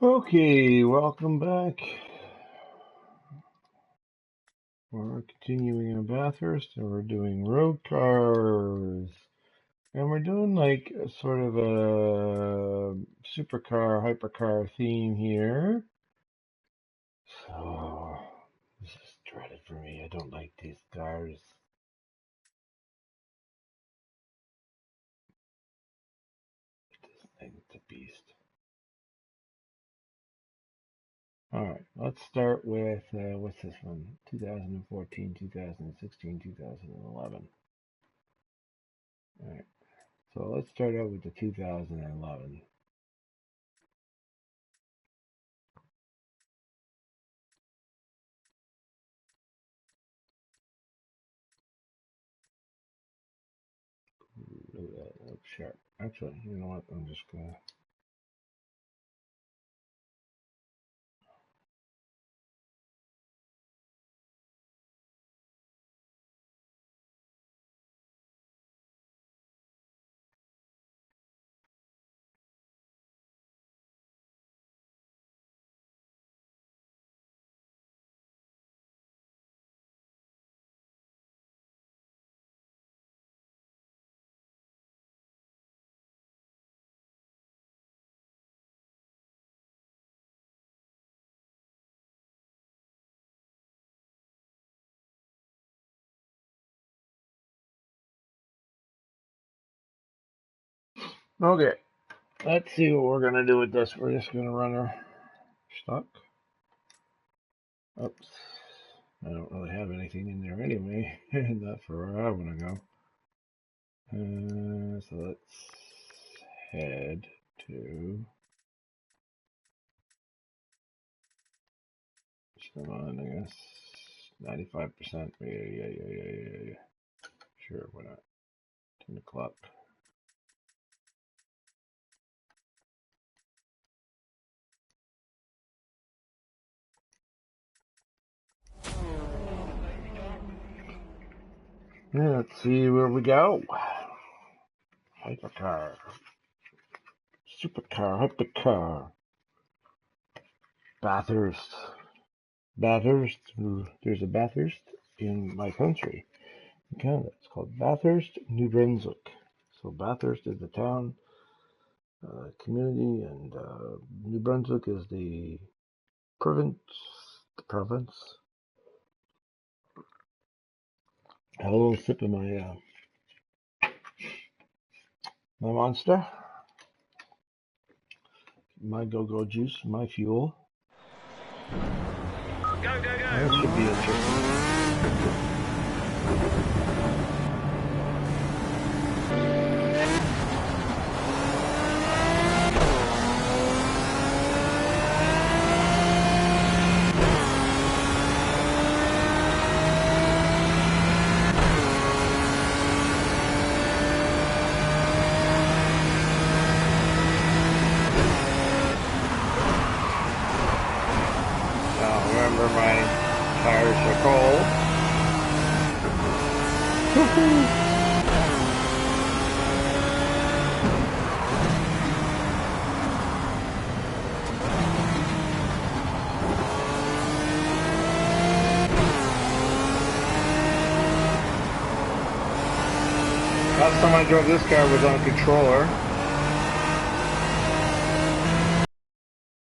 Okay, welcome back. We're continuing in Bathurst and we're doing road cars. And we're doing like a sort of a supercar, hypercar theme here. So, this is dreaded for me. I don't like these cars. This thing's a beast. Alright, let's start with, what's this one? 2014, 2016, 2011. Alright, so let's start out with the 2011. Look at that, it looks sharp. Actually, you know what? I'm just gonna. Okay, let's see what we're gonna do with this. We're just gonna run our stock. Oops, I don't really have anything in there anyway. Not for where I want to go. So let's head to. Come on, I guess 95%. Yeah. Sure, why not? 10 o'clock. Yeah, let's see where we go. Hypercar. Supercar, hypercar. Bathurst. Bathurst. There's a Bathurst in my country, in Canada. It's called Bathurst, New Brunswick. So Bathurst is the town, community, and New Brunswick is the province. I have a little sip of my my Monster, my go-go juice, my fuel. Go. That should be interesting. Remember, my tires are cold. Last time I drove this car was on controller.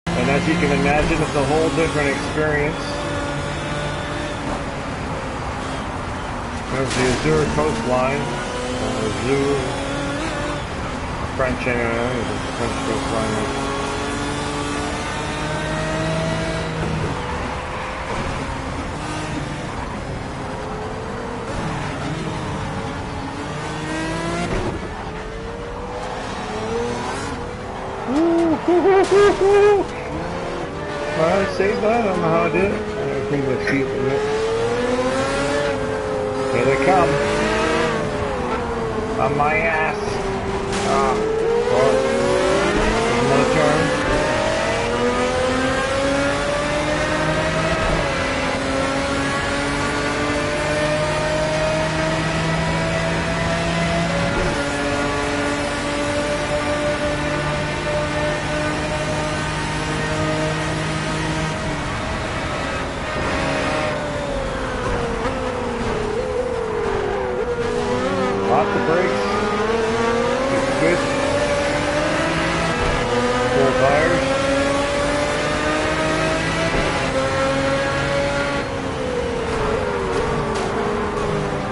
And as you can imagine, it's a whole different experience. There's the Azure coastline, Azure, French, the French coastline. Well, I saved that. I don't know how I did it. I think the feet of it. Here they come. On my ass. Another turn.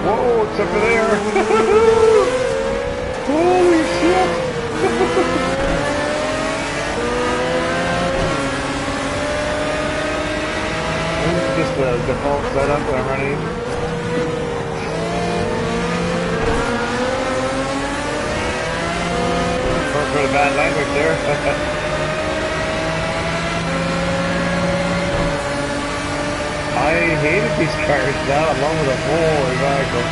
Whoa, it's over there. Holy shit. This is just the default setup that I'm running. Sorry for the bad language there. I hated these cars. Now I'm along with a holy vehicle.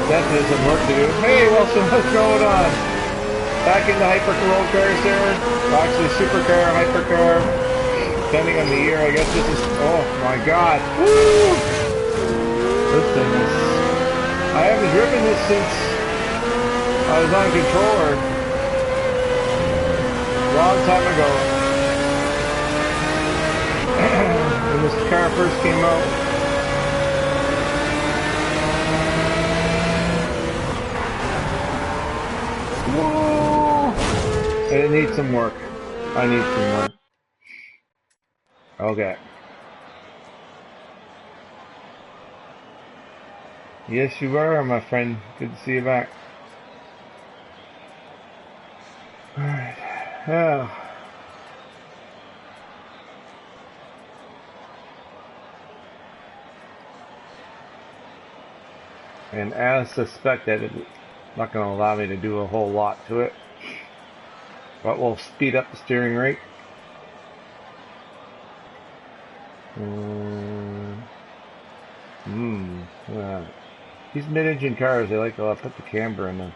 Definitely some work to do. Hey, Wilson, what's going on? Back in the hypercar cars there. Well, actually, supercar, hypercar. Depending on the year, I guess this is. Oh my God! Woo! This thing is. I haven't driven this since I was on controller. A long time ago. When this car first came out. Whoa! And it needs some work. I need some work. Okay. Yes, you are, my friend. Good to see you back. Alright. Yeah. And as suspected, it's not going to allow me to do a whole lot to it. But we'll speed up the steering rate. Yeah. These mid-engine cars, they like to put the camber in them.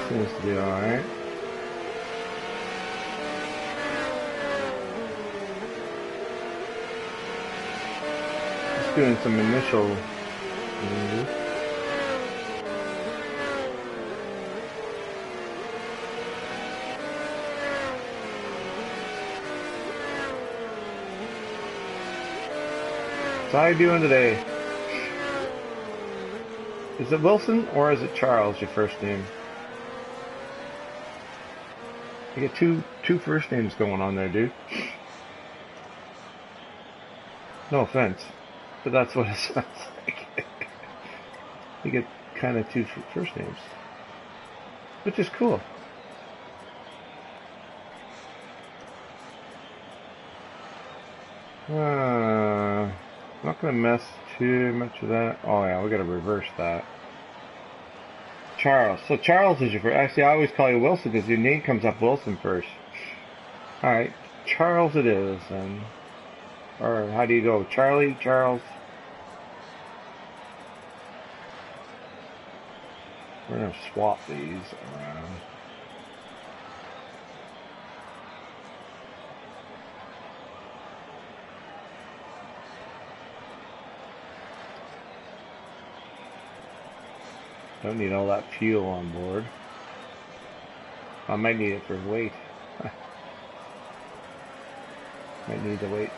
Seems to be alright. Just doing some initial changes. So how are you doing today? Is it Wilson or is it Charles, your first name? You get two first names going on there, dude. No offense, but that's what it sounds like. You get kind of two first names, which is cool. I'm not gonna mess too much of that. Oh yeah, we gotta reverse that. Charles. So Charles is your first. Actually, I always call you Wilson because your name comes up Wilson first. Alright, Charles it is. And, or how do you go? Charlie, Charles? We're going to swap these around. Don't need all that fuel on board. I might need it for weight. Might need the weight.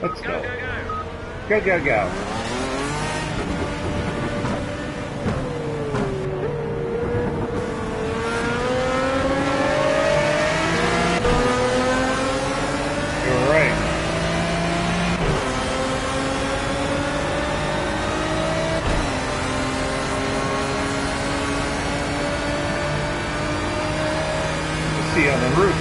Let's go. Go, go, go. 50 on the roof.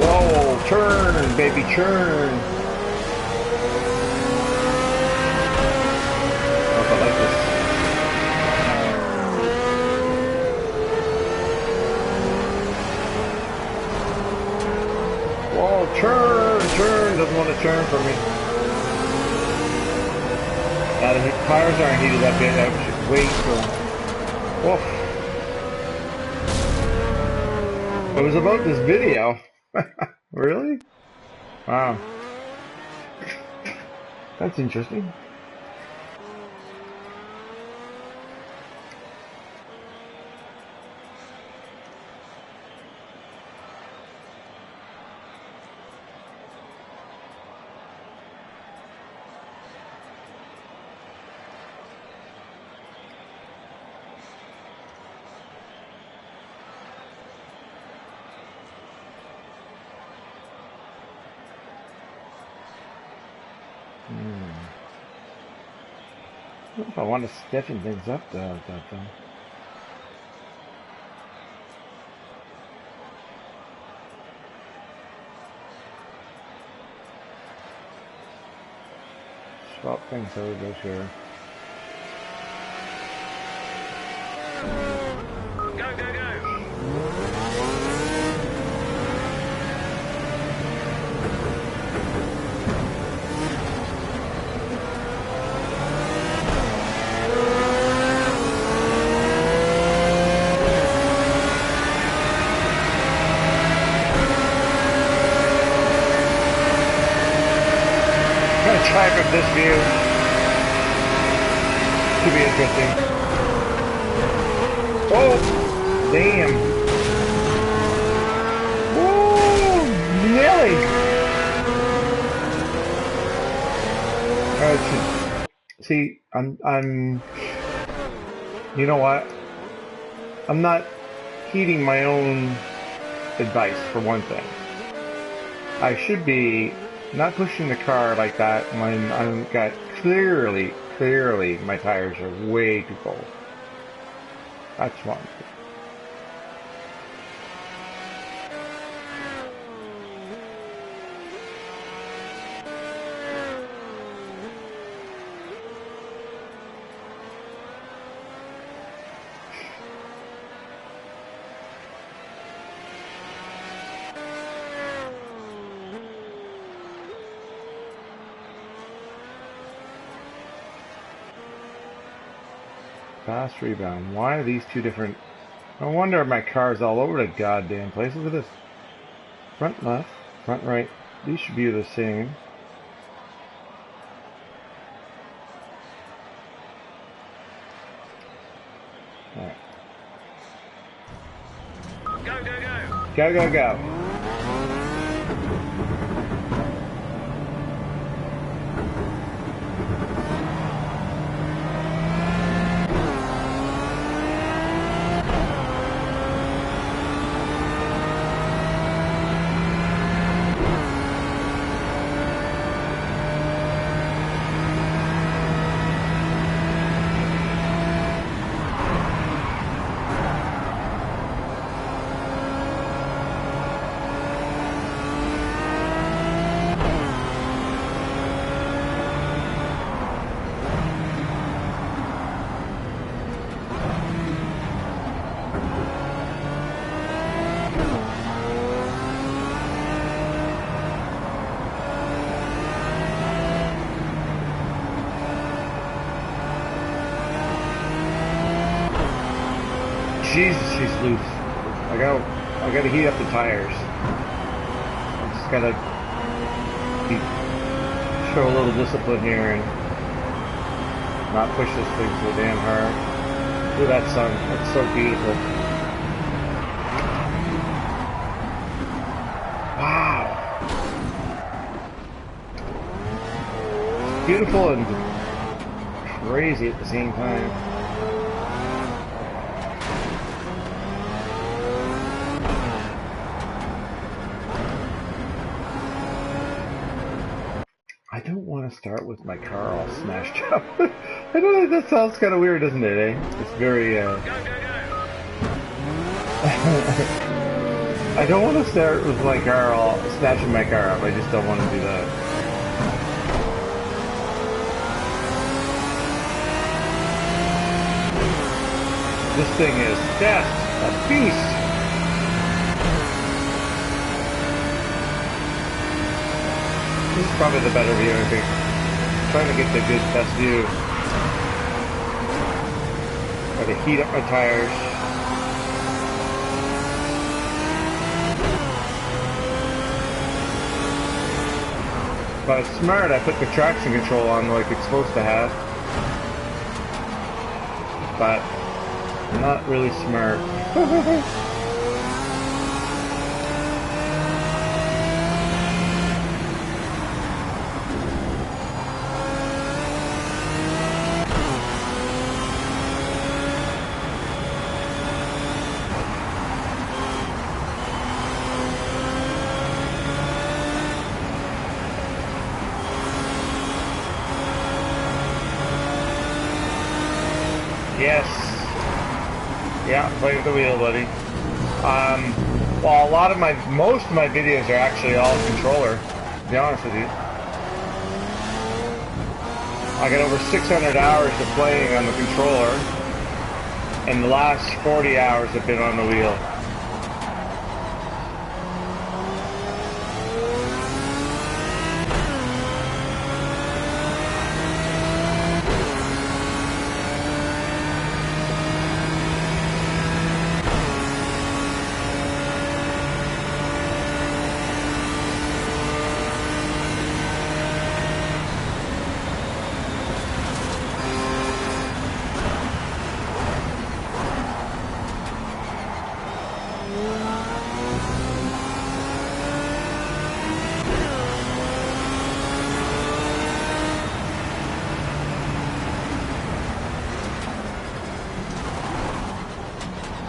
Whoa, turn, baby, turn. I like this. Whoa, turn, doesn't want to turn for me. Now the tires aren't heated up yet, I should wait for... Woof. It was about this video. Really? Wow. That's interesting. I don't know if I want to stiffen things up though, swap things over here. Go, go, go! Try from this view. Should be interesting. Oh, damn. Woo, nearly. See, I'm, you know what? I'm not heeding my own advice for one thing. I should be not pushing the car like that when I've got clearly my tires are way too cold. That's one. Fast rebound. Why are these two different? No wonder my car's all over the goddamn place. Look at this. Front left, front right. These should be the same. Alright. Go, go, go! Go, go, go. Jesus, she's loose. I gotta heat up the tires. I just gotta show a little discipline here and not push this thing so damn hard. Look at that sun. That's so beautiful. Wow. Beautiful and crazy at the same time. I don't want to start with my car all smashed up. I don't know, that sounds kind of weird, doesn't it, eh? It's very, Go, go, go. I don't want to start with my car all snatching my car up. I just don't want to do that. This thing is just a beast. This is probably the better view, I think. I'm trying to get the good best view. I got to heat up my tires. If I was smart, I put the traction control on like it's supposed to have. But I'm not really smart. Yes. Yeah, play with the wheel, buddy. Well, most of my videos are actually all controller, to be honest with you. I got over 600 hours of playing on the controller, and the last 40 hours have been on the wheel.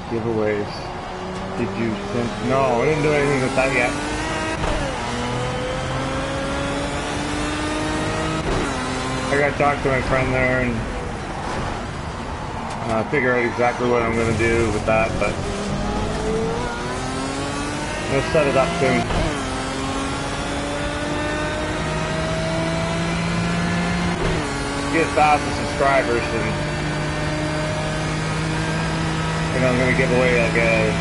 Giveaways. Did you send? No, I didn't do anything with that yet. I gotta talk to my friend there and figure out exactly what I'm gonna do with that, but I'm gonna set it up soon. Get 1,000 subscribers and I'm gonna give away a game,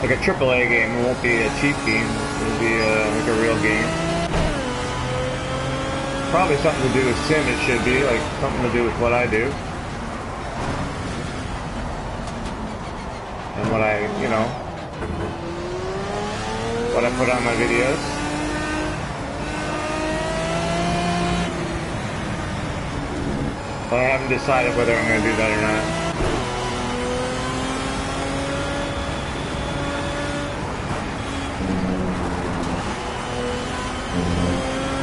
like a AAA game. It won't be a cheap game. It'll be like a real game. Probably something to do with Sim. It should be like something to do with what I do and what what I put on my videos. But I haven't decided whether I'm going to do that or not.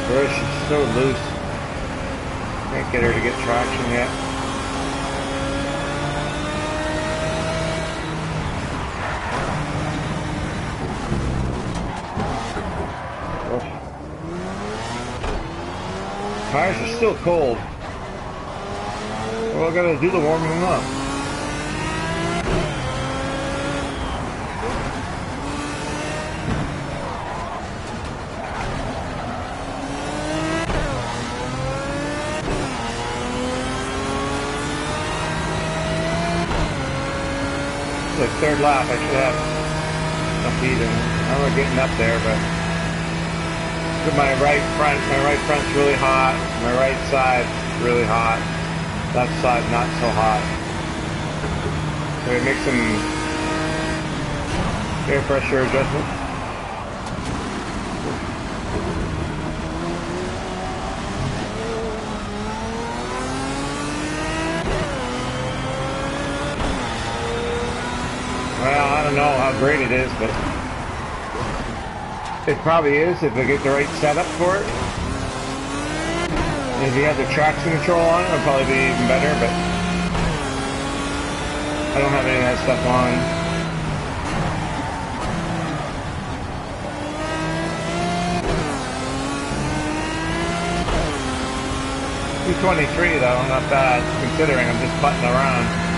Brush is so loose. Can't get her to get traction yet. Oh. Tires are still cold. Well, I gotta do the warming them up. It's like third lap. I should have enough heat in. I'm not getting up there, but my right front's really hot. My right side really hot. Left side not so hot. So we make some air pressure adjustment. Well, I don't know how great it is, but it probably is if I get the right setup for it. If you have the traction control on it, it'll probably be even better, but I don't have any of that stuff on. 223 though, not bad, considering I'm just butting around.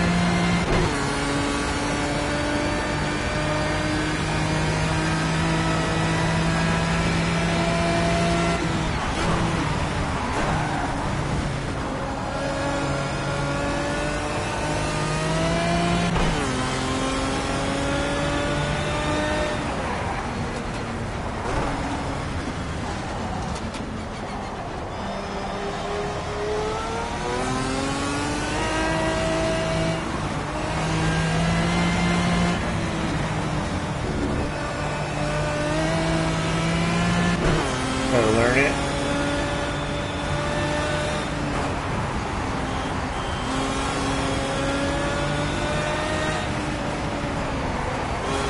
Gotta learn it.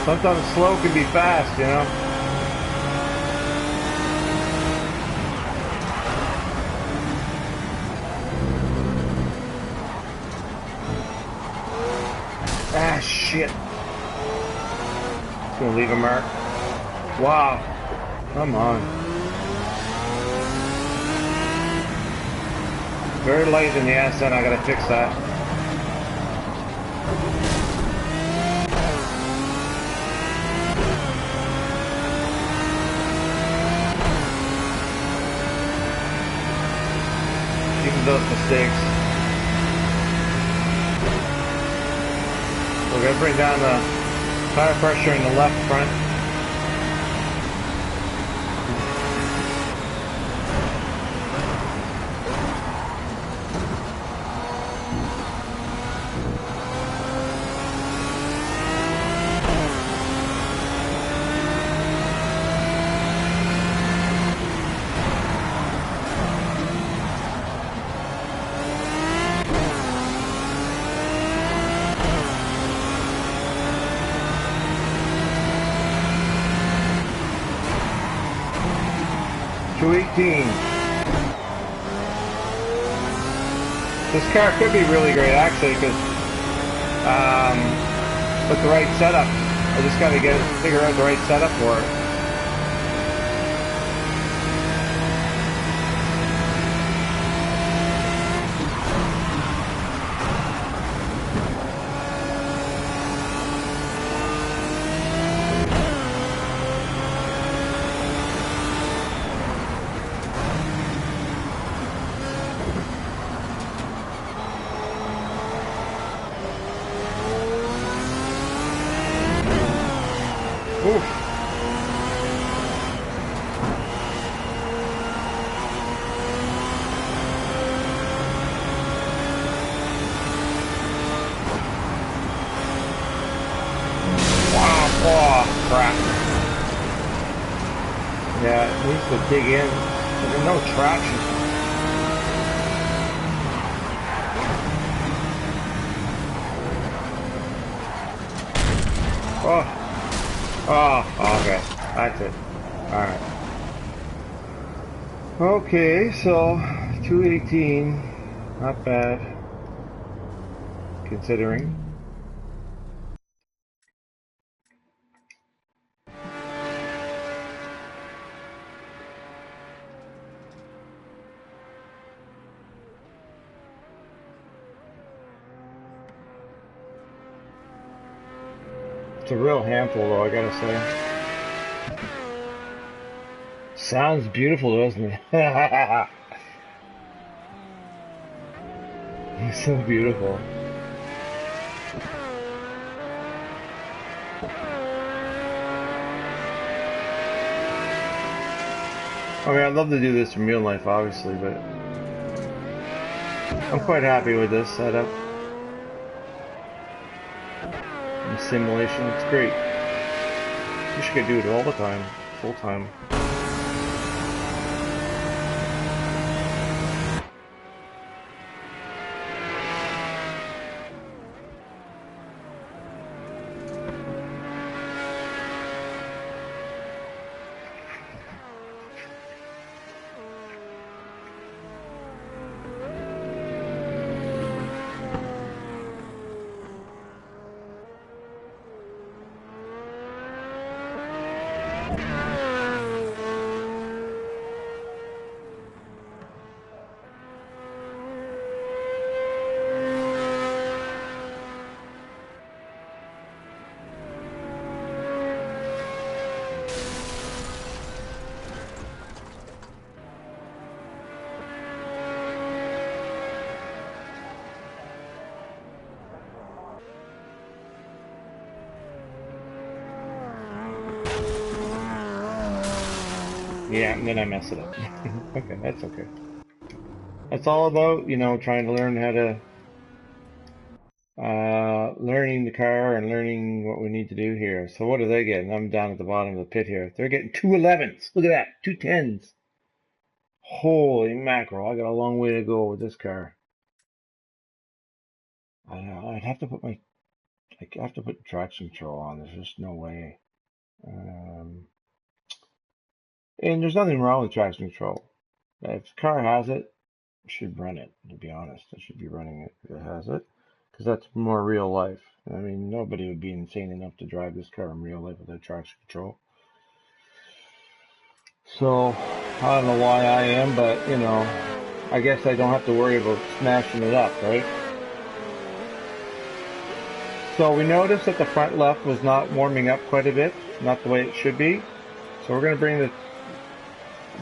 Sometimes slow can be fast, you know? Ah, shit. Just gonna leave a mark. Wow. Come on. Very light in the ascent, I gotta fix that. Even those mistakes. We're gonna bring down the tire pressure in the left front. This car could be really great actually, because with the right setup, I just got to figure out the right setup for it. Oof. Wow, oh, crap. Yeah, it needs to dig in. There's no traction. Oh. Oh, okay. That's it. Alright. Okay, so 218. Not bad. Considering. It's a real handful though, I gotta say. Sounds beautiful, doesn't it? It's so beautiful. I mean, I'd love to do this in real life, obviously, but I'm quite happy with this setup. And simulation, it's great. Wish I could do it all the time, full time. Yeah, and then I mess it up. Okay, that's okay. That's all about, you know, trying to learn how to, learning the car and learning what we need to do here. So what are they getting? I'm down at the bottom of the pit here. They're getting 211s. Look at that, 210s. Holy mackerel, I got a long way to go with this car. I don't know, I have to put traction control on. There's just no way. Um, and there's nothing wrong with traction control. If the car has it, should run it, to be honest. I should be running it if it has it, because that's more real life. I mean, nobody would be insane enough to drive this car in real life without traction control. So, I don't know why I am, but, you know, I guess I don't have to worry about smashing it up, right? So we noticed that the front left was not warming up quite a bit, not the way it should be. So we're going to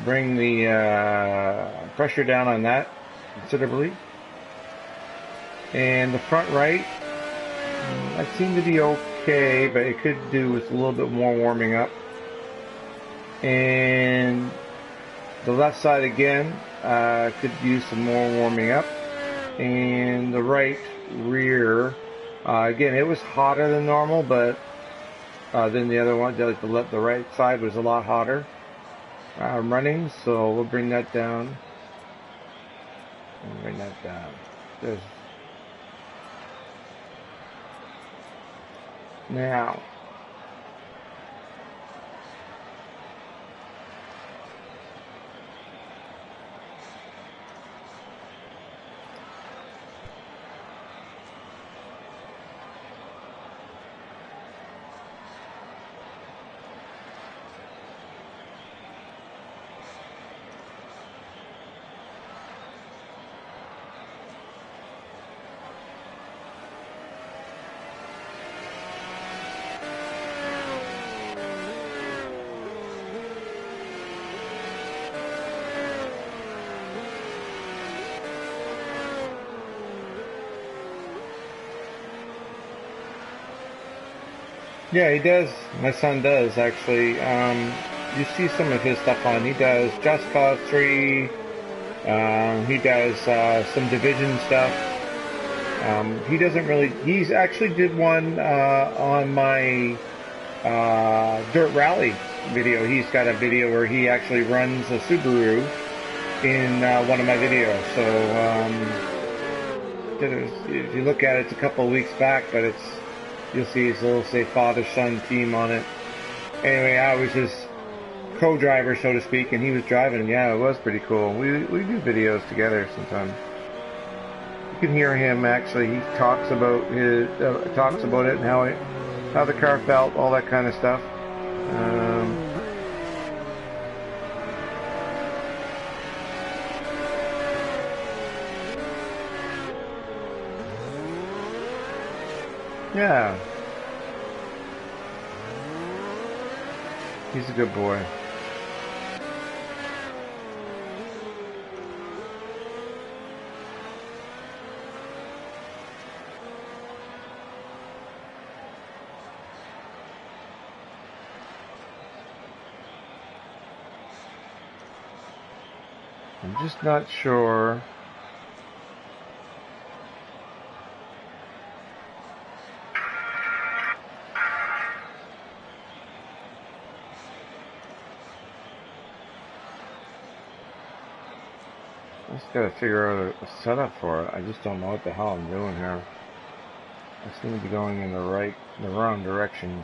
bring the pressure down on that considerably. And the front right, that seemed to be okay, but it could do with a little bit more warming up. And the left side again could use some more warming up. And the right rear, again, it was hotter than normal, but then the other one, the right side was a lot hotter running, so we'll bring that down. And bring that down. There's now. Yeah, he does. My son does actually. You see some of his stuff on. He does Just Cause 3. He does some Division stuff. He doesn't really. He's actually did one on my dirt rally video. He's got a video where he actually runs a Subaru in one of my videos. So if you look at it, it's a couple of weeks back, but you'll see his little, say, father-son team on it. Anyway, I was his co-driver, so to speak, and he was driving. Yeah, it was pretty cool. We do videos together sometimes. You can hear him actually. He talks about it and how the car felt, all that kind of stuff. Yeah, he's a good boy. I'm just not sure. I just gotta figure out a setup for it. I just don't know what the hell I'm doing here. I seem to be going in the wrong direction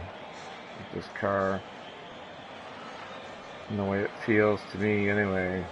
with this car. In the way it feels to me, anyway.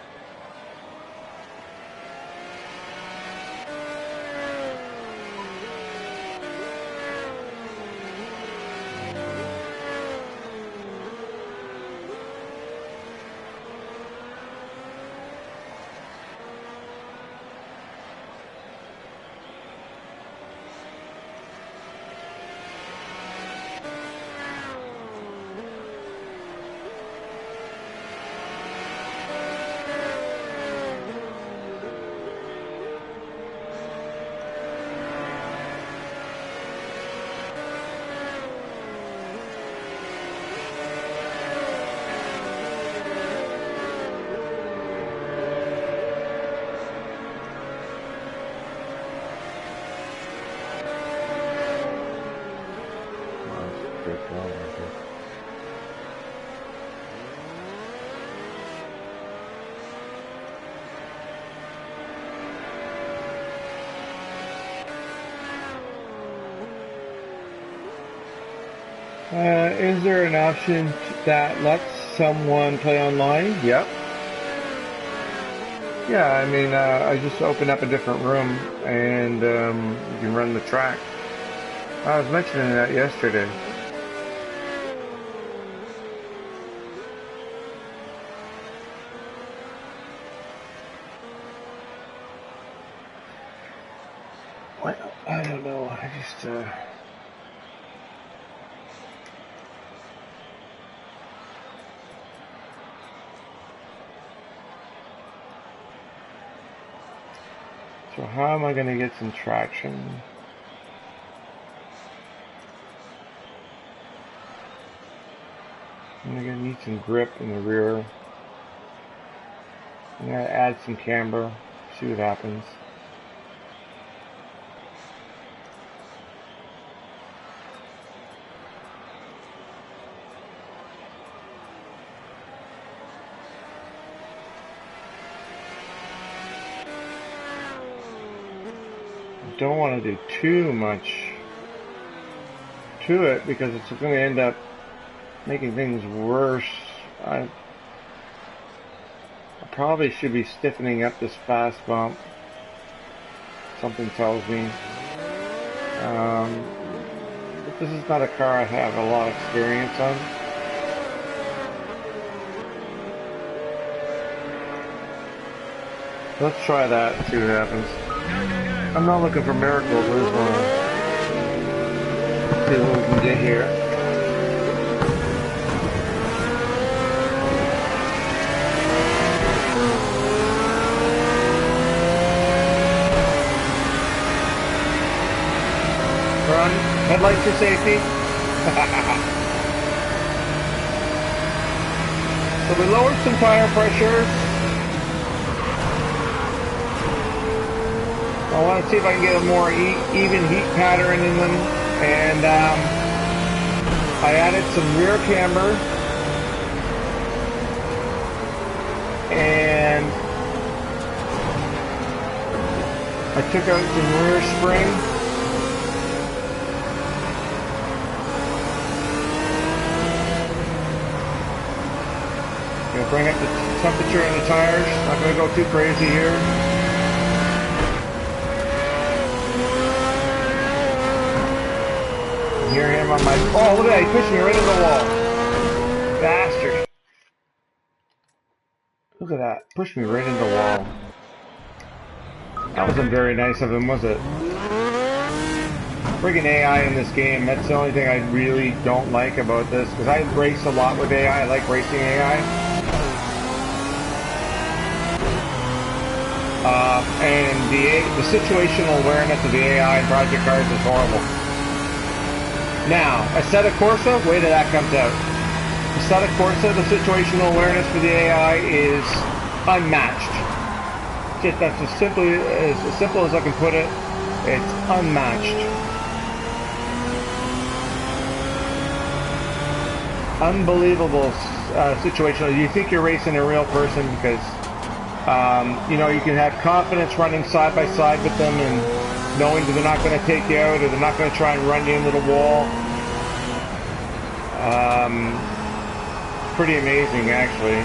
God, I think. Is there an option that lets someone play online? Yep. Yeah, I mean, I just open up a different room and you can run the track. I was mentioning that yesterday. Well, I don't know. I just so how am I going to get some traction? I'm going to need some grip in the rear. I'm going to add some camber, see what happens. Don't want to do too much to it because it's going to end up making things worse. I probably should be stiffening up this fast bump. Something tells me. But this is not a car I have a lot of experience on. Let's try that and see what happens. I'm not looking for miracles, I just want to see what we can get here. Run, headlights for safety. So we lowered some tire pressures. I want to see if I can get a more even heat pattern in them, and I added some rear camber, and I took out some rear spring. Gonna bring up the temperature in the tires. Not gonna go too crazy here. Hear him on my... Oh, look at that. He pushed me right into the wall. Bastard. Look at that. Pushed me right into the wall. That wasn't very nice of him, was it? Friggin' AI in this game. That's the only thing I really don't like about this. Because I race a lot with AI. I like racing AI. And the situational awareness of the AI in Project Cars is horrible. Now, Assetto Corsa, wait till that comes out. Assetto Corsa, the situational awareness for the AI is unmatched. That's as simple as I can put it. It's unmatched. Unbelievable situational. You think you're racing a real person because, you know, you can have confidence running side by side with them and knowing that they're not going to take you out or they're not going to try and run you into the wall. Pretty amazing, actually.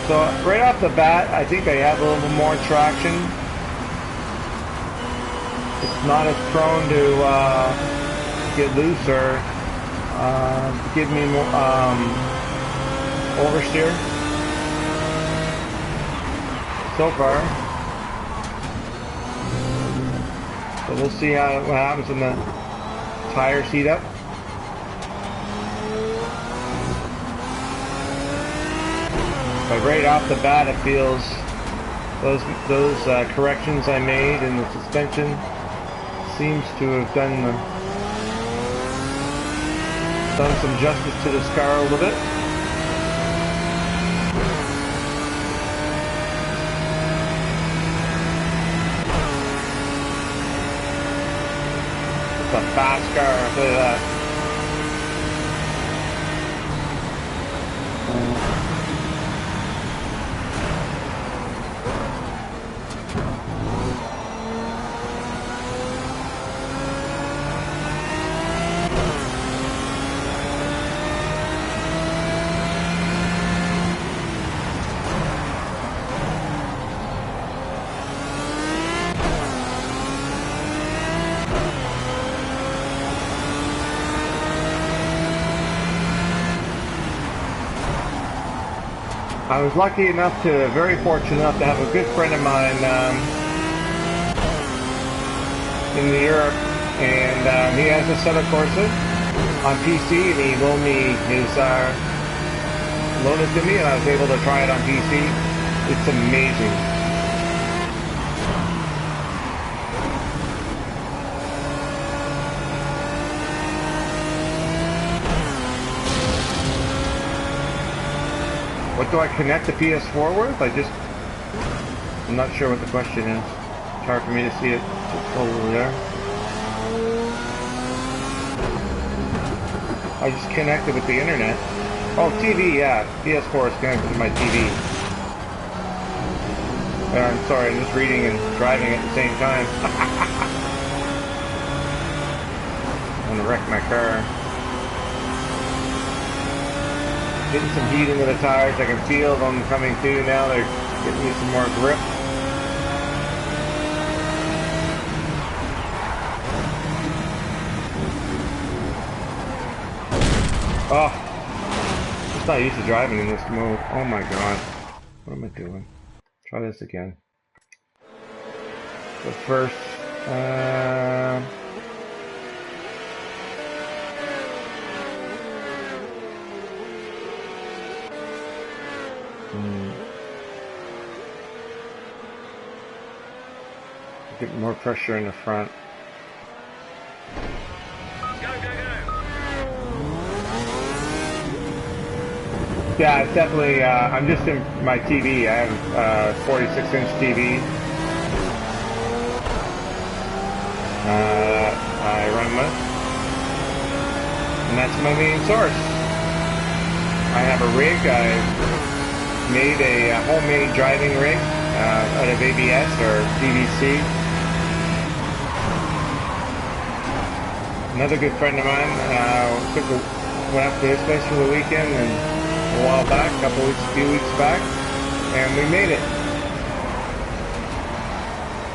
So right off the bat, I think I have a little bit more traction. It's not as prone to get looser, give me more oversteer so far. So we'll see what happens when the tires heat up. But right off the bat, it feels those corrections I made in the suspension seems to have done some justice to this car a little bit. It's a fast car, I'll tell you that. I was lucky enough to, very fortunate enough to have a good friend of mine in Europe, and he has a Assetto Corsa on PC, and he loaned me his, loaned it to me, and I was able to try it on PC. It's amazing. What do I connect the Ps4 with? I'm not sure what the question is. It's hard for me to see it. It's over there. I just connected with the internet. Oh, TV, yeah. Ps4 is connected to my TV. I'm sorry, I'm just reading and driving at the same time. I'm gonna wreck my car. Getting some heat into the tires. I can feel them coming through now. They're getting me some more grip. Oh, just not used to driving in this mode. Oh my god. What am I doing? Try this again. But first, get more pressure in the front. Go, go, go. Yeah, it's definitely, I'm just in my TV. I have a 46-inch TV. I run with. And that's my main source. I have a rig. I made a homemade driving rig out of ABS or PVC. Another good friend of mine went up to his place for the weekend and a while back, a few weeks back, and we made it.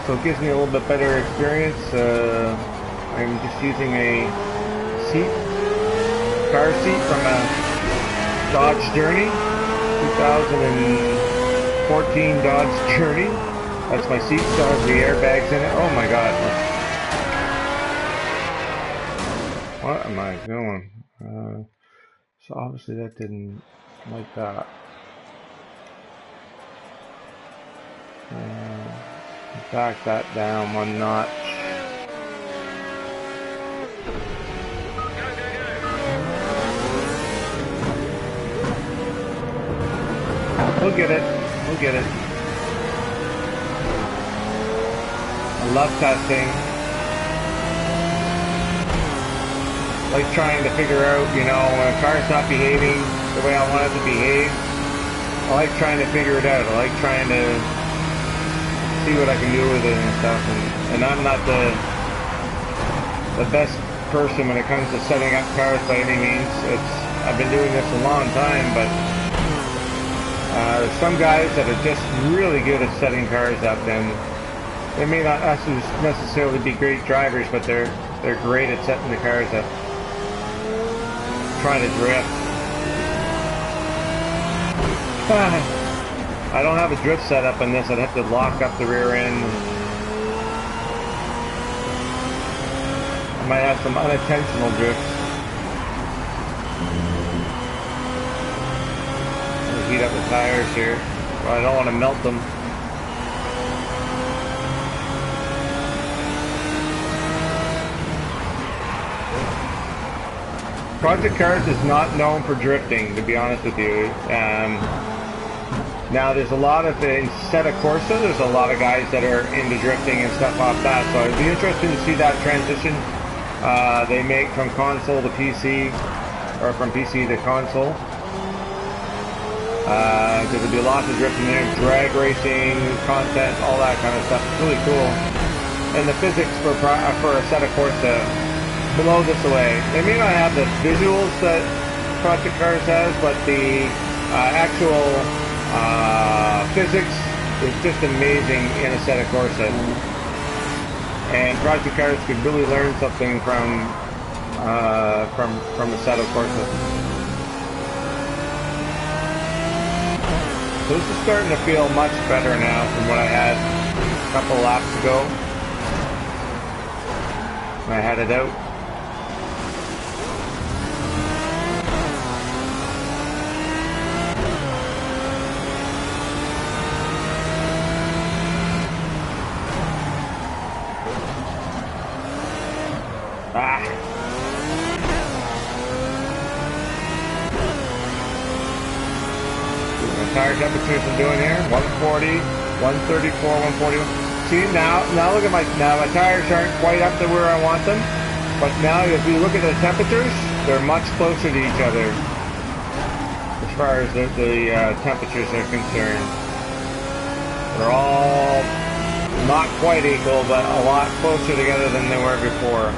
So it gives me a little bit better experience. I'm just using a car seat from a Dodge Journey, 2014 Dodge Journey. That's my seat, still has the airbags in it. Oh my god. What am I doing? So obviously that didn't like that. Back that down one notch. We'll get it. We'll get it. I love testing. Like trying to figure out, you know, when a car's not behaving the way I want it to behave. I like trying to figure it out. I like trying to see what I can do with it and stuff. And I'm not the best person when it comes to setting up cars by any means. I've been doing this a long time, but there's some guys that are just really good at setting cars up, and they may not necessarily be great drivers, but they're great at setting the cars up. Trying to drift. I don't have a drift setup on this. I'd have to lock up the rear end. I might have some unintentional drifts. I'll heat up the tires here. Well, I don't want to melt them. Project Cars is not known for drifting, to be honest with you. Now there's a lot of, in Assetto Corsa, there's a lot of guys that are into drifting and stuff off that, so it'd be interesting to see that transition they make from console to PC, or from PC to console. Because there'll be lots of drifting there, drag racing, content, all that kind of stuff. It's really cool. And the physics for Assetto Corsa below this away. They may not have the visuals that Project Cars has, but the actual physics is just amazing in Assetto Corsa. And Project Cars could really learn something from Assetto Corsa. So this is starting to feel much better now from what I had a couple laps ago when I had it out. Tire temperatures I'm doing here, 140, 134, 140. See, now look at my tires aren't quite up to where I want them, but now if you look at the temperatures, they're much closer to each other as far as the temperatures are concerned. They're all not quite equal, but a lot closer together than they were before.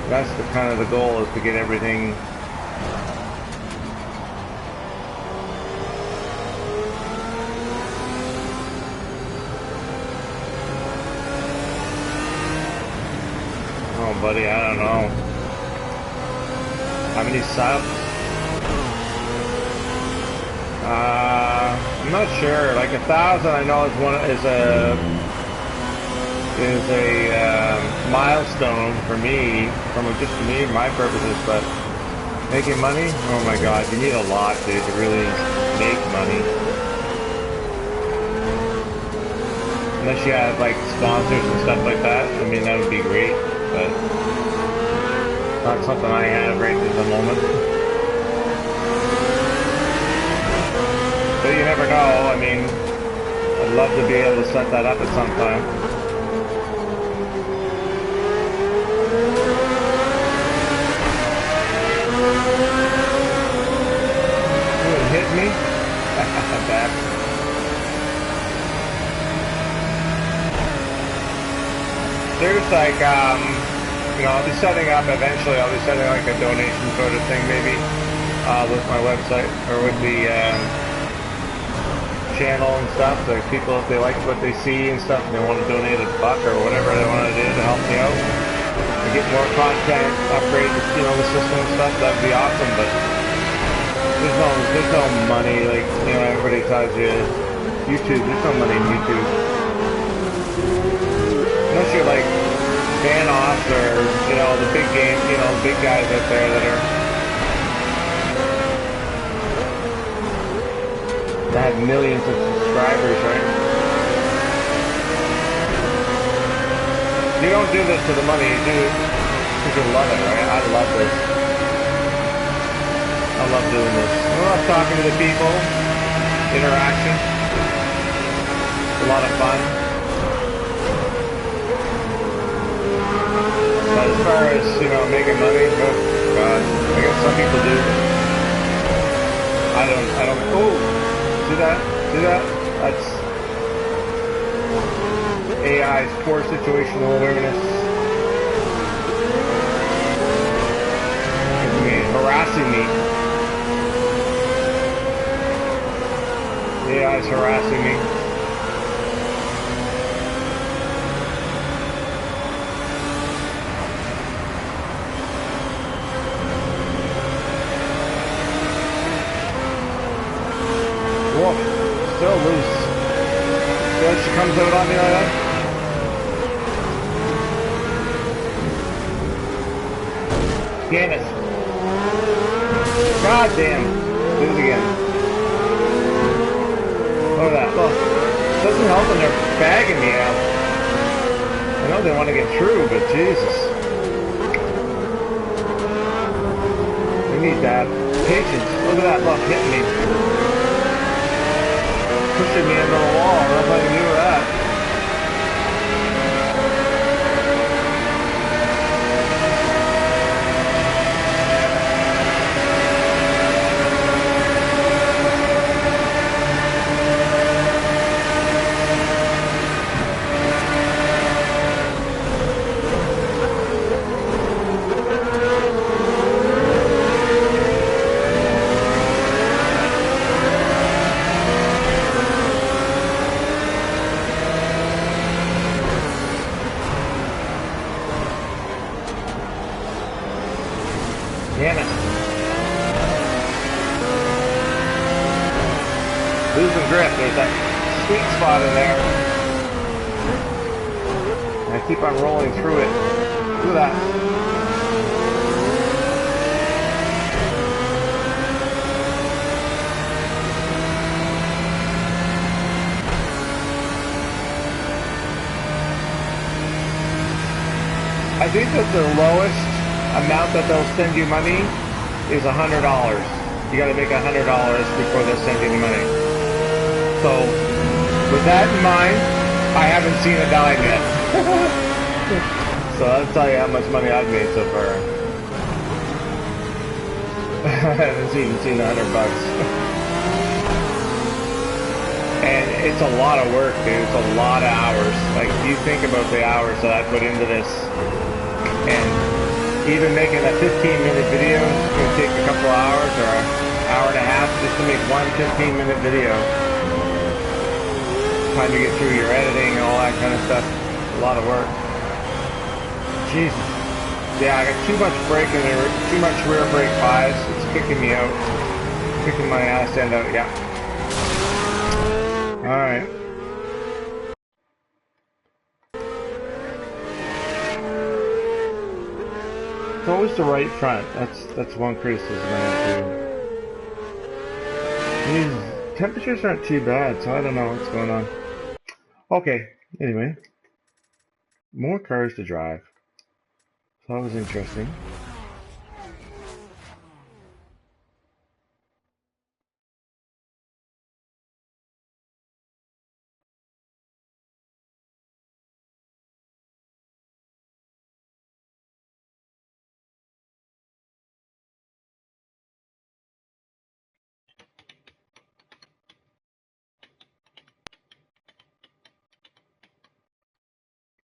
That's the kind of the goal, is to get everything. Oh, buddy, I don't know. How many subs? I'm not sure. Like 1,000, I know is a milestone for me, just for me, my purposes. But making money, oh my God, you need a lot, dude, to really make money. Unless you have like sponsors and stuff like that, I mean that would be great. But not something I have right at the moment. But you never know. I mean, I'd love to be able to set that up at some time. It hit me. Bad. There's like, you know, I'll be setting up eventually. I'll be setting like a donation sort of thing, maybe, with my website or with the channel and stuff. Like people, if they like what they see and stuff, and they want to donate $1 or whatever they want to do to help me out, to get more content, upgrade, you know, the system and stuff, that'd be awesome. But there's no money. Like, you know, everybody tells you YouTube. There's no money in YouTube. Unless you're like Vanoss or, you know, the big game, you know, big guys out there that have millions of subscribers, right? You don't do this for the money, you do it because you love it, right? I love this. I love doing this. I love talking to the people, interaction. It's a lot of fun. But as far as, you know, making money, oh God, I guess some people do. I don't, oh, see that? See that? That's AI's poor situational awareness. I mean, harassing me. AI's harassing me. Still loose. Still, she comes out on me like that. Damn it. God damn. Do it again. Look at that. Look. Doesn't help when they're bagging me out. I know they want to get through, but Jesus. We need that patience. Look at that. Look, hitting me. Pushing me into the wall. I don't know if I can do that. drift. There's that sweet spot in there. And I keep on rolling through it. Look at that. I think that the lowest amount that they'll send you money is $100. You got to make $100 before they'll send you the money. So, with that in mind, I haven't seen a dime yet. So that'll tell you how much money I've made so far. I haven't even seen $100. And it's a lot of work, dude. It's a lot of hours. Like, you think about the hours that I put into this. And even making a 15-minute video is going to take a couple of hours or an hour and a half just to make one 15-minute video. Time to get through your editing and all that kind of stuff. A lot of work. Jesus. Yeah, I got too much brake in there, too much rear brake bias. It's kicking me out. Kicking my ass end out, yeah. Alright. It's always the right front. That's one criticism I have to. These temperatures aren't too bad, so I don't know what's going on. Okay, anyway. More cars to drive. So that was interesting.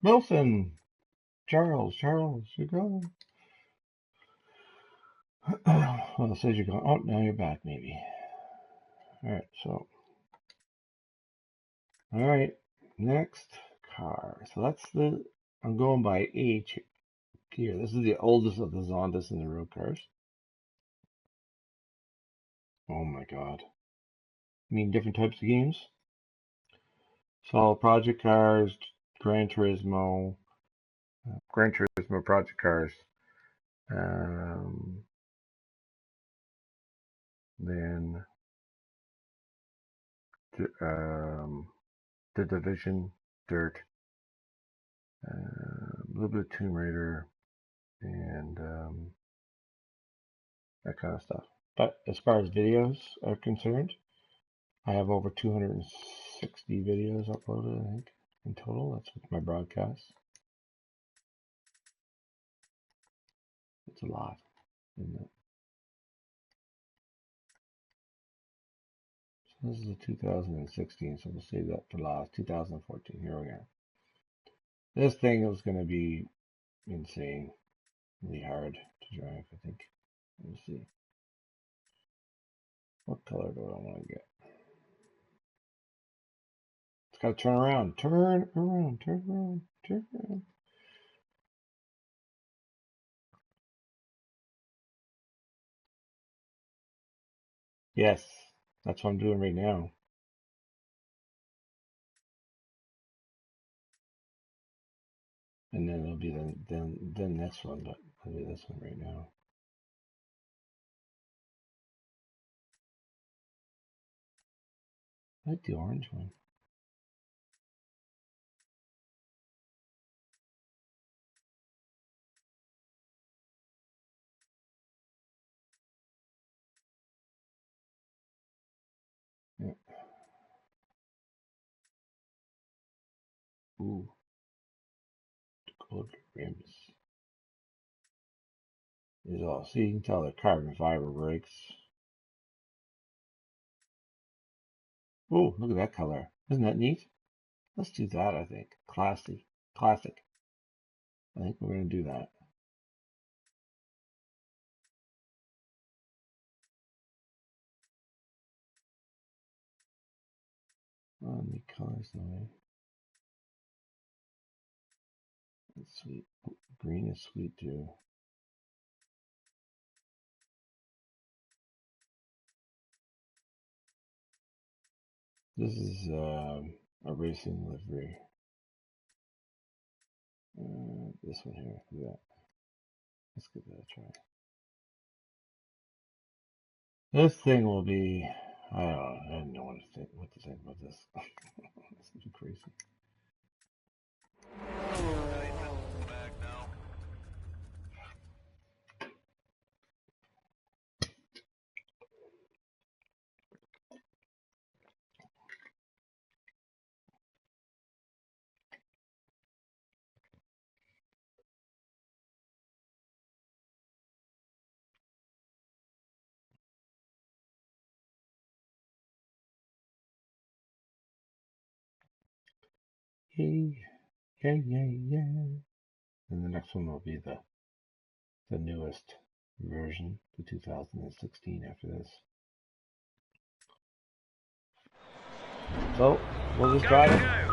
Wilson! Charles, you're going. Well, it says you're going. Oh, now you're back, maybe. Alright, so. Alright, next car. So that's the. I'm going by age here. This is the oldest of the Zondas in the road cars. Oh my god. I mean, different types of games. So, Project Cars, Gran Turismo, Project Cars. Then The Division, Dirt, a little bit of Tomb Raider, and that kind of stuff. But as far as videos are concerned, I have over 260 videos uploaded, I think, in total. That's with my broadcasts. It's a lot, isn't it? So this is a 2016, so we'll save that for last. 2014, here we go. This thing is going to be insane, really hard to drive, I think. Let me see. What color do I want to get? It's got to turn around, turn around, turn around, turn around. Yes, that's what I'm doing right now. And then it'll be the next one, but I'll do this one right now. I like the orange one. Yeah. Ooh, gold rims. Is all. See, you can tell they're carbon fiber brakes. Ooh, look at that color. Isn't that neat? Let's do that, I think. Classy. Classic. I think we're going to do that. Oh, neat colors, though. That's sweet. Green is sweet, too. This is a racing livery. This one here. Yeah. Let's give that a try. This thing will be. I don't know. I don't know what to think about this. It's too crazy. Hey, yeah. And the next one will be the newest version, the 2016 after this. So, we'll just try it.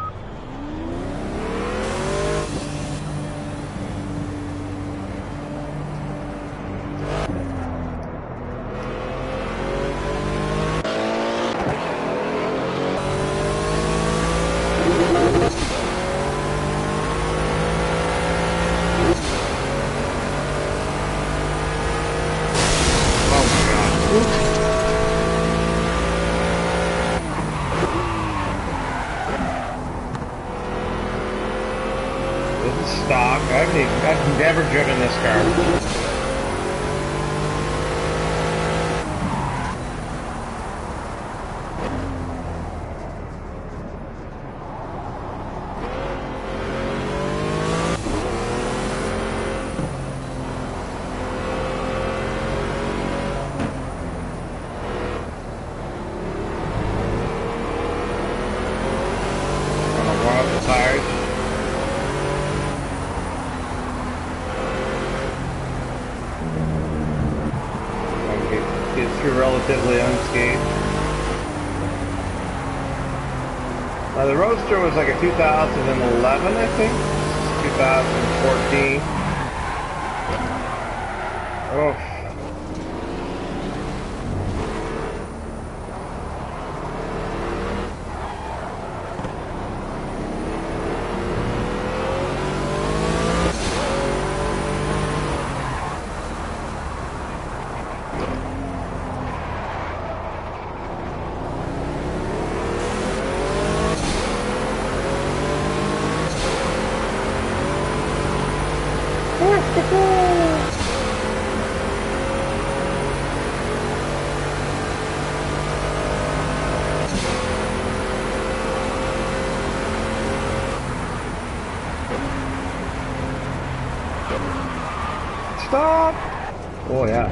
Stock. I've never driven this car. I'm gonna warm up the tires. Get through relatively unscathed. The Roadster was like a 2011, I think. 2014. Oh. Stop! Oh yeah.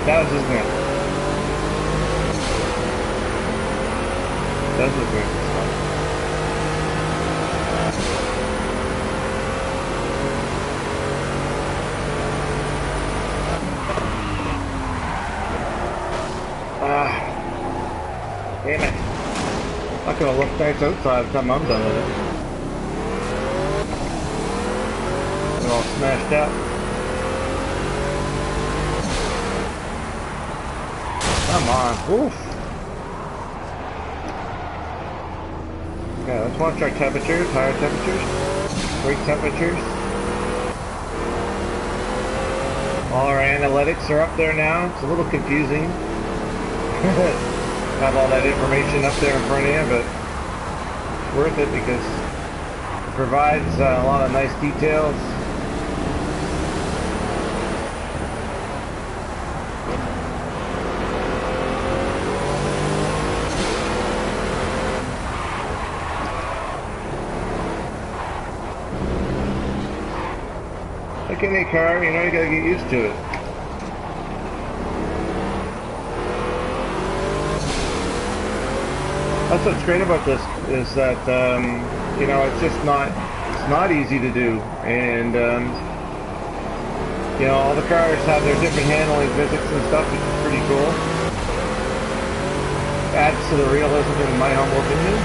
That was just good. That was good. Damn it. Not gonna look nice outside by the time I'm done with it. It's all smashed up. Come on, oof. Okay, let's watch our temperatures, tire temperatures, brake temperatures. All our analytics are up there now. It's a little confusing. Have all that information up there in front of you, but it's worth it because it provides a lot of nice details. Like any car, you know, you gotta get used to it. That's what's great about this is that you know it's not easy to do, and you know all the cars have their different handling physics and stuff, which is pretty cool. Adds to the realism in my humble opinion.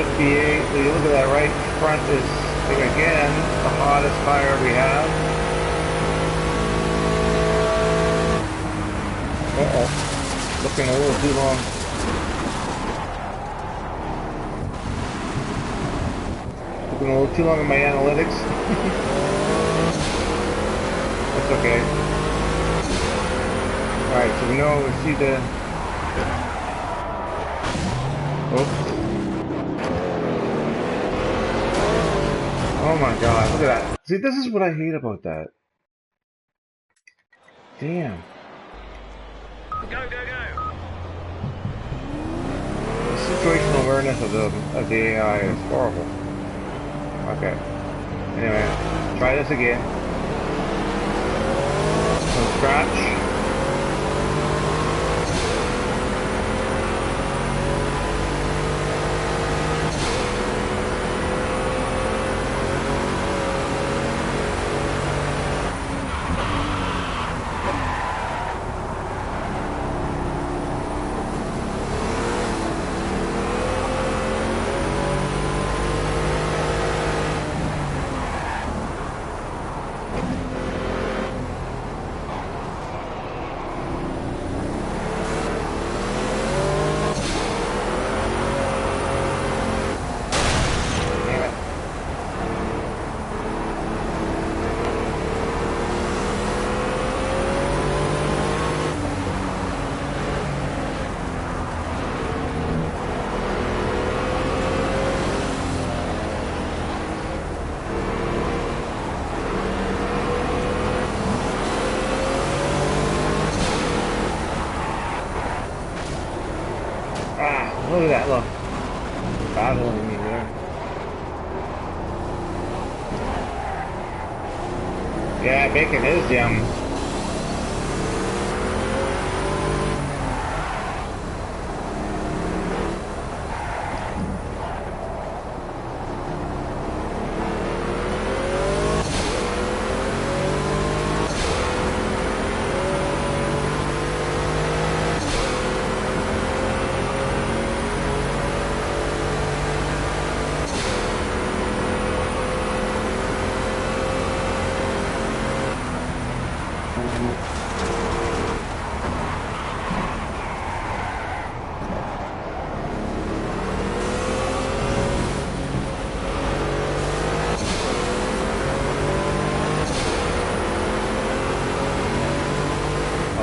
158. You look at that right front is again the hottest tire we have. Looking a little too long. Looking a little too long in my analytics. That's okay. Alright, so we see the... Oops. Oh my god, look at that. See, this is what I hate about that. Damn. Go, go, go. The situational awareness of the AI is horrible. Okay. Anyway, try this again. From scratch. Look at that, look. Battling me there. Yeah, bacon is yum.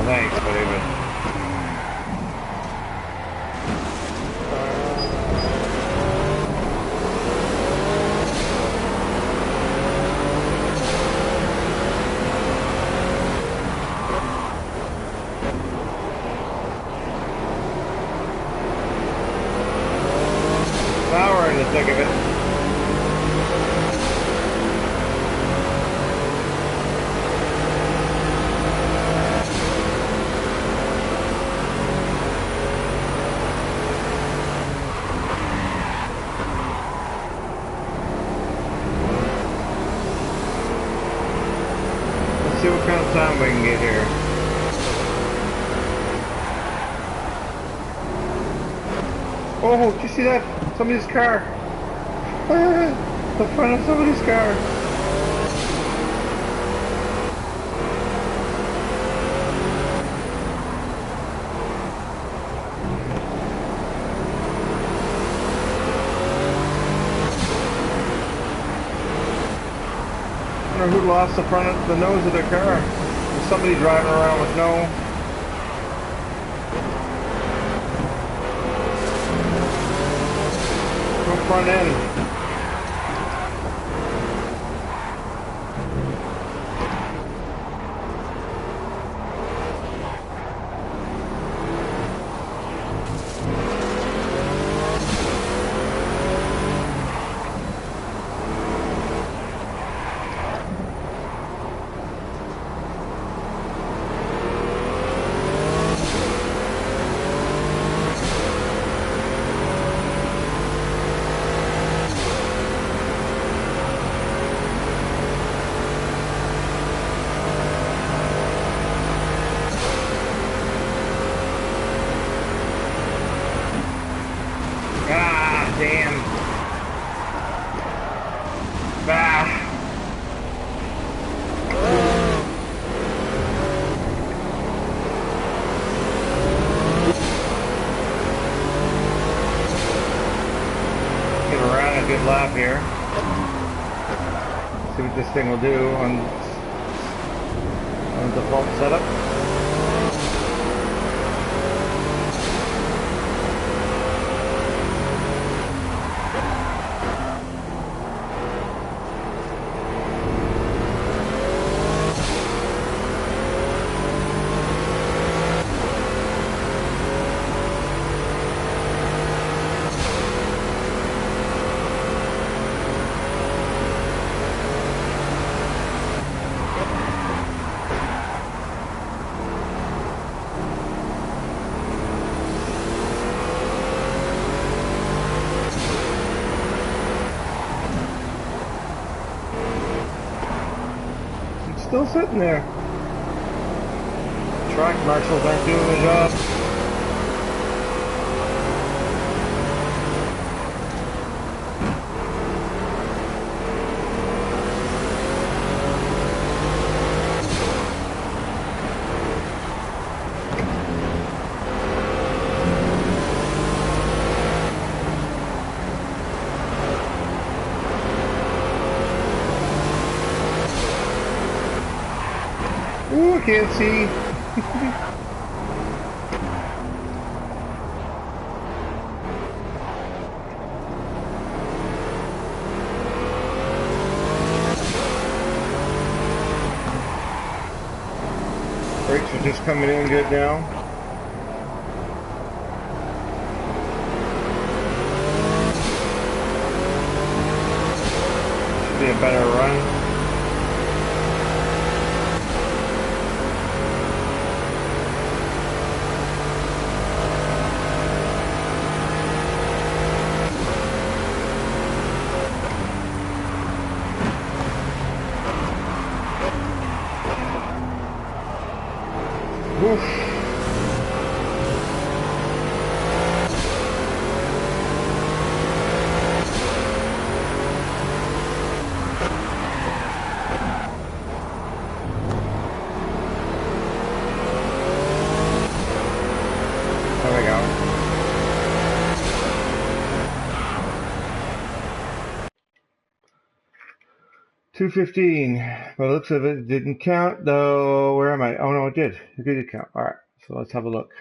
Thanks, whatever. Now we're in the thick of it. See what kind of time we can get here. Oh, did you see that? Somebody's car. The front of somebody's car. I wonder who lost the nose of their car. Was somebody driving around with no front end. Ah! Give around a good lap here. See what this thing will do on default setup. Still sitting there. Track marshals aren't doing the job. Ooh, I can't see. Brakes are just coming in good now. Should be a better run. Oof. There we go. $2.15. By the looks of it, it didn't count though. Where am I? Oh no, it did. It did count. Alright, so let's have a look.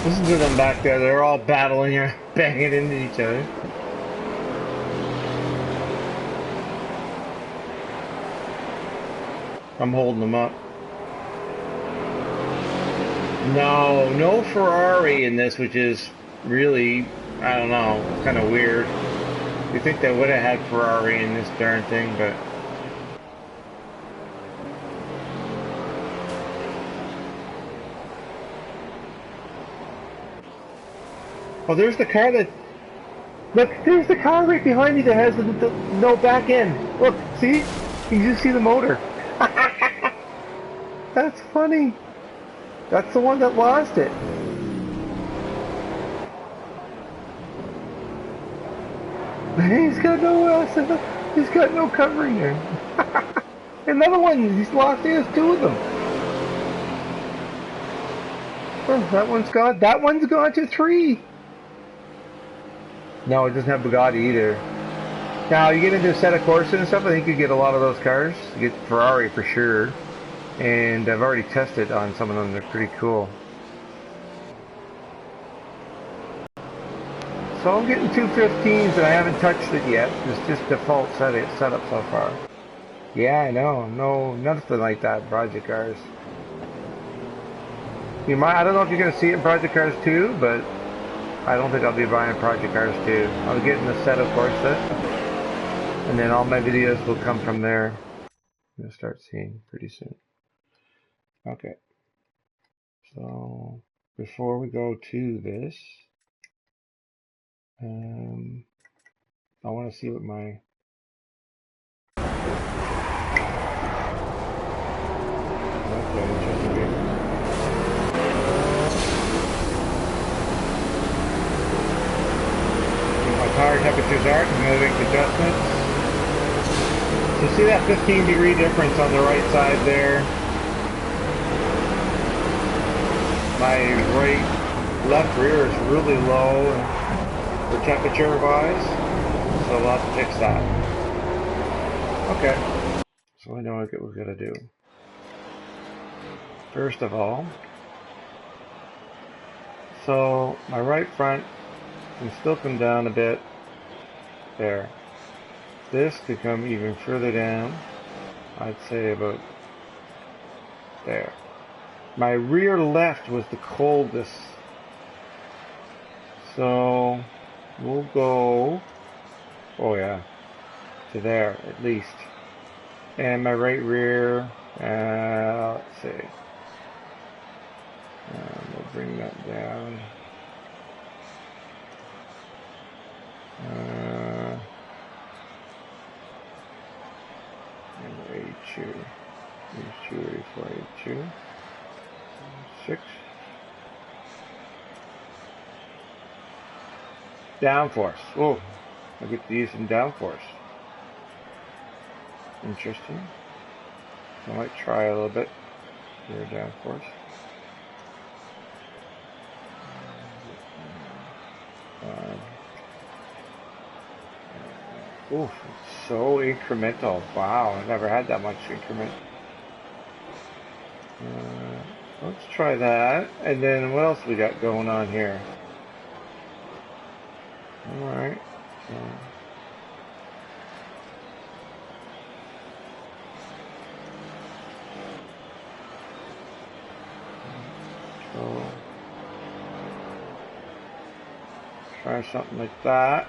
Listen to them back there. They're all battling here, banging into each other. I'm holding them up. No Ferrari in this, which is really, I don't know, kind of weird. You think they would have had Ferrari in this darn thing, but... Oh, there's the car that... Look, there's the car right behind me that has the no back end. Look, see? You can just see the motor. That's funny. That's the one that lost it. He's got no covering there. Another one, he's lost. He has two of them. Oh, that one's gone. That one's gone to 3. No, it doesn't have Bugatti either. Now, you get into Assetto Corsa and stuff, I think you get a lot of those cars. You get Ferrari for sure. And I've already tested on some of them. They're pretty cool. So I'm getting 215s and I haven't touched it yet. It's just default setup so far. Yeah, I know. No, nothing like that in Project Cars. You might. I don't know if you're going to see it in Project Cars 2, but I don't think I'll be buying Project Cars 2. I'll get an Assetto Corsa, and then all my videos will come from there. You'll start seeing pretty soon. Okay. So before we go to this, I want to see what my tire temperatures are and make adjustments. So see that 15-degree difference on the right side there? My left rear is really low for temperature wise, so I'll have to fix that. Okay, so I know what we're gonna do. First of all, so my right front can still come down a bit there. This could come even further down. I'd say about there. My rear left was the coldest, so we'll go, oh yeah, to there at least. And my right rear, let's see, we'll bring that down. And 82, 84, 82, 6. Downforce. Oh, I get to use some downforce. Interesting. I might try a little bit here downforce. Ooh, it's so incremental. Wow, I've never had that much increment. Let's try that. And then what else we got going on here? Alright. So try something like that.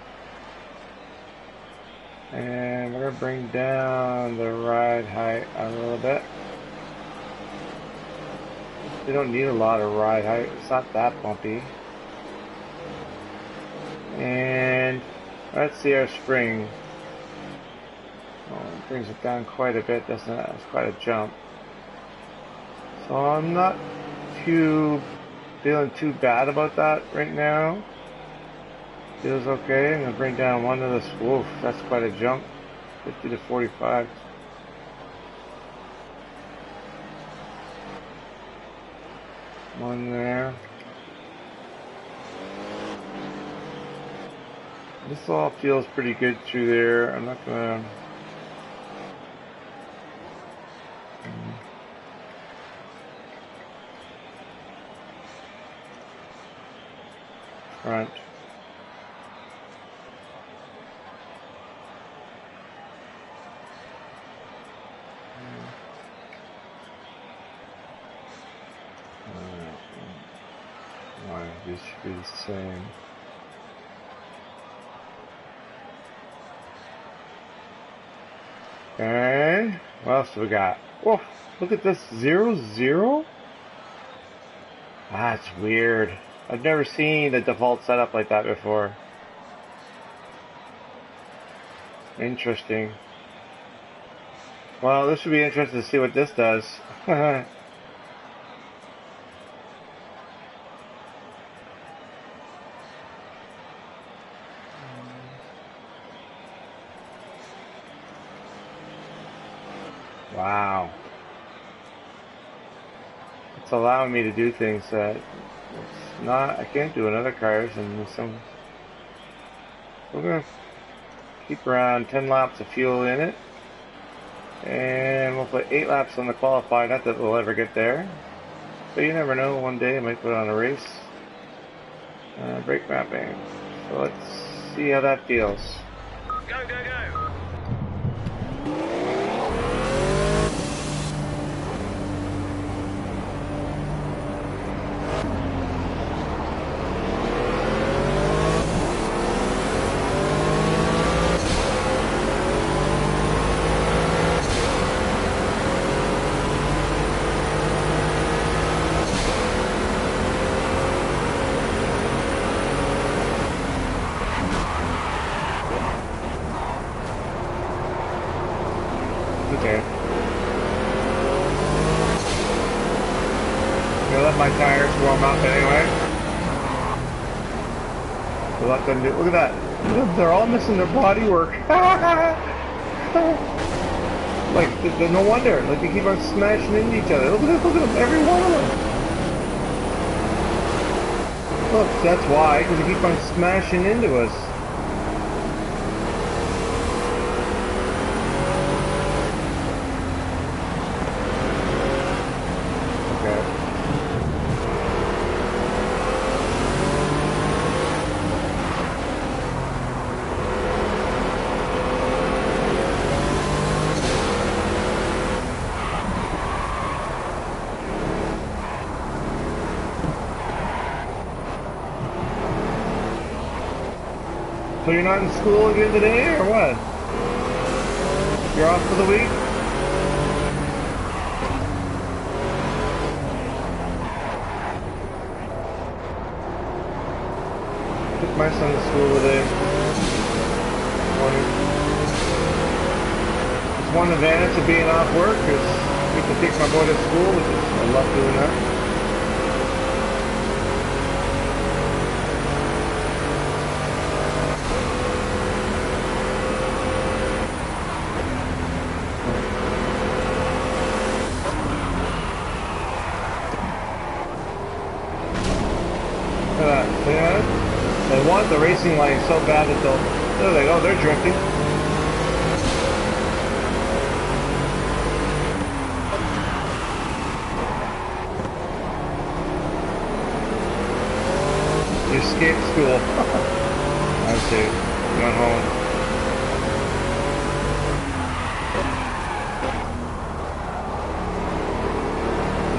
And we're going to bring down the ride height a little bit. We don't need a lot of ride height. It's not that bumpy. And let's see our spring. Oh, it brings it down quite a bit, doesn't it? It's quite a jump. So I'm not feeling too bad about that right now. Feels okay. I'm going to bring down one of the, woof, that's quite a jump. 50 to 45. One there. This all feels pretty good through there. I'm not going to... Front. These should be the same. Okay, what else do we got? Whoa, look at this, 0-0? That's weird. I've never seen a default setup like that before. Interesting. Well, this should be interesting to see what this does. Wow. It's allowing me to do things that it's not, I can't do in other cars, and some, we're going to keep around 10 laps of fuel in it, and we'll put 8 laps on the qualified. Not that we'll ever get there, but you never know, one day I might put on a race. Brake mapping, so let's see how that feels. Go, go, go! Okay. I'm gonna let my tires warm up anyway. We'll let them do. Look at that. They're all missing their body work. Like, no wonder. Like, they keep on smashing into each other. Look at this. Look at them. Every one of them. Look, that's why. Because they keep on smashing into us. So you're not in school again today, or what? You're off for the week? Took my son to school today. Morning. It's one advantage of being off work is I get to take my boy to school, which is, I love doing that. They want the racing lane so bad that they're like, oh, they're drifting. You escaped school. I see. You went home.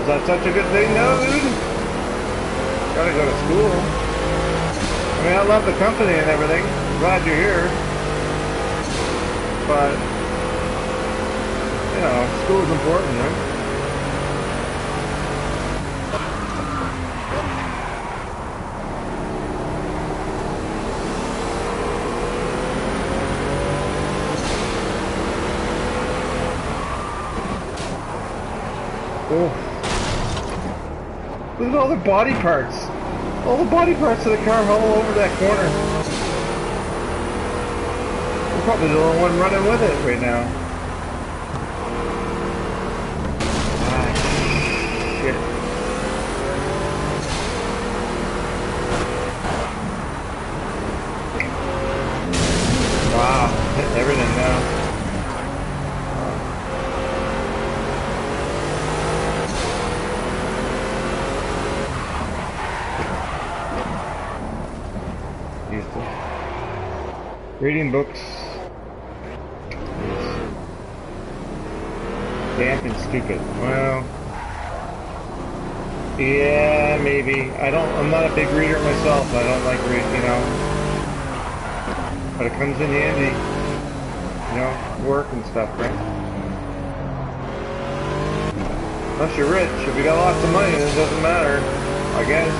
Is that such a good thing, though, dude? Gotta go to school. I mean, I love the company and everything. I'm glad you're here. But, you know, school's important, right? Oh. Look at all the body parts. All the body parts of the car all over that corner. We're probably the only one running with it right now. Ah, shit. Wow, hitting everything now. Reading books is damp and stupid. Well, yeah, maybe. I'm not a big reader myself. I don't like reading, you know. But it comes in handy, you know, work and stuff, right? Unless you're rich. If you got lots of money, then it doesn't matter, I guess.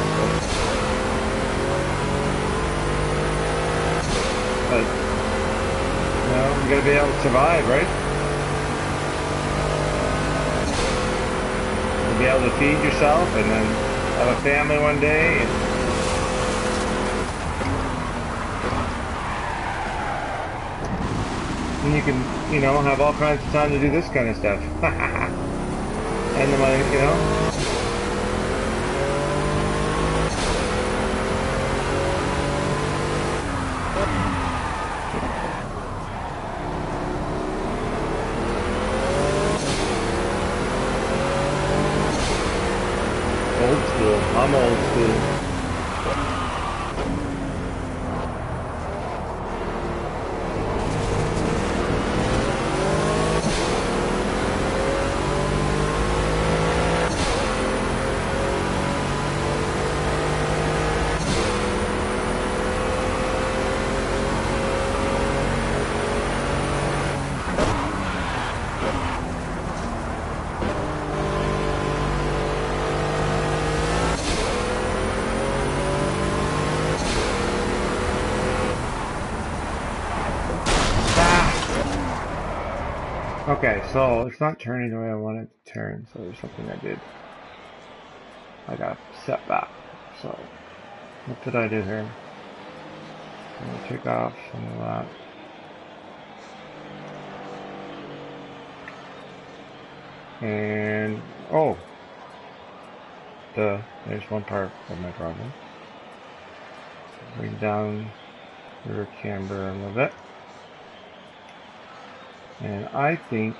But, you know, you gotta be able to survive, right? To be able to feed yourself and then have a family one day. And you can, you know, have all kinds of time to do this kind of stuff. And the money, you know. Old school. I'm old school. Okay, so it's not turning the way I want it to turn, so there's something I did. I got set back. So, what did I do here? I'm going to take off some of that. And, oh, there's one part of my problem. Bring down the rear camber a little bit. And I think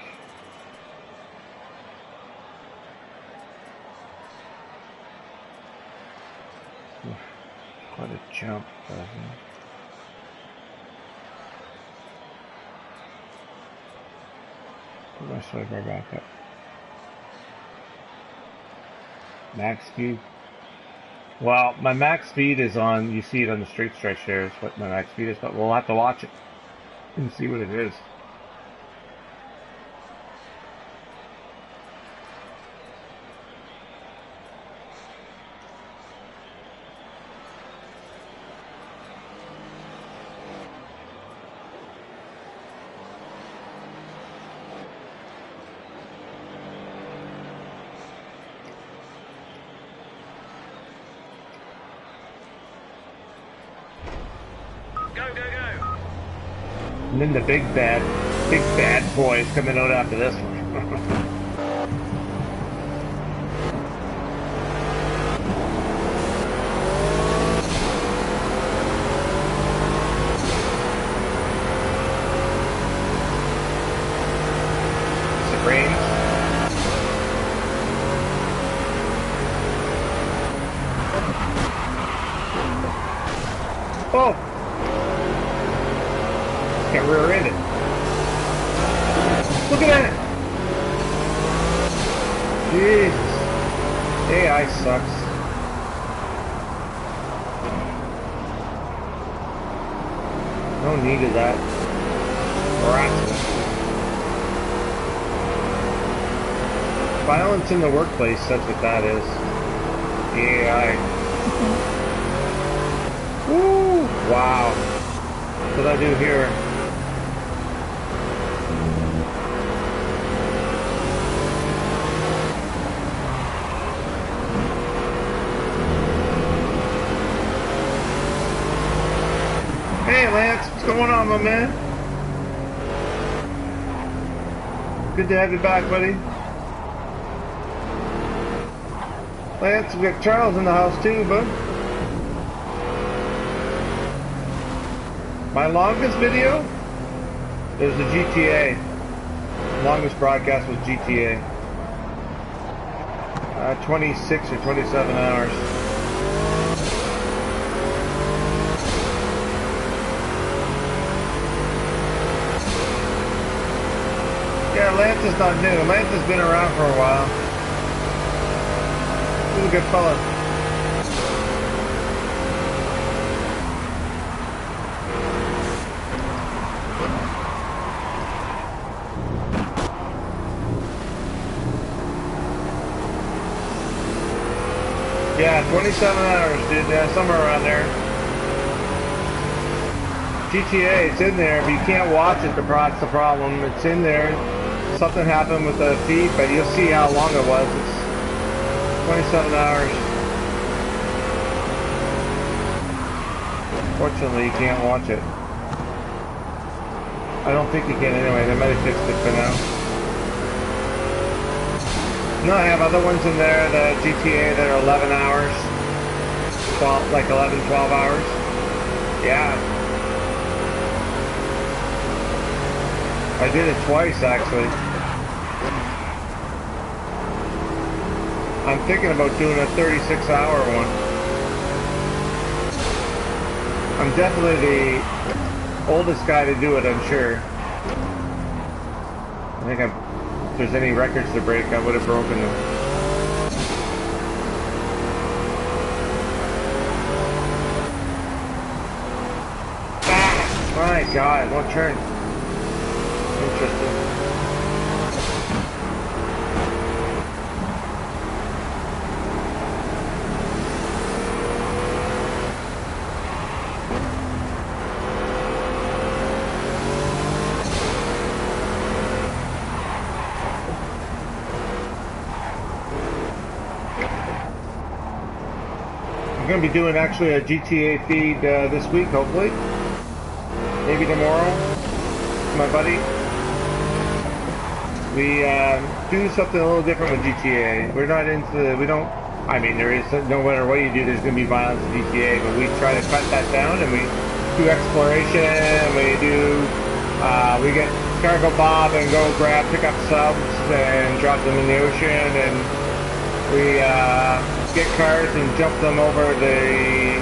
quite a jump, doesn't it? Put my sidebar back up. Max speed. Well, my max speed is on, you see it on the straight stretch there, is what my max speed is, but we'll have to watch it and see what it is. Go, go, go. And then the big bad boy is coming out after this one. It rains. Oh! Got rear-ended. Look at that! Jesus. AI sucks. No need of that harassment. Violence in the workplace, that's what that is. The AI. Woo! Wow. What did I do here? Hey Lance, what's going on, my man? Good to have you back, buddy. Lance, we got Charles in the house too, bud. My longest video is the GTA. Longest broadcast was GTA. 26 or 27 hours. Yeah, Lance is not new. Lance has been around for a while. He's a good fella. Yeah, 27 hours, dude. Yeah, somewhere around there. GTA, it's in there, but you can't watch it. That's the problem. It's in there. Something happened with the feed, but you'll see how long it was. It's 27 hours. Fortunately, you can't watch it. I don't think you can anyway. They might have fixed it for now. No, I have other ones in there, the GTA that are 11 hours. 12, like 11, 12 hours. Yeah. I did it twice, actually. I'm thinking about doing a 36-hour one. I'm definitely the oldest guy to do it, I'm sure. I think if there's any records to break, I would have broken them. Ah! My God, it won't turn. Interesting. going to be doing actually a GTA feed this week, hopefully. Maybe tomorrow. My buddy. We do something a little different with GTA. We're not into, we don't, I mean, there is, no matter what you do, there's going to be violence in GTA, but we try to cut that down, and we do exploration, we do, we get cargo bob and go pick up subs and drop them in the ocean, and we get cars and jump them over the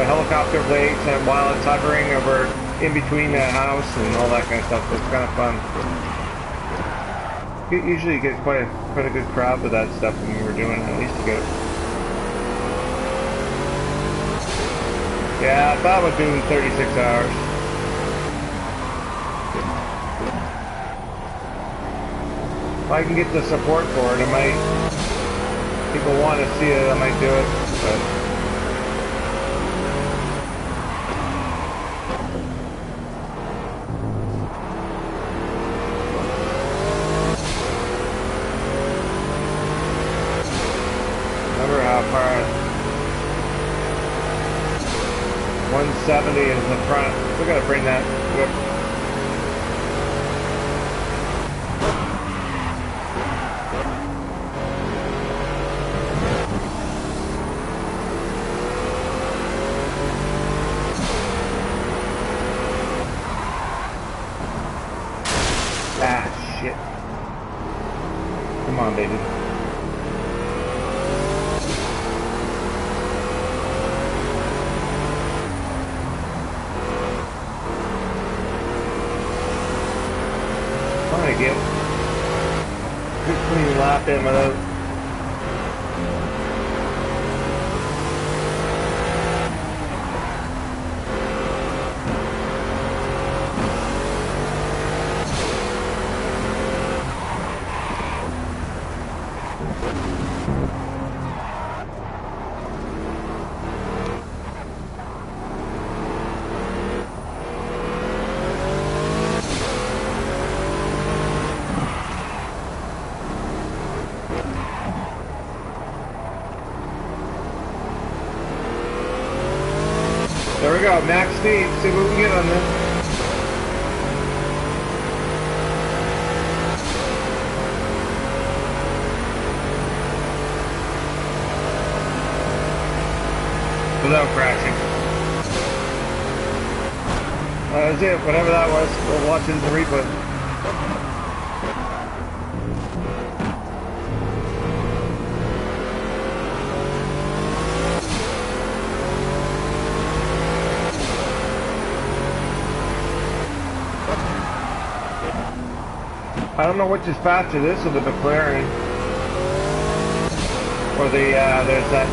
helicopter blades and while it's hovering over in between the house and all that kind of stuff. It's kind of fun. You usually get quite a good crowd with that stuff when we were doing it. At least you get. Yeah, I thought about doing 36 hours. If I can get the support for it, I might. People want to see it, I might do it. But. Remember how far 170 is the front. We're gonna bring that whip. Ah, shit. Come on, baby. Trying to get good clean lap in without. There we go, max speed. See what we can get on this. Without crashing. That was it, whatever that was. We'll watch it in the replay. I don't know which is faster, this or the McLaren. Or the, there's that.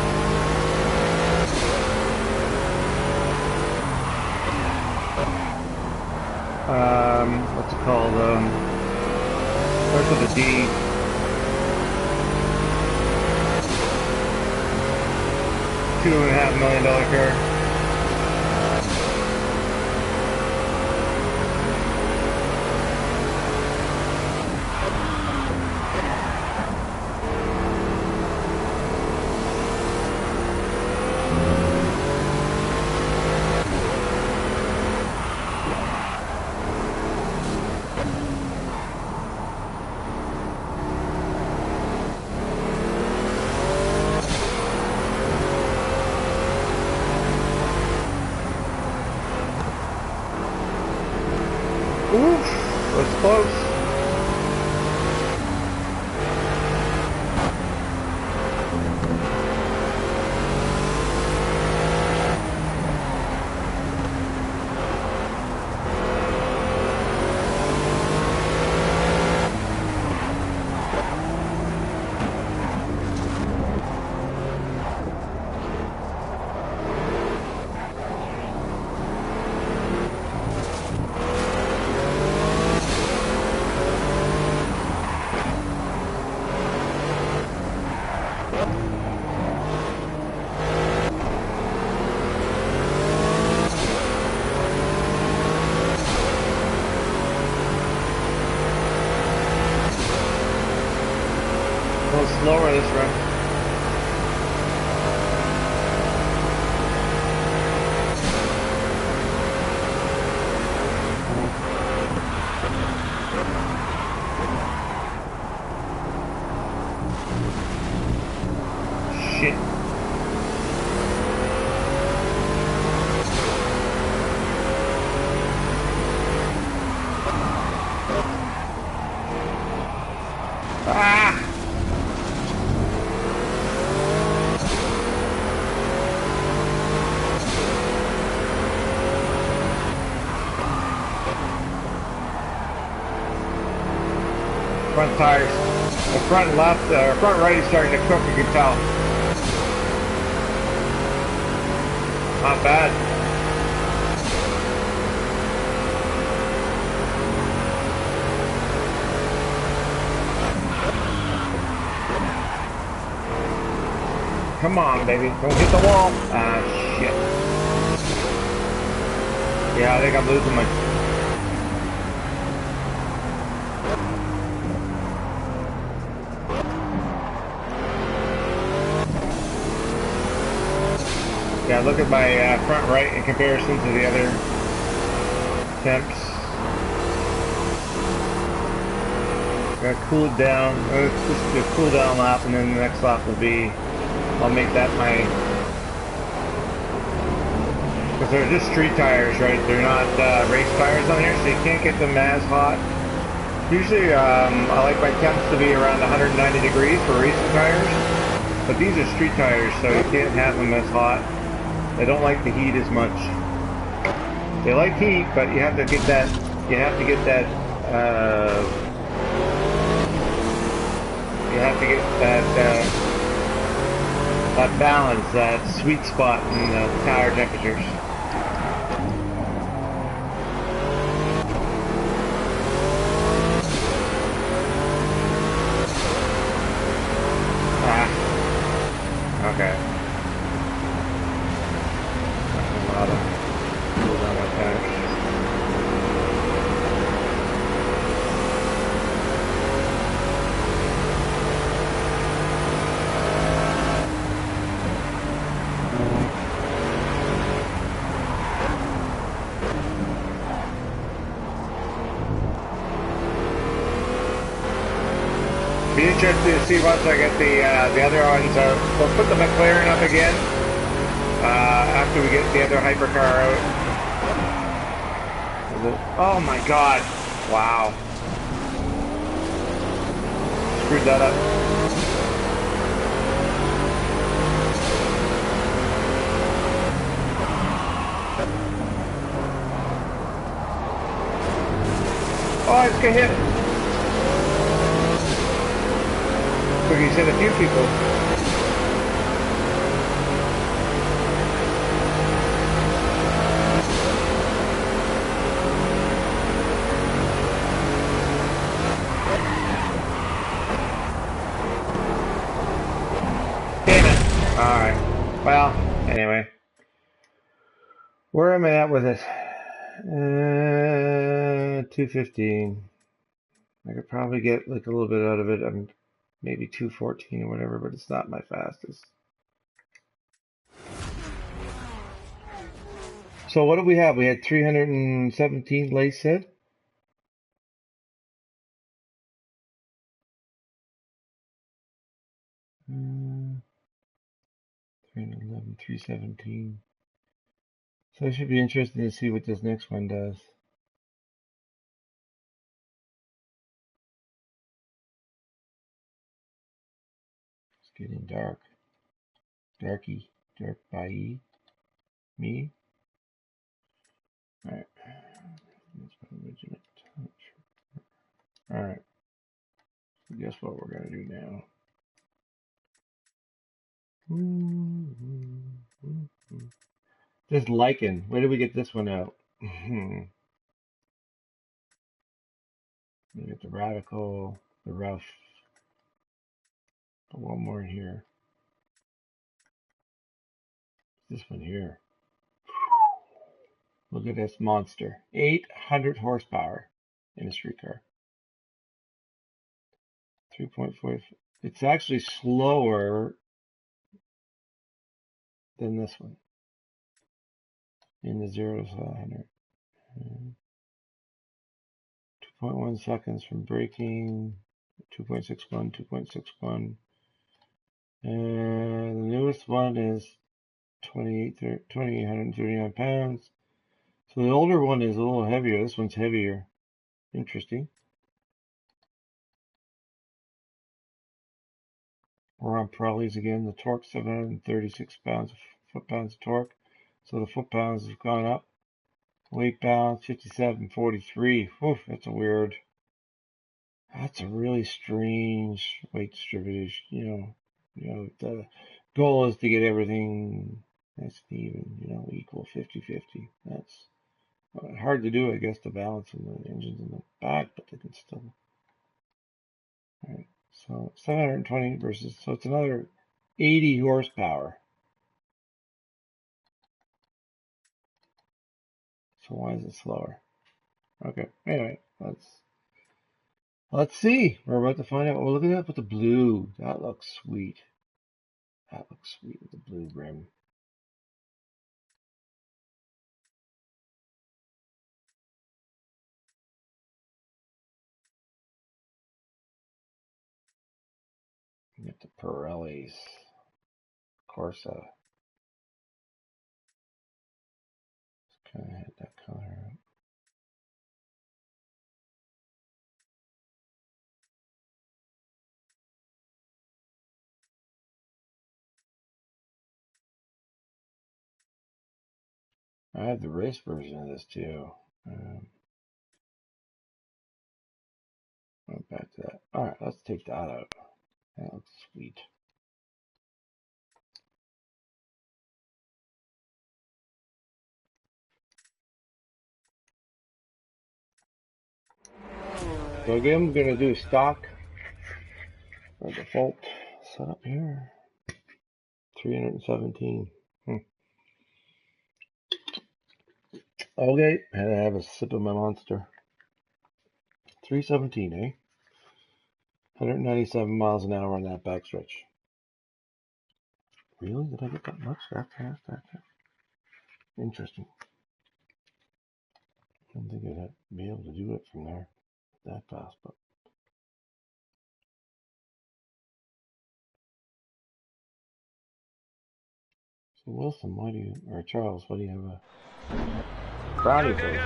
What's it called? Where's with the D? $2.5 million car. Oof, that's close. A little slower this run. front tires. The front left, front right is starting to cook, you can tell. Not bad. Come on, baby. Don't hit the wall. Ah, shit. Yeah, I think I'm losing my... Yeah, look at my front right in comparison to the other temps. Gotta cool it down. Let's just do a cool down lap, and then the next lap will be... I'll make that my... Because they're just street tires, right? They're not race tires on here, so you can't get them as hot. Usually, I like my temps to be around 190 degrees for racing tires. But these are street tires, so you can't have them as hot. They don't like the heat as much. They like heat, but you have to get that. You have to get that. You have to get that. That balance, that sweet spot in the tire temperatures. Ah, okay. A lot of tires. Be interested to see once I get the other ones. We'll put the McLaren up again after we get the other hypercar out. Oh my god! Wow! Screwed that up. Oh, I just got hit. So he said a few people. Damn it. Alright. Well, anyway. Where am I at with it? 215. I could probably get like a little bit out of it. I'm maybe 214 or whatever, but it's not my fastest. So what do we have? We had 317 lace set. Uh, 311, 317. So it should be interesting to see what this next one does. It's getting dark. Darky. Dark by me. Alright. Alright. So guess what we're gonna do now? This lichen. Where did we get this one out? We get the radical, the rough. Put one more in here. This one here. Look at this monster. 800 horsepower in a street car. 3.5. It's actually slower than this one in the 0 to 100. 2.1 seconds from braking. 2.61, 2.61. And the newest one is 2,839 pounds. So the older one is a little heavier. This one's heavier. Interesting. We're on Pirellis again. The torque 736 pounds, foot-pounds of torque. So the foot-pounds have gone up. Weight balance 57.43. Oof, that's a weird. That's a really strange weight distribution. The goal is to get everything nice and even, equal 50-50. That's hard to do, I guess, to balance in the engines in the back, but they can still. All right, so 720 versus, so it's another 80 horsepower. So why is it slower? Okay, anyway, let's see. We're about to find out. Oh, look at that with the blue. That looks sweet. That looks sweet with the blue rim. You get the Pirelli's Corsa. Kind of hit that color. I have the race version of this too. Back to that. All right, let's take that out. That looks sweet. So again, I'm gonna do stock or default setup here. 317. Okay, had to have a sip of my monster. 317, eh? 197 miles an hour on that backstretch. Really? Did I get that much? That fast? That fast? Interesting. I don't think I'd be able to do it from there that fast, but. So Wilson, why do you, or Charles, why do you have a brownie face?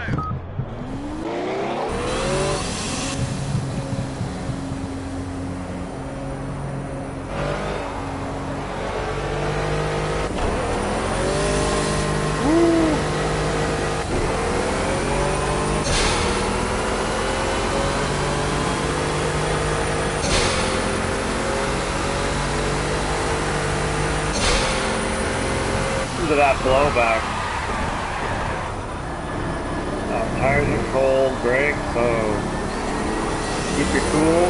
To that blowback. Tires are cold, Greg, so keep your cool.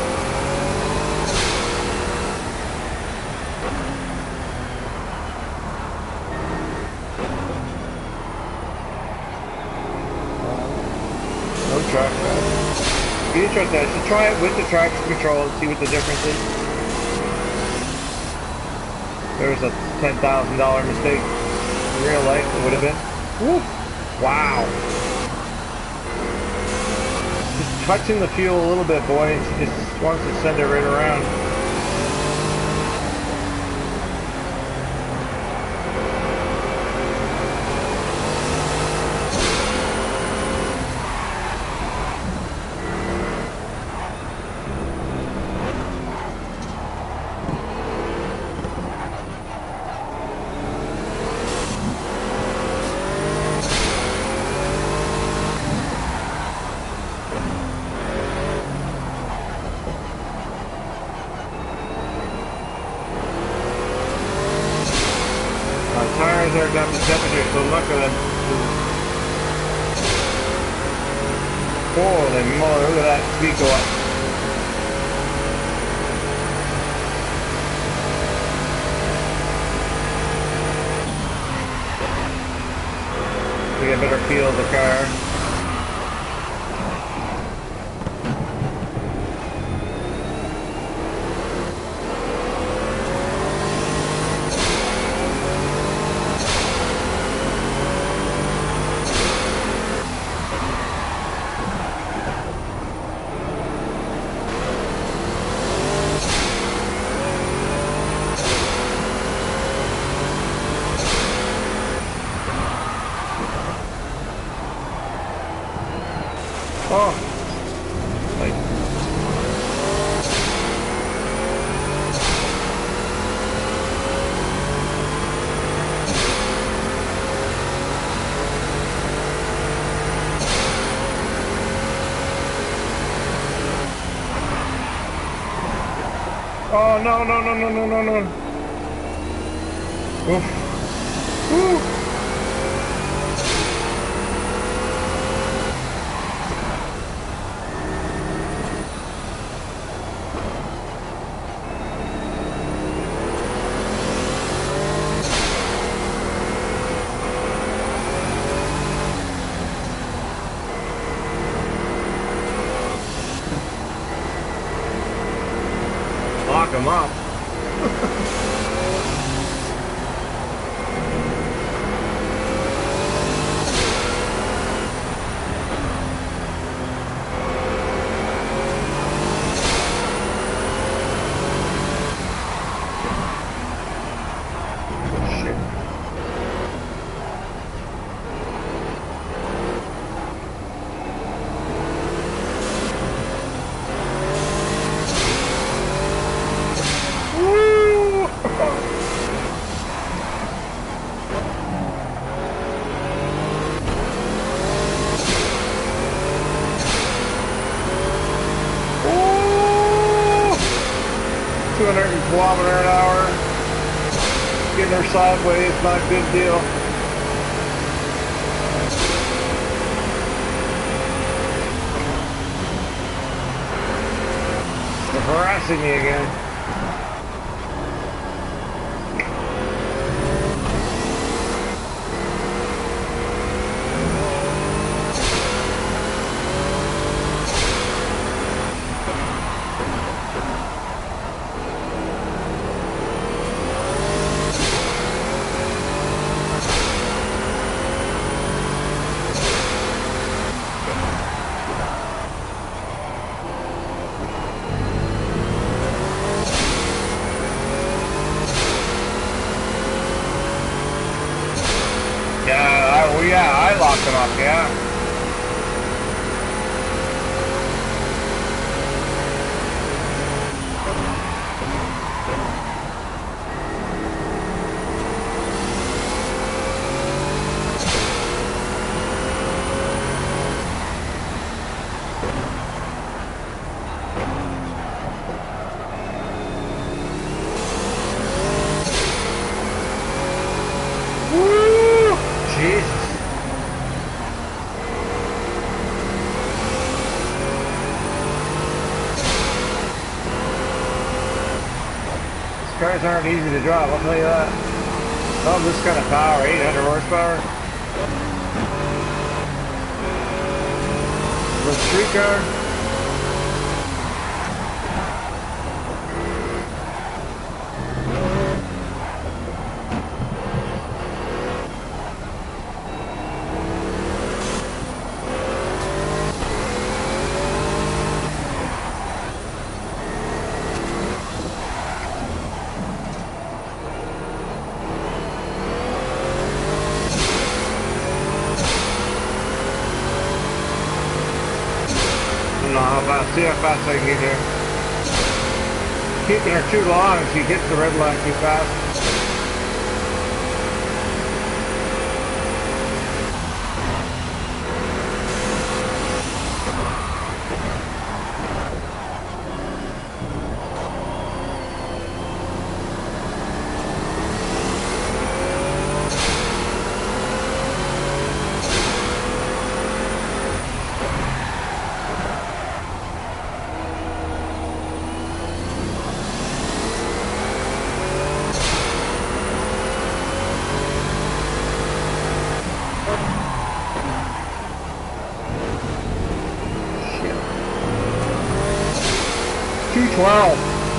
No traction. Be interested. I should try it with the traction control and see what the difference is. There's a $10,000 mistake. In real life, it would have been. Woo. Wow. Just touching the fuel a little bit, boys. He just wants to send it right around. Tires are down to temperature, so look at them. Holy moly, look at that speed go up. To get a better feel of the car. Oh, like Oh no no no no no no no! Oof! Woo! Lock him up. Woo! 200 kilometer an hour. Getting her sideways, not a good deal. They're harassing me again. Yeah, I locked them up, yeah. Woo! Jesus. Cars aren't easy to drive, I'll tell you that. Oh, this kind of power, 800 horsepower. For a street car. See how fast I can get here. Keeping her too long, she hits the red line too fast.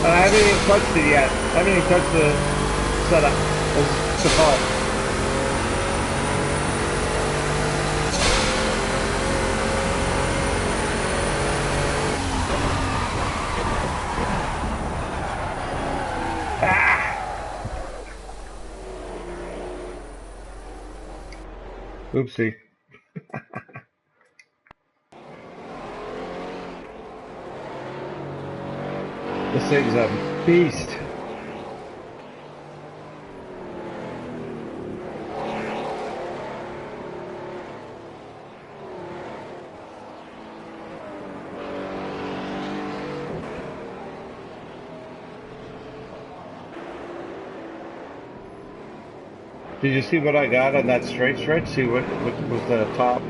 And I haven't even touched it yet. I haven't even touched the setup. It's default. Oopsie. This thing's a beast. Did you see what I got on that straight stretch? See what was the top?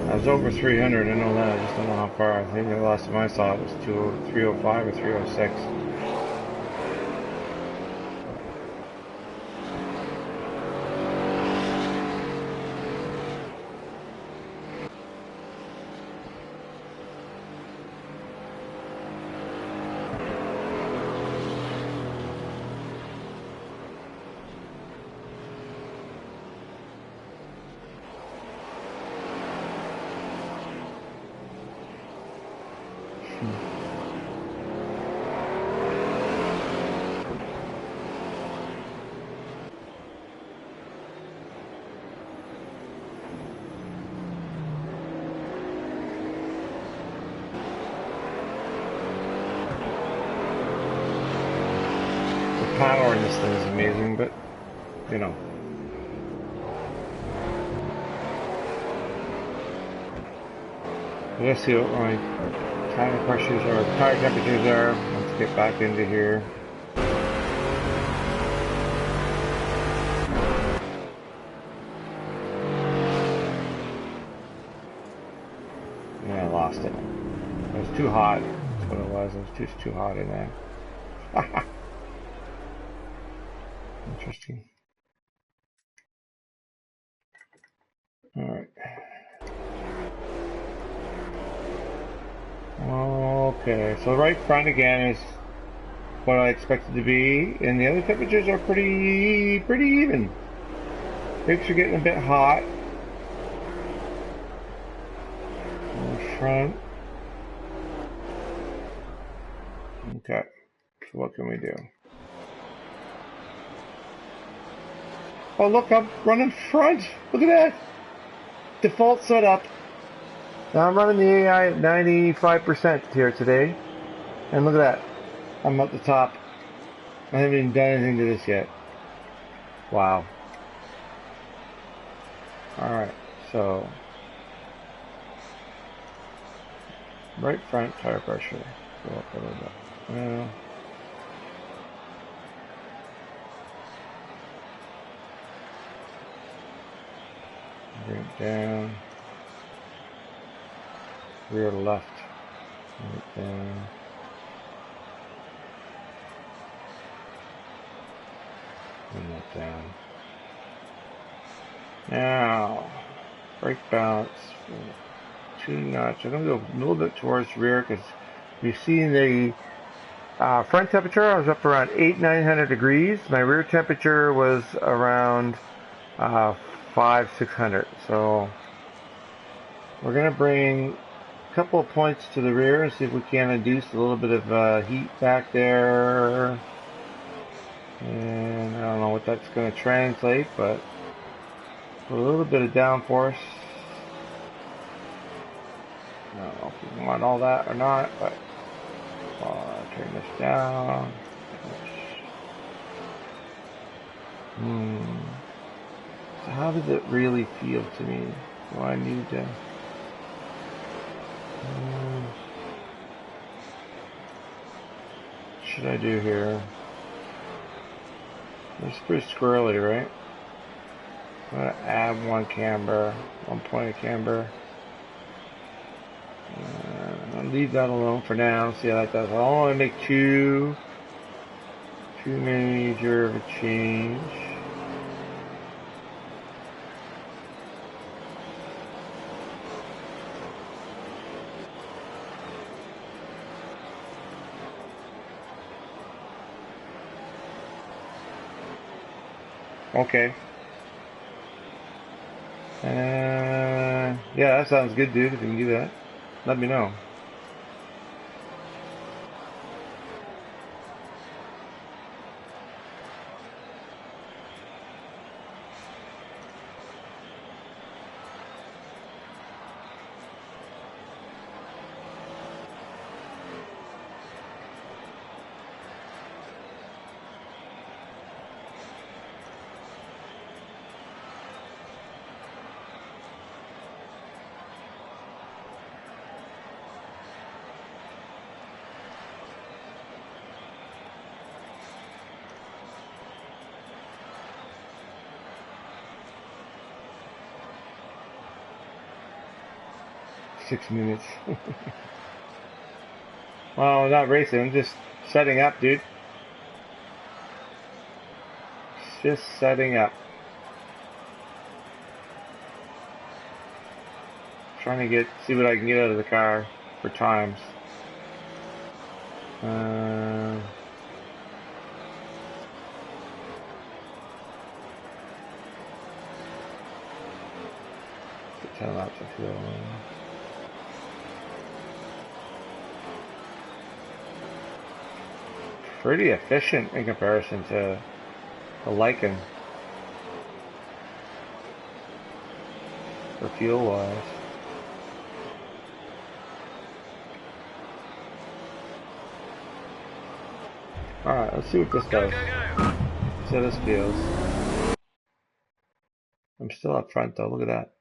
I was over 300, I know that. I just don't know how far. I think the last time I saw it was 305 or 306. The power in this thing is amazing, but, you know. Let's see what my tire pressures or tire temperatures are. Let's get back into here. Yeah, I lost it. It was too hot. That's what it was. It was just too hot in there. Interesting. Alright. Okay, so right front again is what I expected to be, and the other temperatures are pretty even. Brakes are getting a bit hot. In the front. Okay, so what can we do? Oh look, I'm running front! Look at that! Default setup. Now I'm running the AI at 95% here today. And look at that. I'm at the top. I haven't even done anything to this yet. Wow. Alright, so right front tire pressure. Go up a little bit. Well, bring it down. Rear left. Bring it down. Bring that down. Now, brake balance. 2 notch. I'm going to go a little bit towards rear because you see the front temperature, I was up around 900 degrees. My rear temperature was around 600. So we're going to bring a couple of points to the rear and see if we can induce a little bit of heat back there. And I don't know what that's going to translate, but a little bit of downforce. I don't know if we want all that or not, but I'll turn this down. So how does it really feel to me? Do I need to... what should I do here? It's pretty squirrely, right? I'm going to add one camber, 1 point of camber. I'll leave that alone for now, see how that does. I'll only make too major of a change. Okay. Yeah, that sounds good, dude. If you can do that, let me know. 6 minutes. Well, I'm not racing, I'm just setting up, dude. Just setting up. Trying to see what I can get out of the car for times. The 10 laps of fuel. Pretty efficient in comparison to the Lycan for fuel wise. Alright, let's see what this does. Let's see how this feels. I'm still up front though, look at that.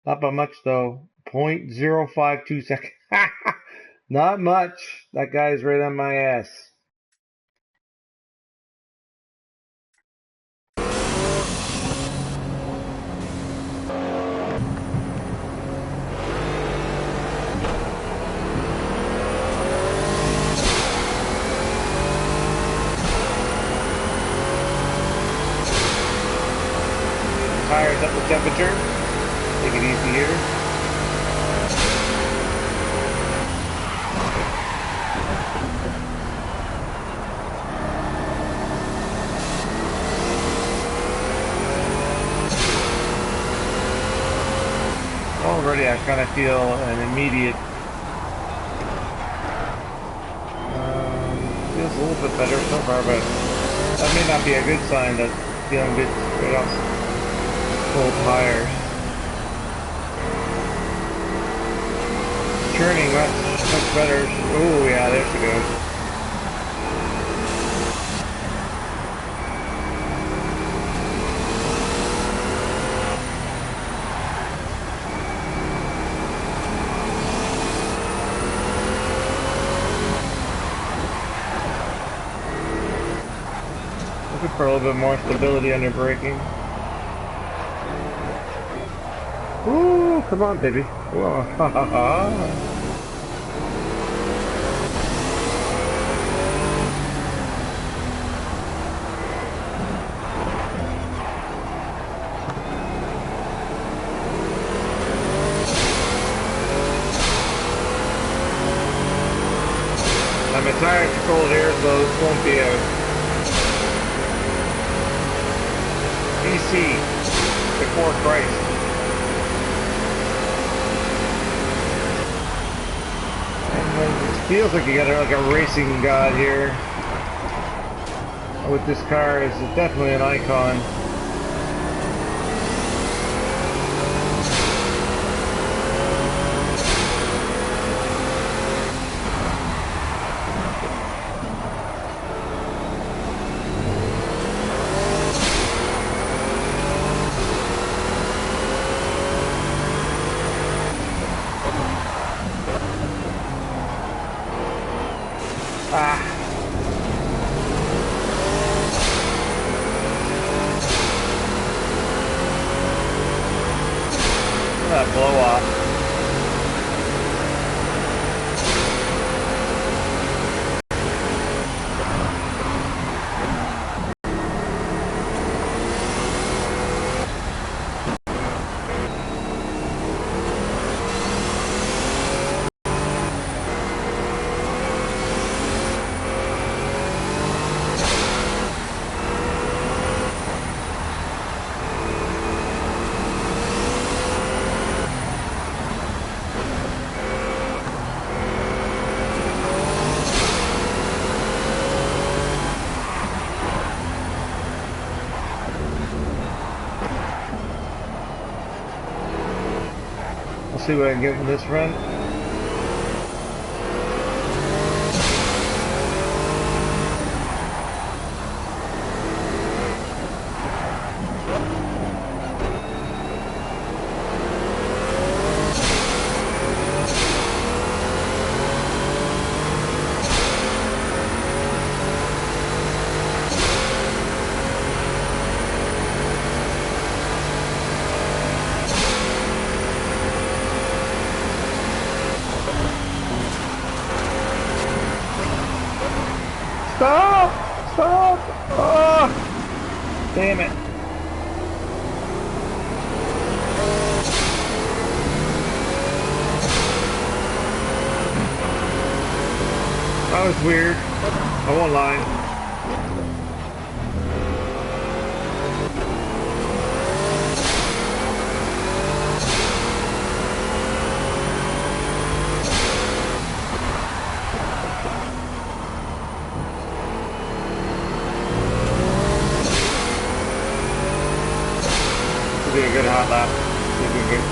Not by much though. 0.052 seconds. Not much. That guy's right on my ass. Tires up the temperature. Take it easy here. Already I kind of feel an immediate feels a little bit better so far, but that may not be a good sign that feeling good straight off full tires. Turning much better. Oh yeah, there she goes. Looking for a little bit more stability under braking. Ooh, come on, baby. Whoa, ha ha ha. My tires are cold here, so this won't be a PC before Christ. And it feels like you got like a racing god here. With this car, it's definitely an icon. That blow off. See what I can get in this run. Damn it. That was weird. I won't lie. This will be a good hot lap. This will be good.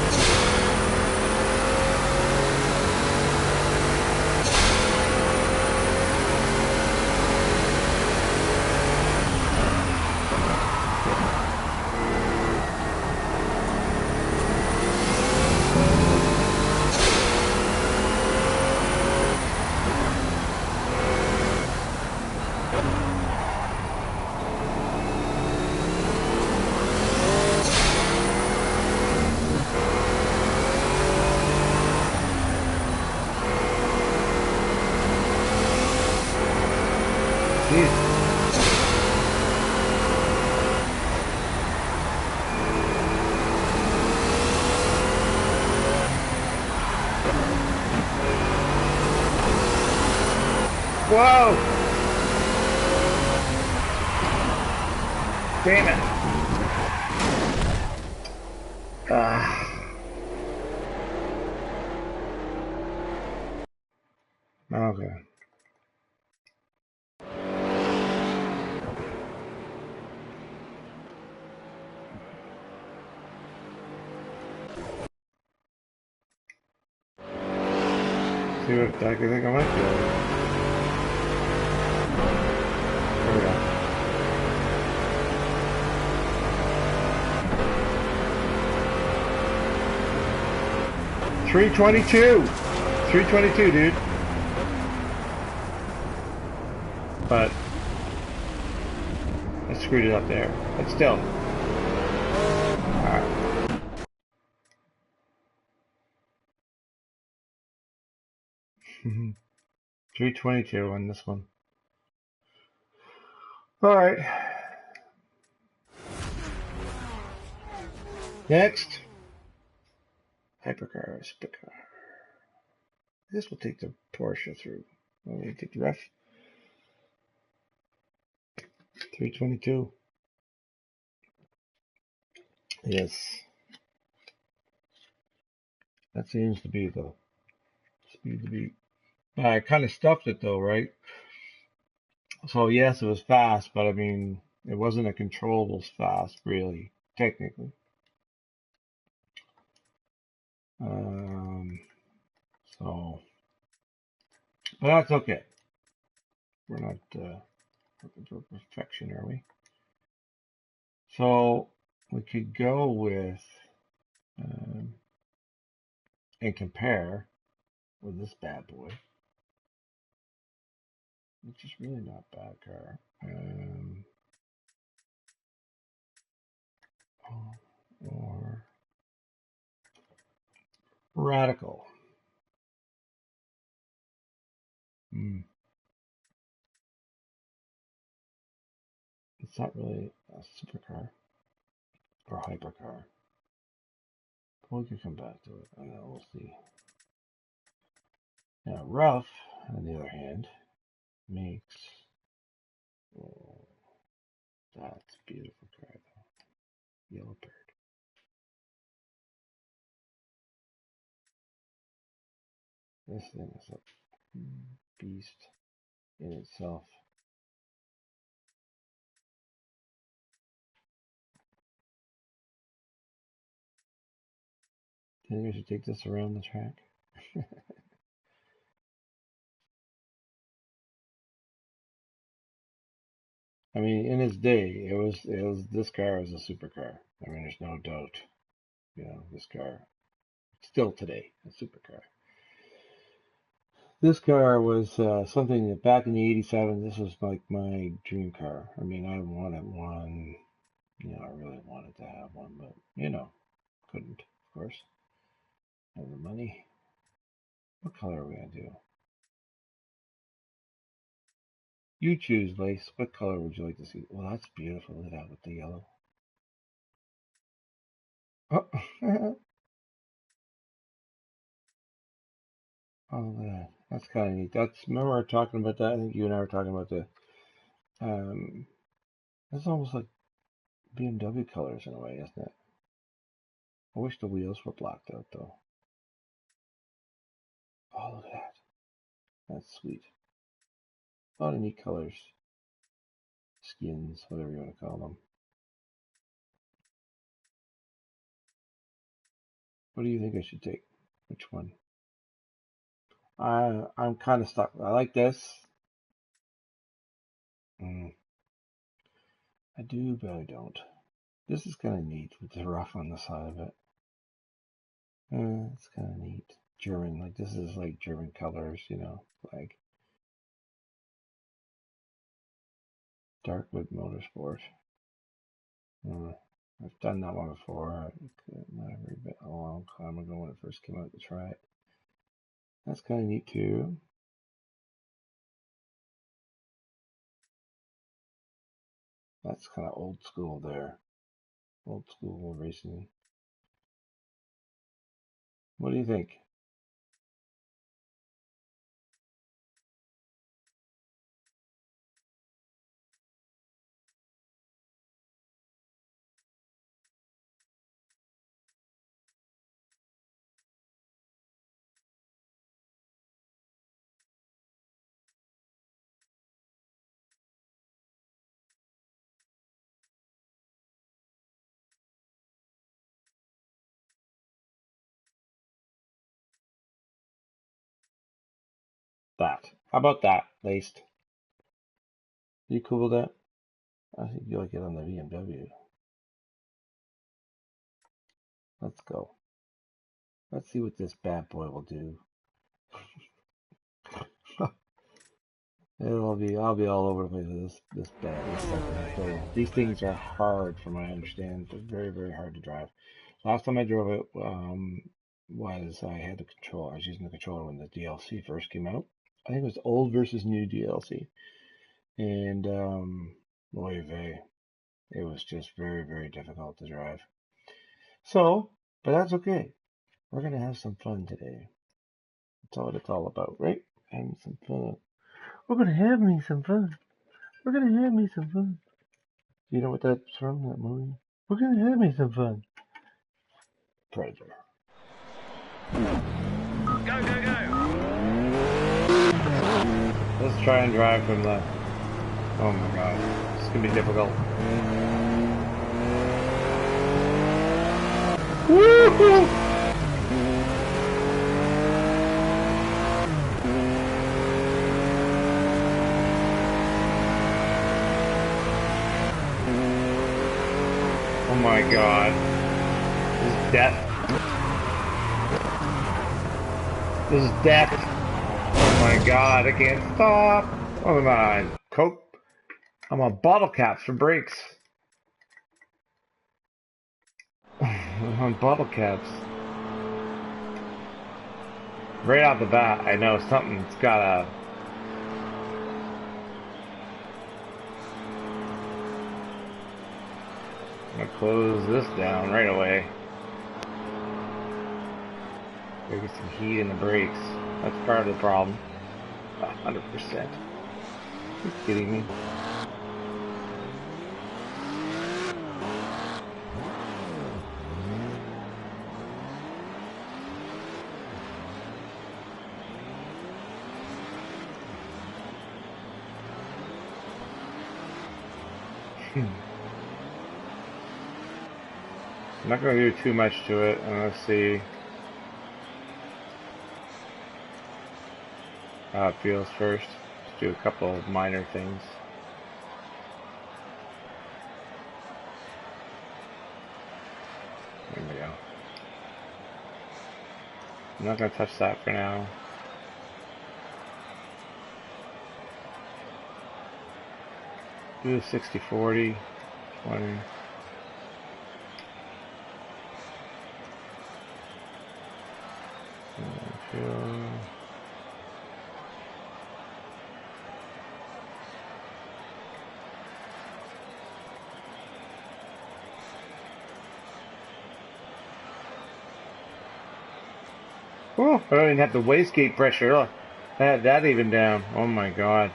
Whoa! Damn it! Okay. See what I can think I might do. There we go. $322, $322, dude. But I screwed it up there. But still. Alright. $322 on this one. Alright. Next. Hypercar, supercar. This will take the Porsche through. We'll take the ref. 322. Yes. That seems to be the speed to beat. I kind of stuffed it though, right? So yes, it was fast, but I mean, it wasn't a controllable fast, really, technically. So, but that's okay. We're not looking for perfection, are we? So we could go with and compare with this bad boy, which is really not a bad car. Or Radical. It's not really a supercar or hypercar. But we can come back to it. We'll see. Now, Rough, on the other hand, makes. Oh, that's a beautiful car, though. Yellow bird. This thing is a beast in itself. I think we should take this around the track. I mean, in its day, it was this car is a supercar. I mean, there's no doubt. You know, this car, still today, a supercar. This car was something that back in the '87, this was like my dream car. I mean, I wanted one. You know, I really wanted to have one, but you know, couldn't, of course. Have the money. What color are we gonna do? You choose, Lace. What color would you like to see? Well, that's beautiful. Look at that with the yellow. Oh, oh, look at that. That's kind of neat. Remember we were talking about that? I think you and I were talking about the, that's almost like BMW colors in a way, isn't it? I wish the wheels were blacked out though. Oh, look at that. That's sweet. A lot of neat colors. Skins, whatever you want to call them. What do you think I should take? Which one? I'm kind of stuck. I like this. I do, but I don't. This is kind of neat with the rough on the side of it. It's kind of neat. German, like this is like German colors, you know, like Darkwood Motorsport. I've done that one before. A long time ago when it first came out to try it. That's kind of neat too. That's kind of old school there. Old school racing. What do you think? That. How about that, Laced? You cool with that? I think you like it on the BMW. Let's go. Let's see what this bad boy will do. I'll be all over the place with this stuff. These things are hard, from what I understand. They're very, very hard to drive. Last time I drove it was I had the control. I was using the controller when the DLC first came out. I think it was old versus new DLC, and oy vey, it was just very, very difficult to drive. So, but that's okay. We're gonna have some fun today. That's what it's all about, right? Having some fun. We're gonna have me some fun. We're gonna have me some fun. Do you know what that's from, that movie? We're gonna have me some fun. Predator. Go, go, go. Let's try and drive from the... Oh my god. It's gonna be difficult. Woohoo! Oh my god. This is death. This is death. Oh my god, I can't stop. What am I? Coke? I'm on bottle caps for brakes. I'm on bottle caps. Right off the bat, I know something's gotta... I'm gonna close this down right away. Gotta get some heat in the brakes. That's part of the problem. 100%. You're kidding me. I'm not going to do too much to it. I'm going to see how it feels first. Just do a couple of minor things. There we go. I'm not going to touch that for now. Do the 60-40, 20. Oh, I don't even have the wastegate pressure. Oh, I had that even down. Oh my god.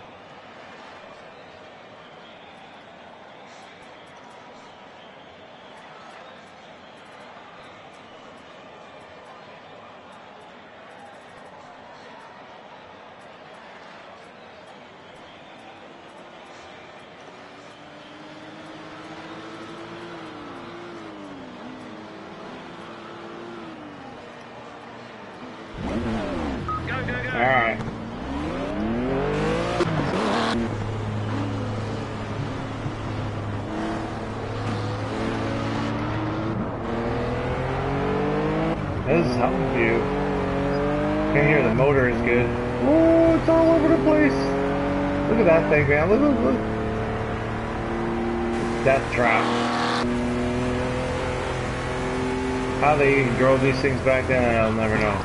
Go, go, go. Alright. This is something view. Can't hear the motor is good. Oh, it's all over the place. Look at that thing, man. Look, look, look. Death trap. How they even drove these things back then, I'll never know.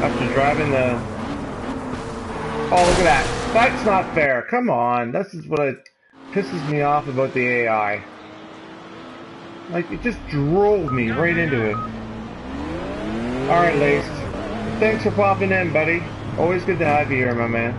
After driving the... Oh, look at that. That's not fair. Come on. This is what pisses me off about the AI. Like, it just drove me right into it. Alright, Laced. Thanks for popping in, buddy. Always good to have you here, my man.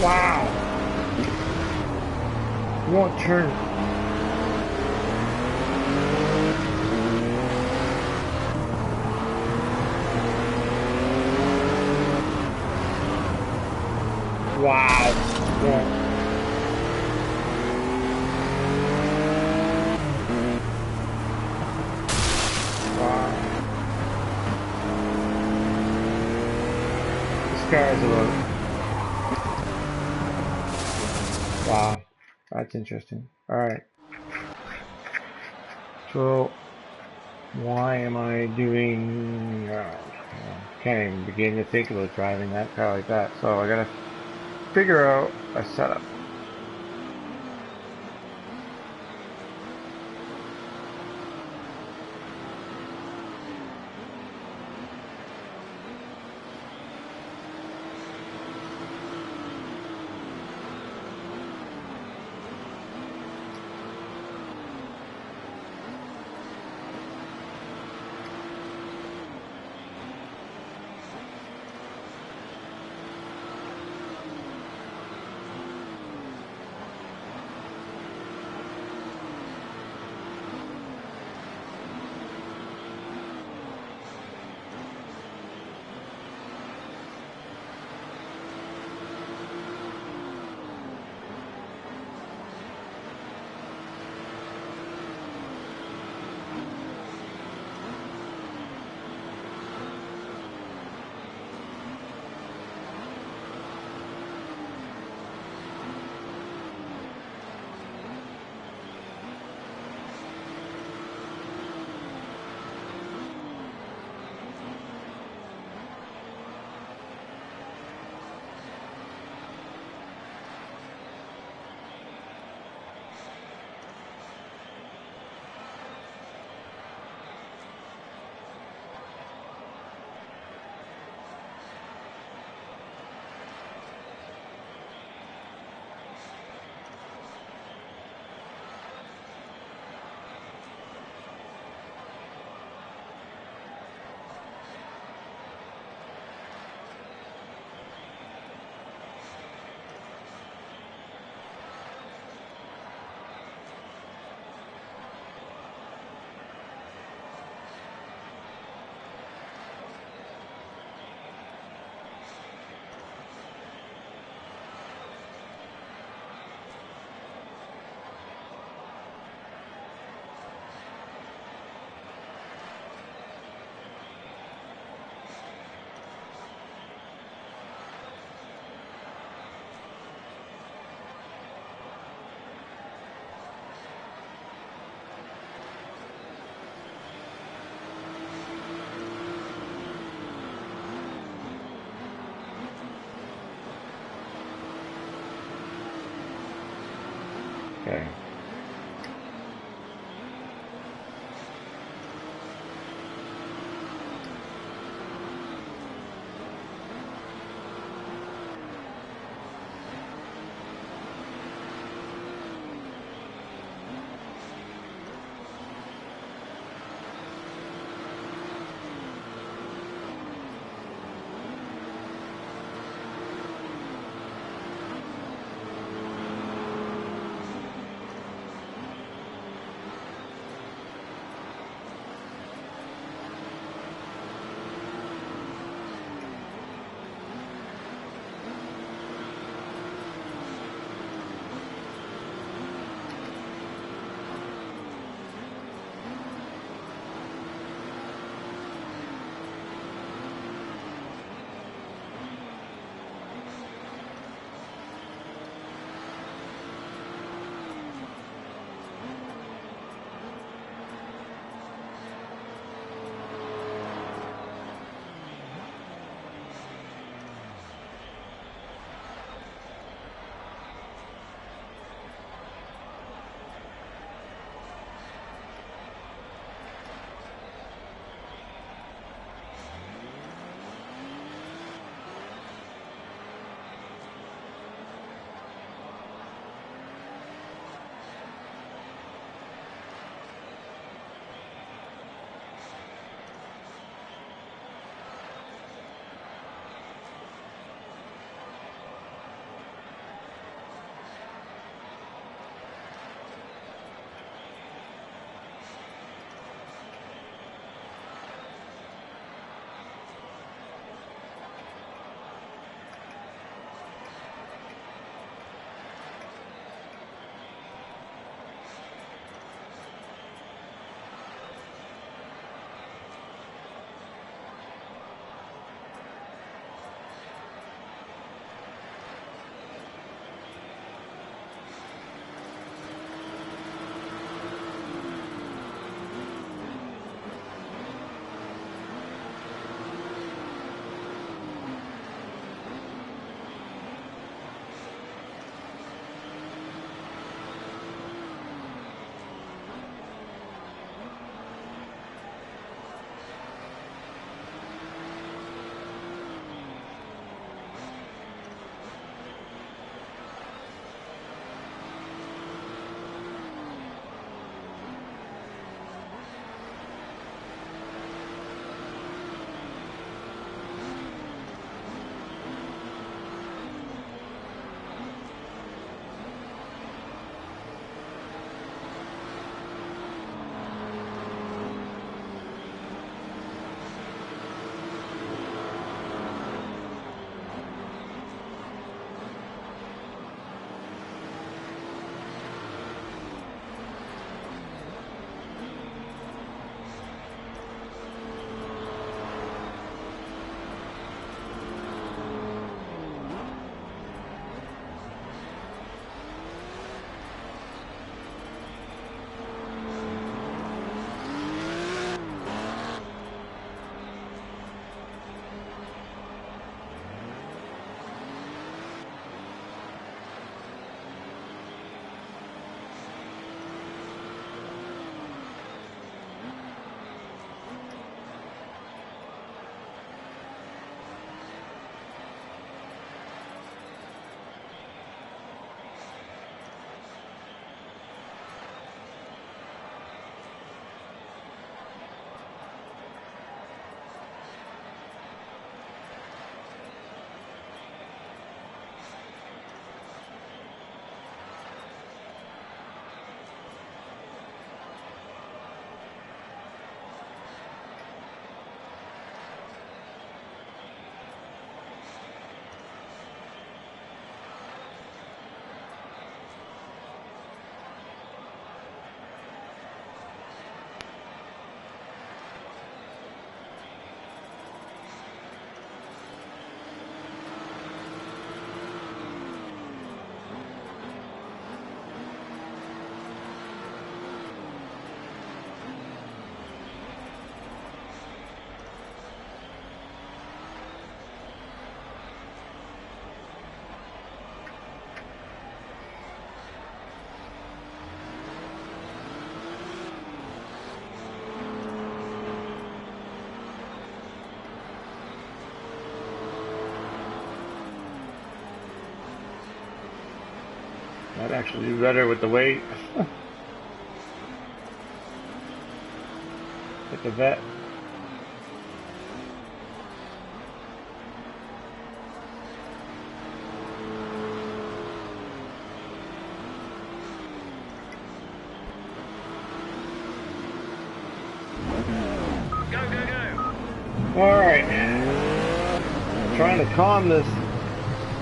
Wow! Won't turn. Wow! Won't. Wow. This car is a little... Wow, that's interesting. Alright. So, why am I doing... can't even begin to think about driving that car like that. So I gotta figure out a setup. Okay. Might actually do better with the weight. Hit the vet. Go, go, go. Alright. Trying to calm this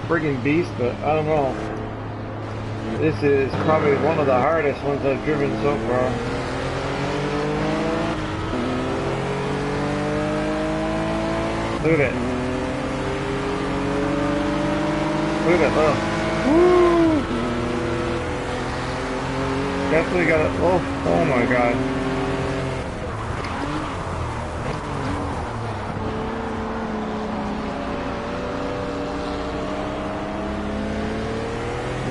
friggin' beast, but I don't know. This is probably one of the hardest ones I've driven so far. Look at it. Look at that. Woo! Definitely got it. Oh my god.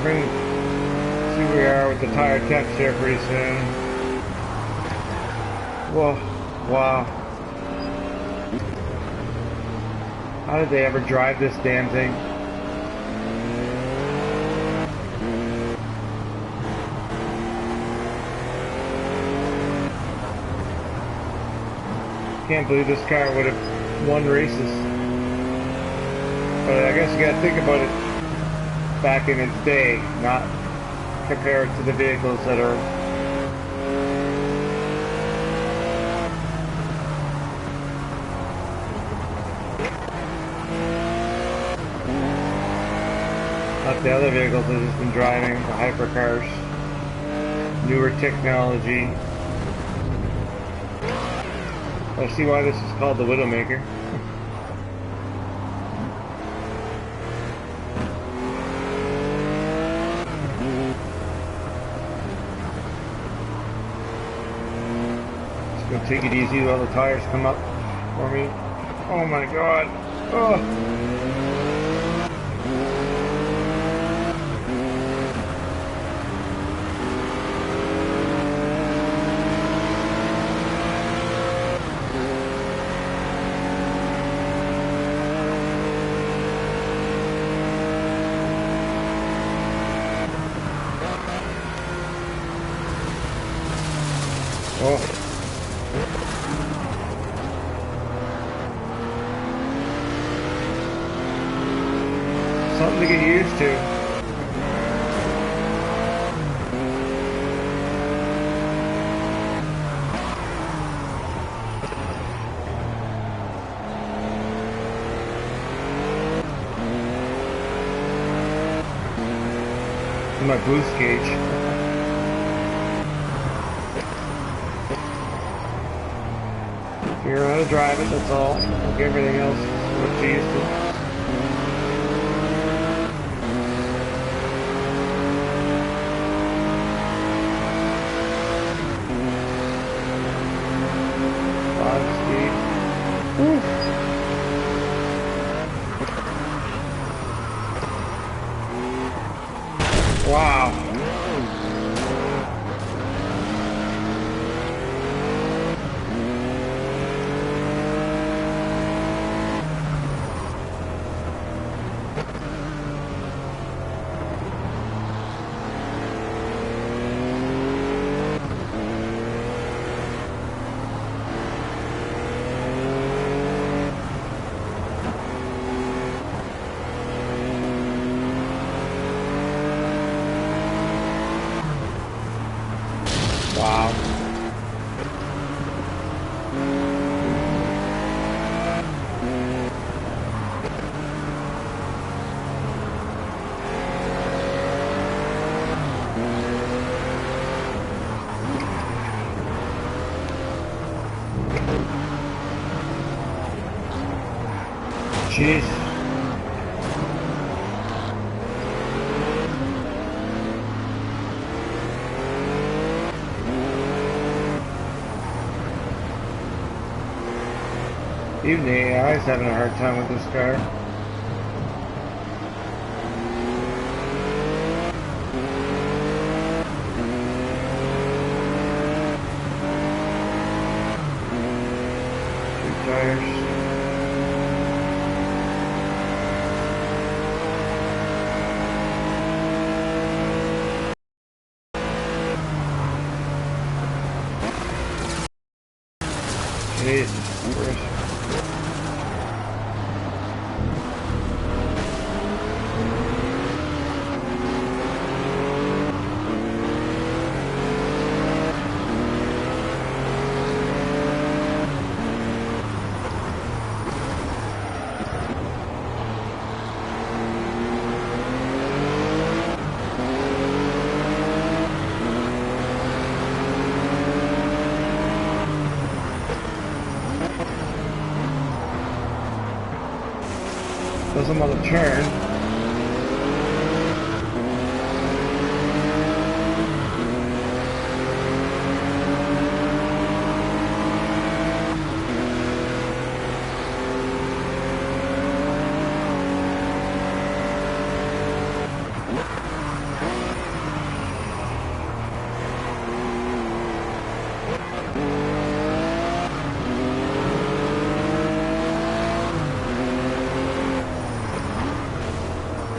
We're going to see where we are with the tire temps here pretty soon. Whoa. Wow. How did they ever drive this damn thing? Can't believe this car would have won races. But I guess you gotta think about it back in its day, not compare it to the vehicles that are not the other vehicles that have been driving, the hypercars, newer technology. I see why this is called the Widowmaker. Just gonna take it easy while the tires come up for me. Oh my god. Oh. Oh. Something to get used to. My boost gauge. Figure out how to drive it, that's all. Like everything else, what you used to. Speed. Woo. Wow. Wow. Jeez. Even the AI is having a hard time with this car. Two tires. Jesus Christ. Doesn't want to turn.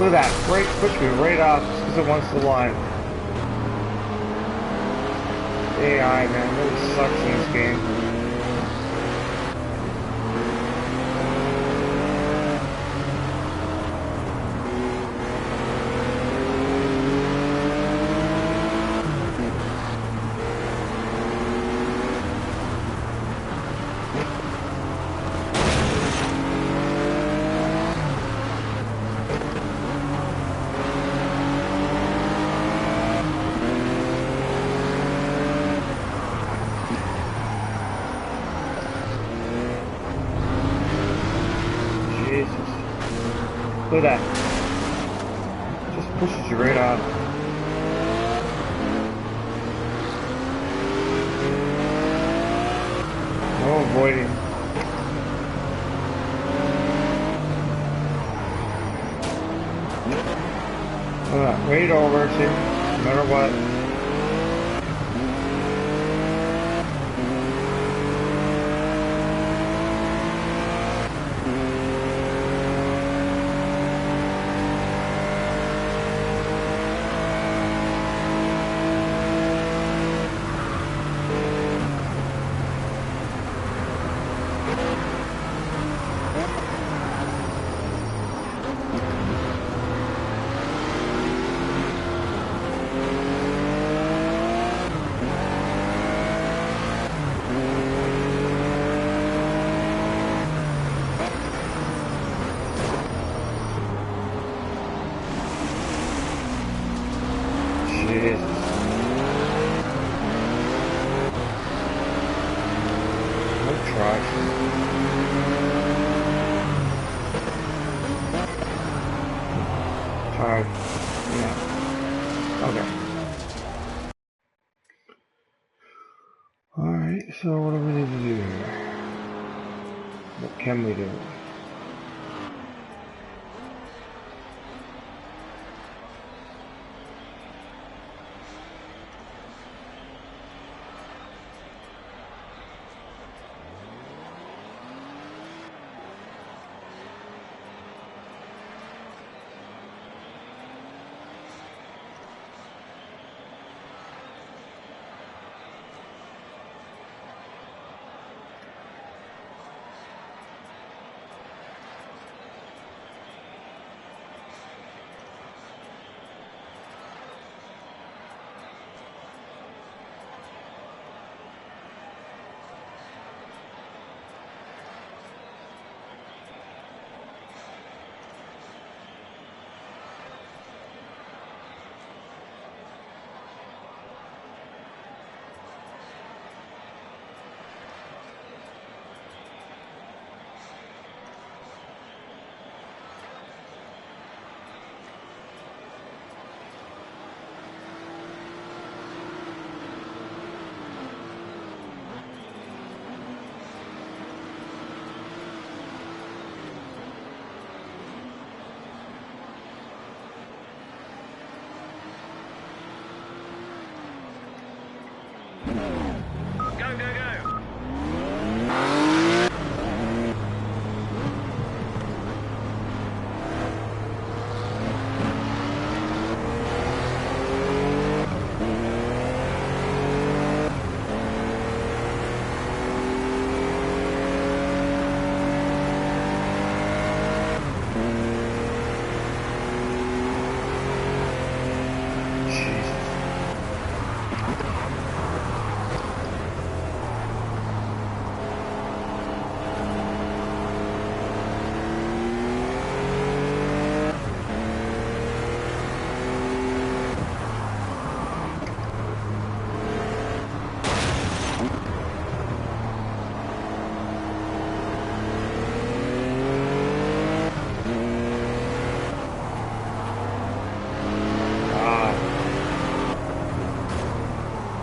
Look at that, right, push me right off just because it wants the line. AI, man, really sucks in this game. Look at that. Just pushes you right off. No avoiding. Look at that. Right over, see? No matter what. So what do we need to do here? What can we do?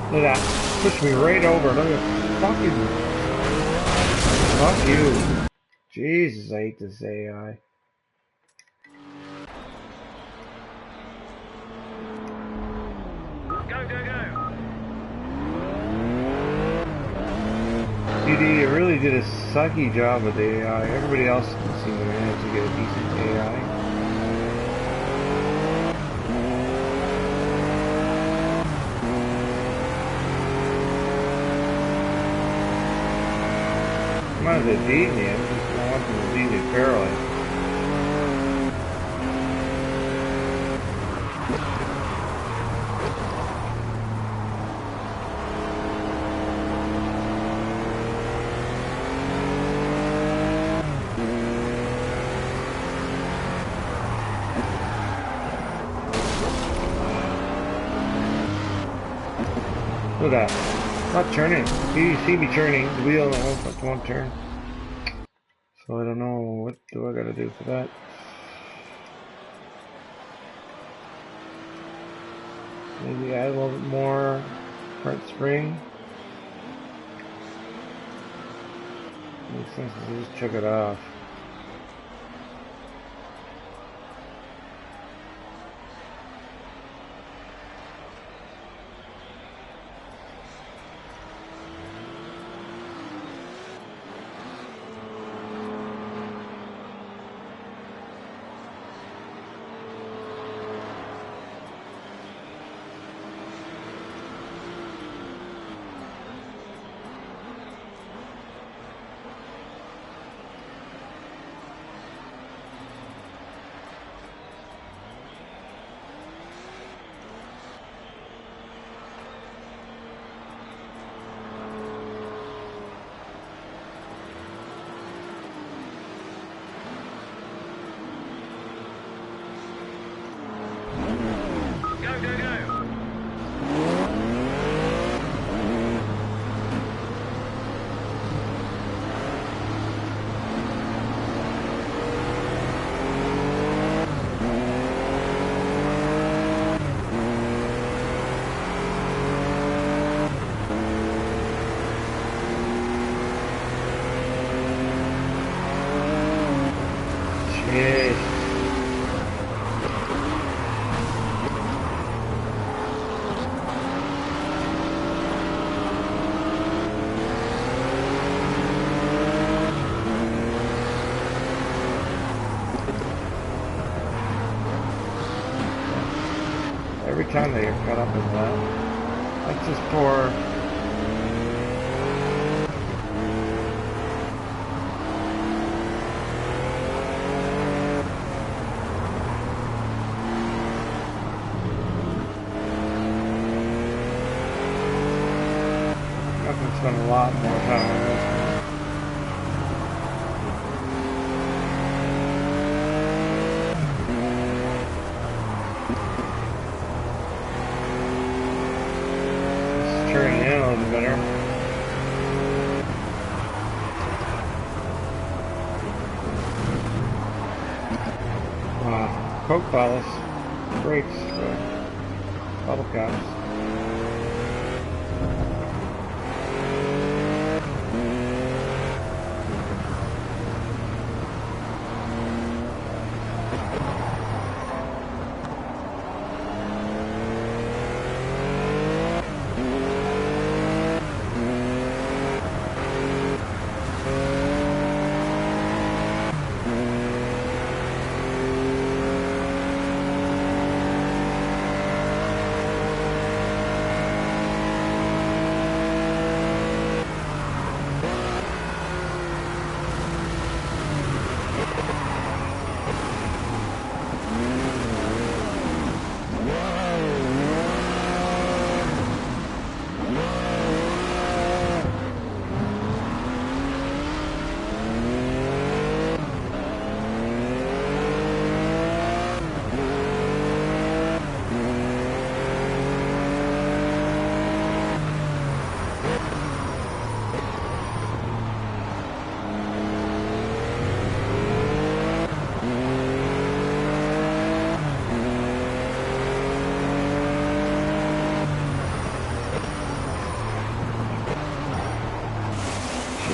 Look at that. Push me right over. Look at fuck you. Jesus, I hate this AI. Go, go, go. CD really did a sucky job with the AI. Everybody else can seem to manage to get a decent AI. Might as well beat me. I'm just wanting to beat me fairly. Look at that. Not turning. You see me turning. The wheel won't turn. So I don't know, what do I gotta do for that? Maybe add a little bit more front spring. Makes sense to just chuck it off. Go, go, go. Yes. Every time they get cut up in that. That's just poor. I can spend a lot more time on this one. It's turning in a little better. Wow. Coke bottles. Brakes. Bottle caps.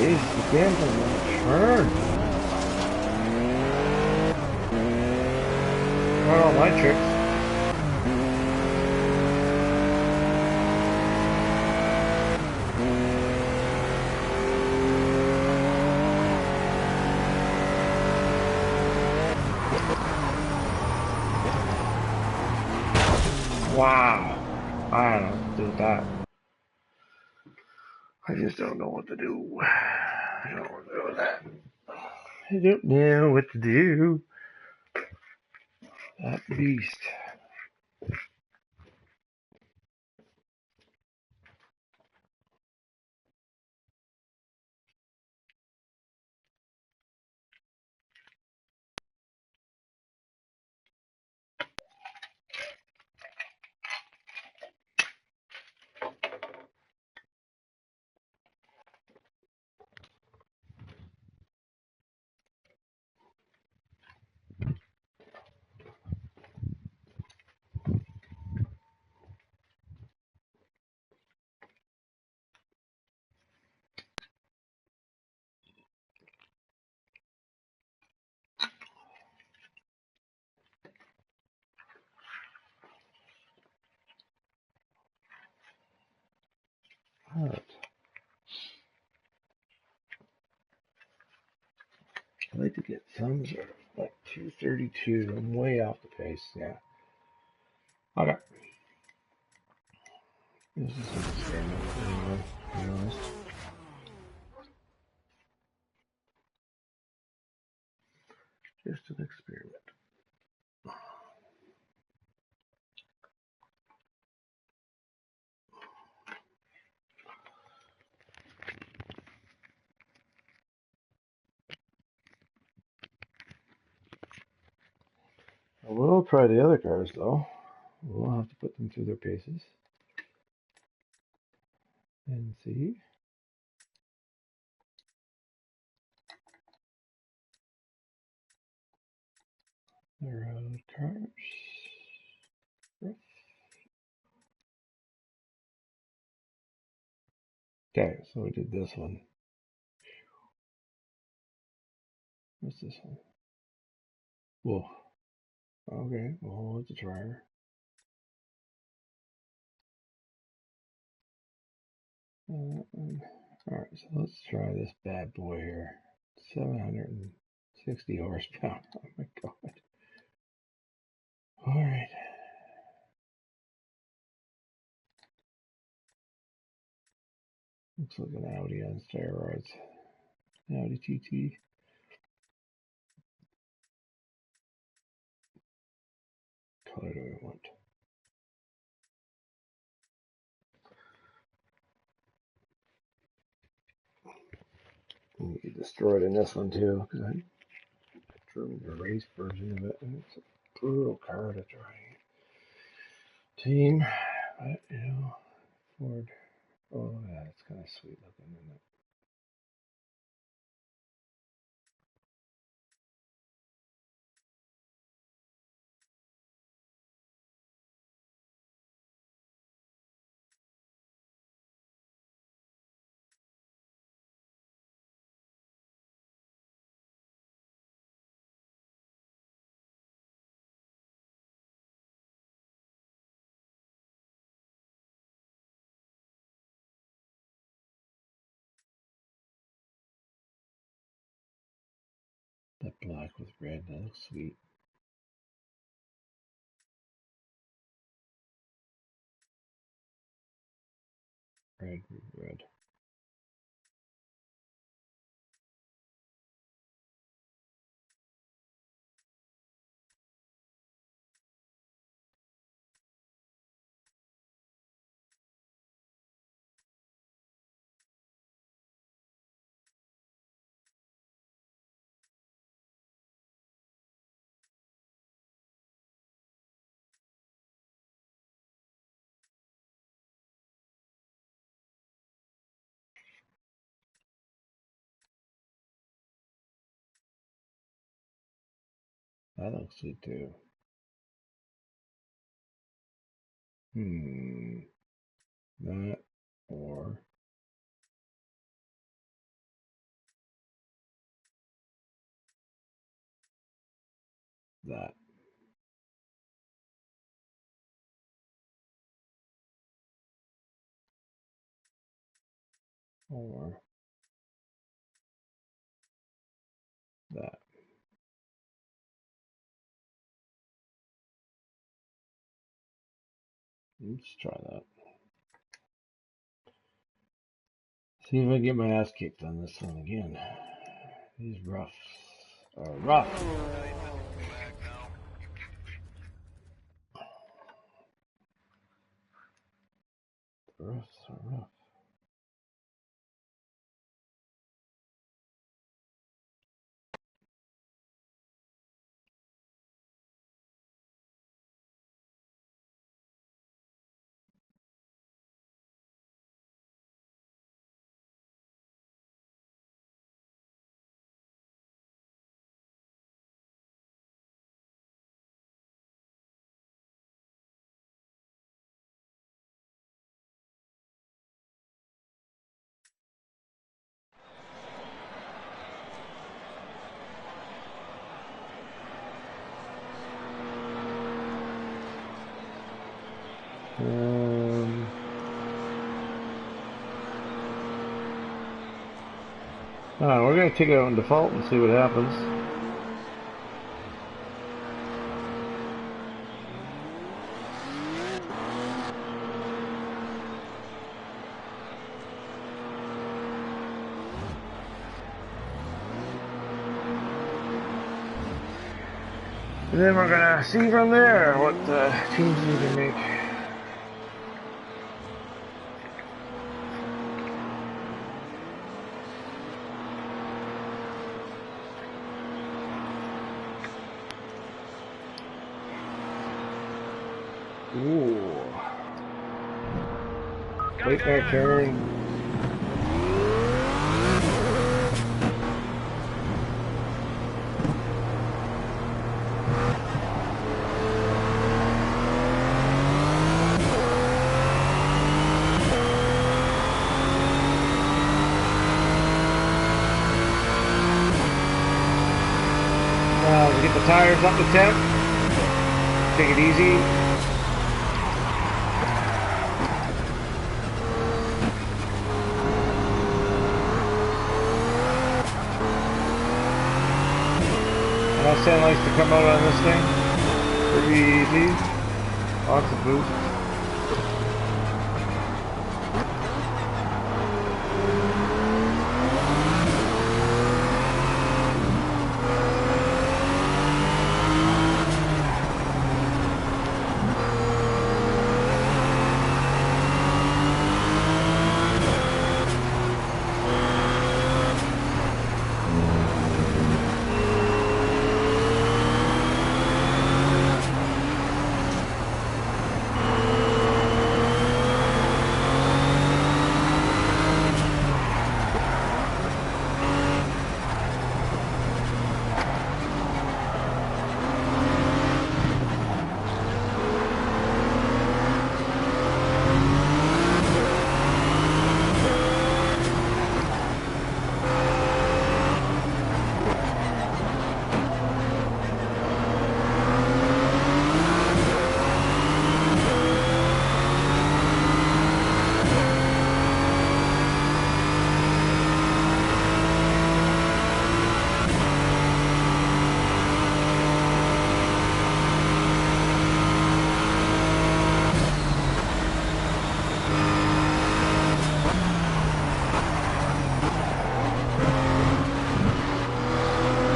Jeez, the game's on the turn. Not all my tricks. Wow. I don't know what to do with that. I just don't know what to do. I don't know what to do with that. I don't know what to do. That beast. Alright. I'd like to get some sort of like 232. I'm way off the pace. Yeah. Okay. This is an experiment anyway, to be honest. Just an experiment. I will try the other cars though. We'll have to put them through their paces and see. The road cars. Okay, so we did this one. What's this one? Whoa. Okay, well, it's a dryer. Alright, so let's try this bad boy here. 760 horsepower. Oh my god. Alright. Looks like an Audi on steroids. Audi TT. Color do we want? We get destroyed in this one too, because I drew the race version of it, and it's a brutal car to try. Team, but you know, Ford. Oh yeah, it's kind of sweet looking, isn't it? That black with red, that looks sweet. Red with red. That looks sweet too. That or that. Or that. Let's try that. See if I get my ass kicked on this one again. These roughs are rough. The roughs are rough. We're going to take it out on default and see what happens. And then we're going to see from there what changes we can make. Ooh. Late back turn. Now, get the tires up to temp. Take it easy. Sand likes to come out on this thing. Pretty easy. Lots of boost.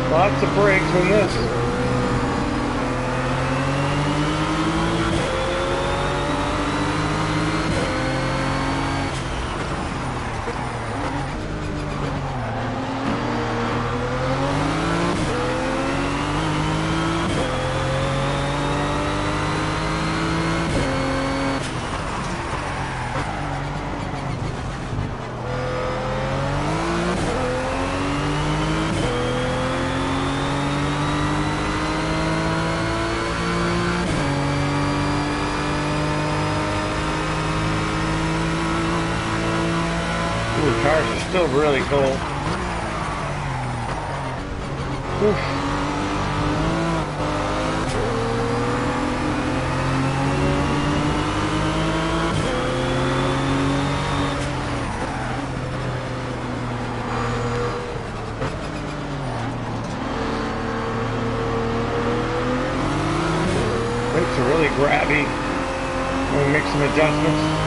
Lots of brakes on this. Cars are still really cold. Oof. We'll make some adjustments.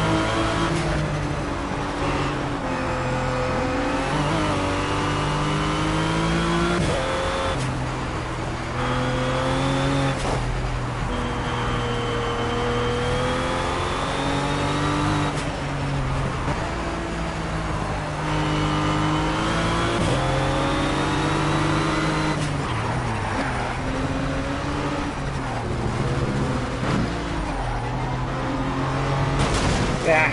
Yeah.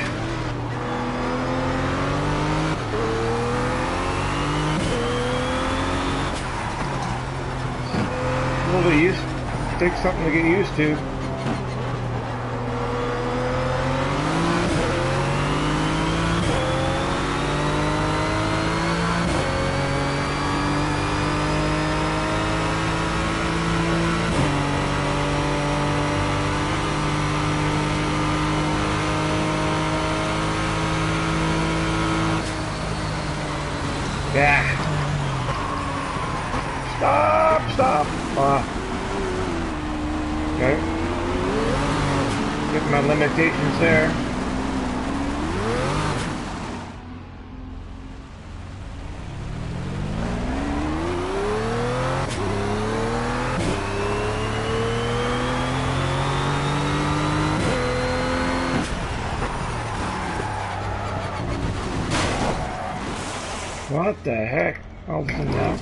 A little bit used. Takes something to get used to. Yeah. Stop. Okay. Get my limitations there. What the heck? All of a sudden now.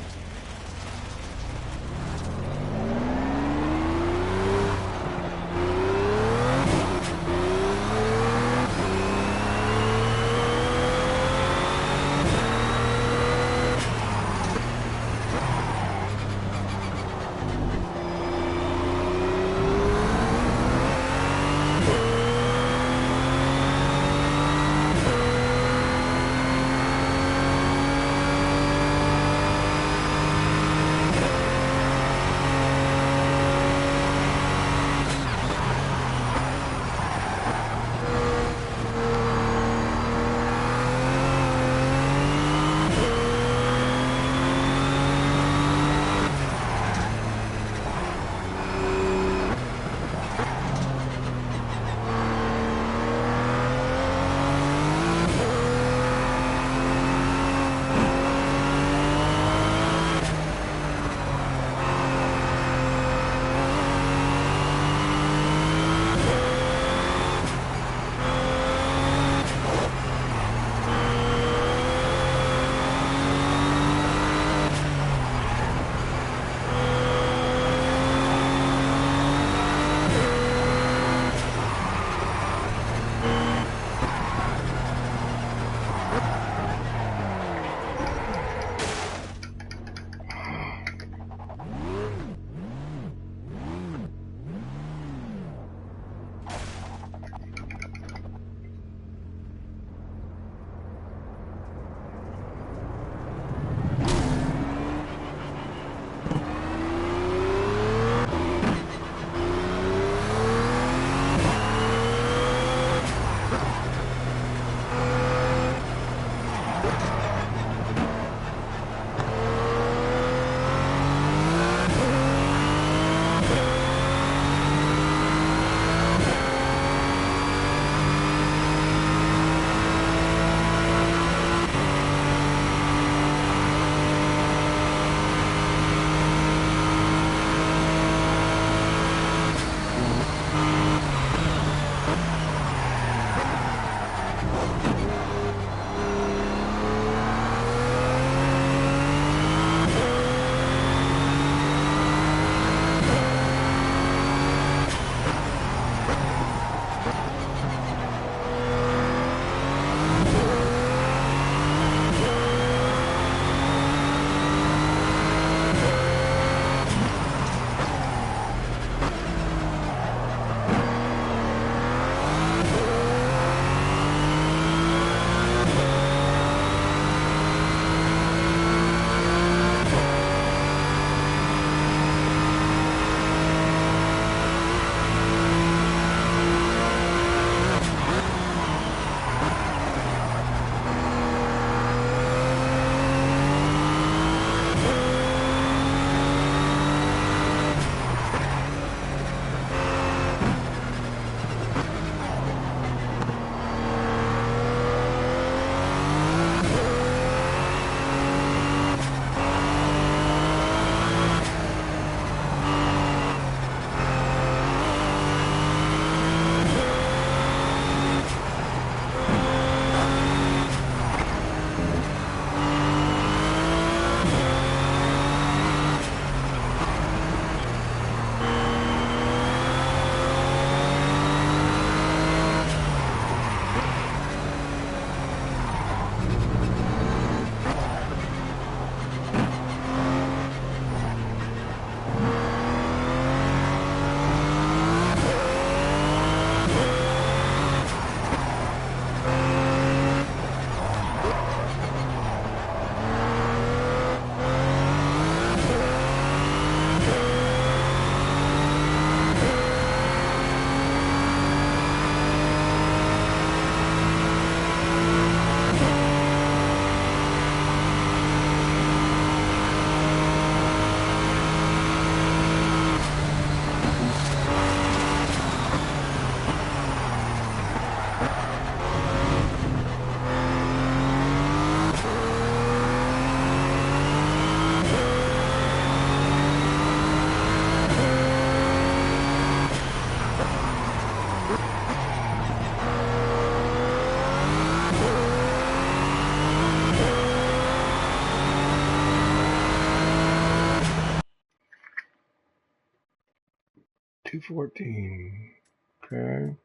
214. Okay.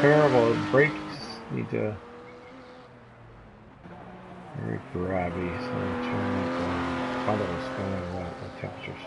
Terrible. The brakes need to very grabby, so I'm turning it down. Thought it was spinning the temperatures.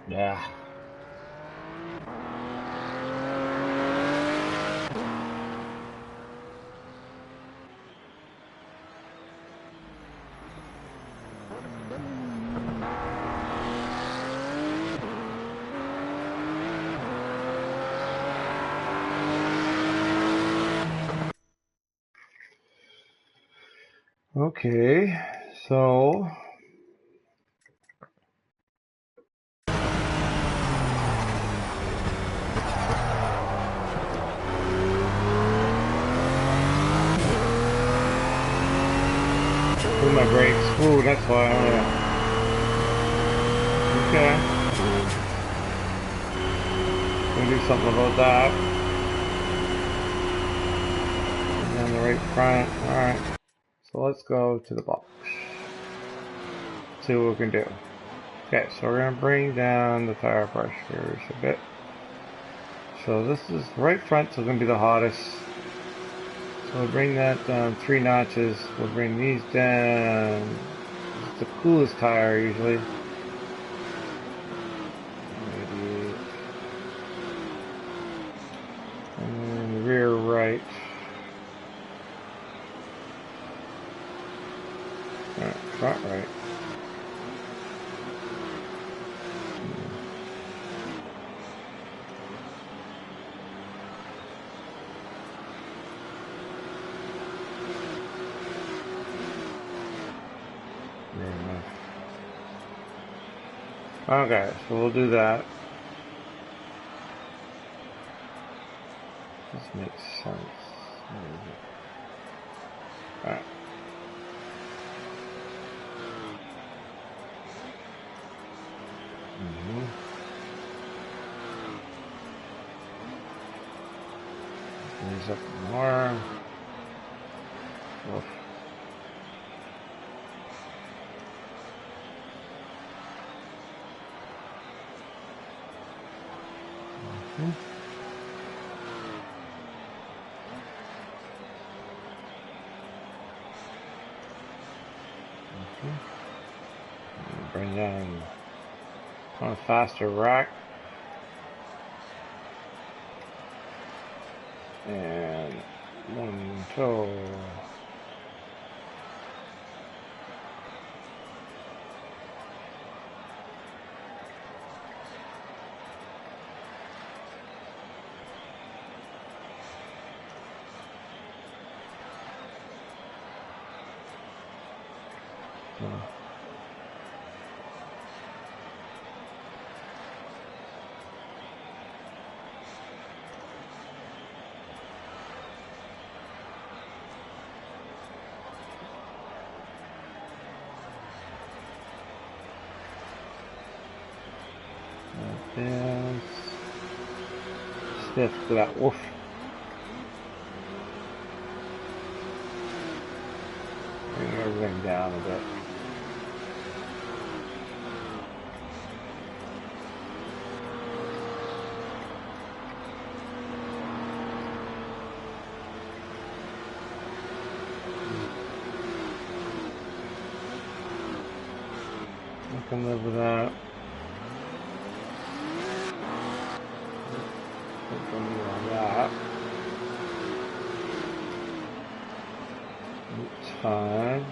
Yeah. Okay, so put my brakes. Ooh, that's why. Okay, gonna do something about that. And on the right front. All right. So let's go to the box. See what we can do. Okay, so we're gonna bring down the tire pressures a bit. So this is right front, so it's gonna be the hottest. So we'll bring that down 3 notches. We'll bring these down. It's the coolest tire usually. Maybe. And then rear right. Front right. Okay, so we'll do that. This makes sense. Alright. Raise up more. Oof. Bring down on a faster rack. And 1, 2. Yes. Yes, to that woof. Bring everything down a bit. I can live with that. That. It's fine.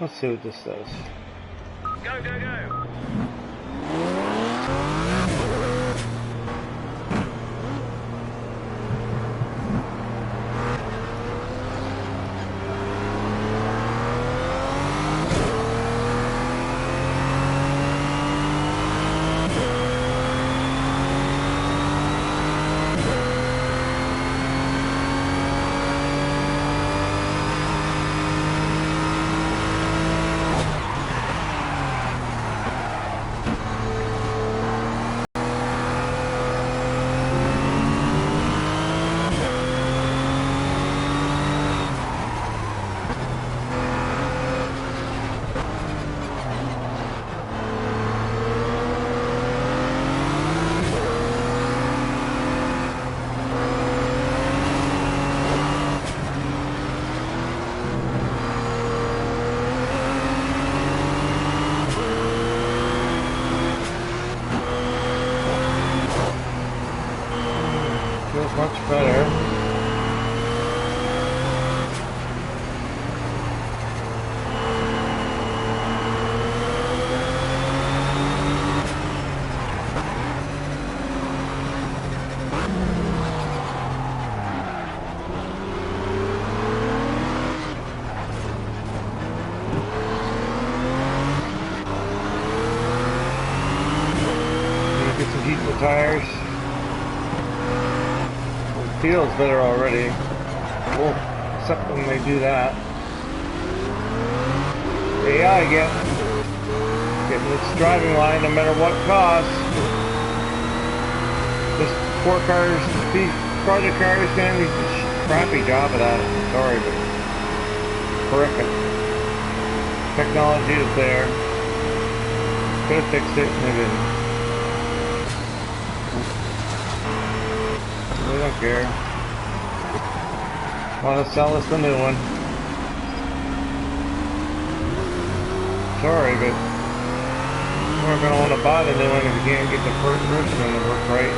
Let's see what this does. Go, go, go. Feels much better. Get some heat in the tires. It feels better already. Well, except when they do that. The AI getting its driving line no matter what cost. This Project Cars can do a crappy job of that. Sorry, but horrific. Technology is there. Could have fixed it, and they didn't. We don't care. Want to sell us the new one. Sorry, but we're going to want to buy the new one if you can't get the first one to work right.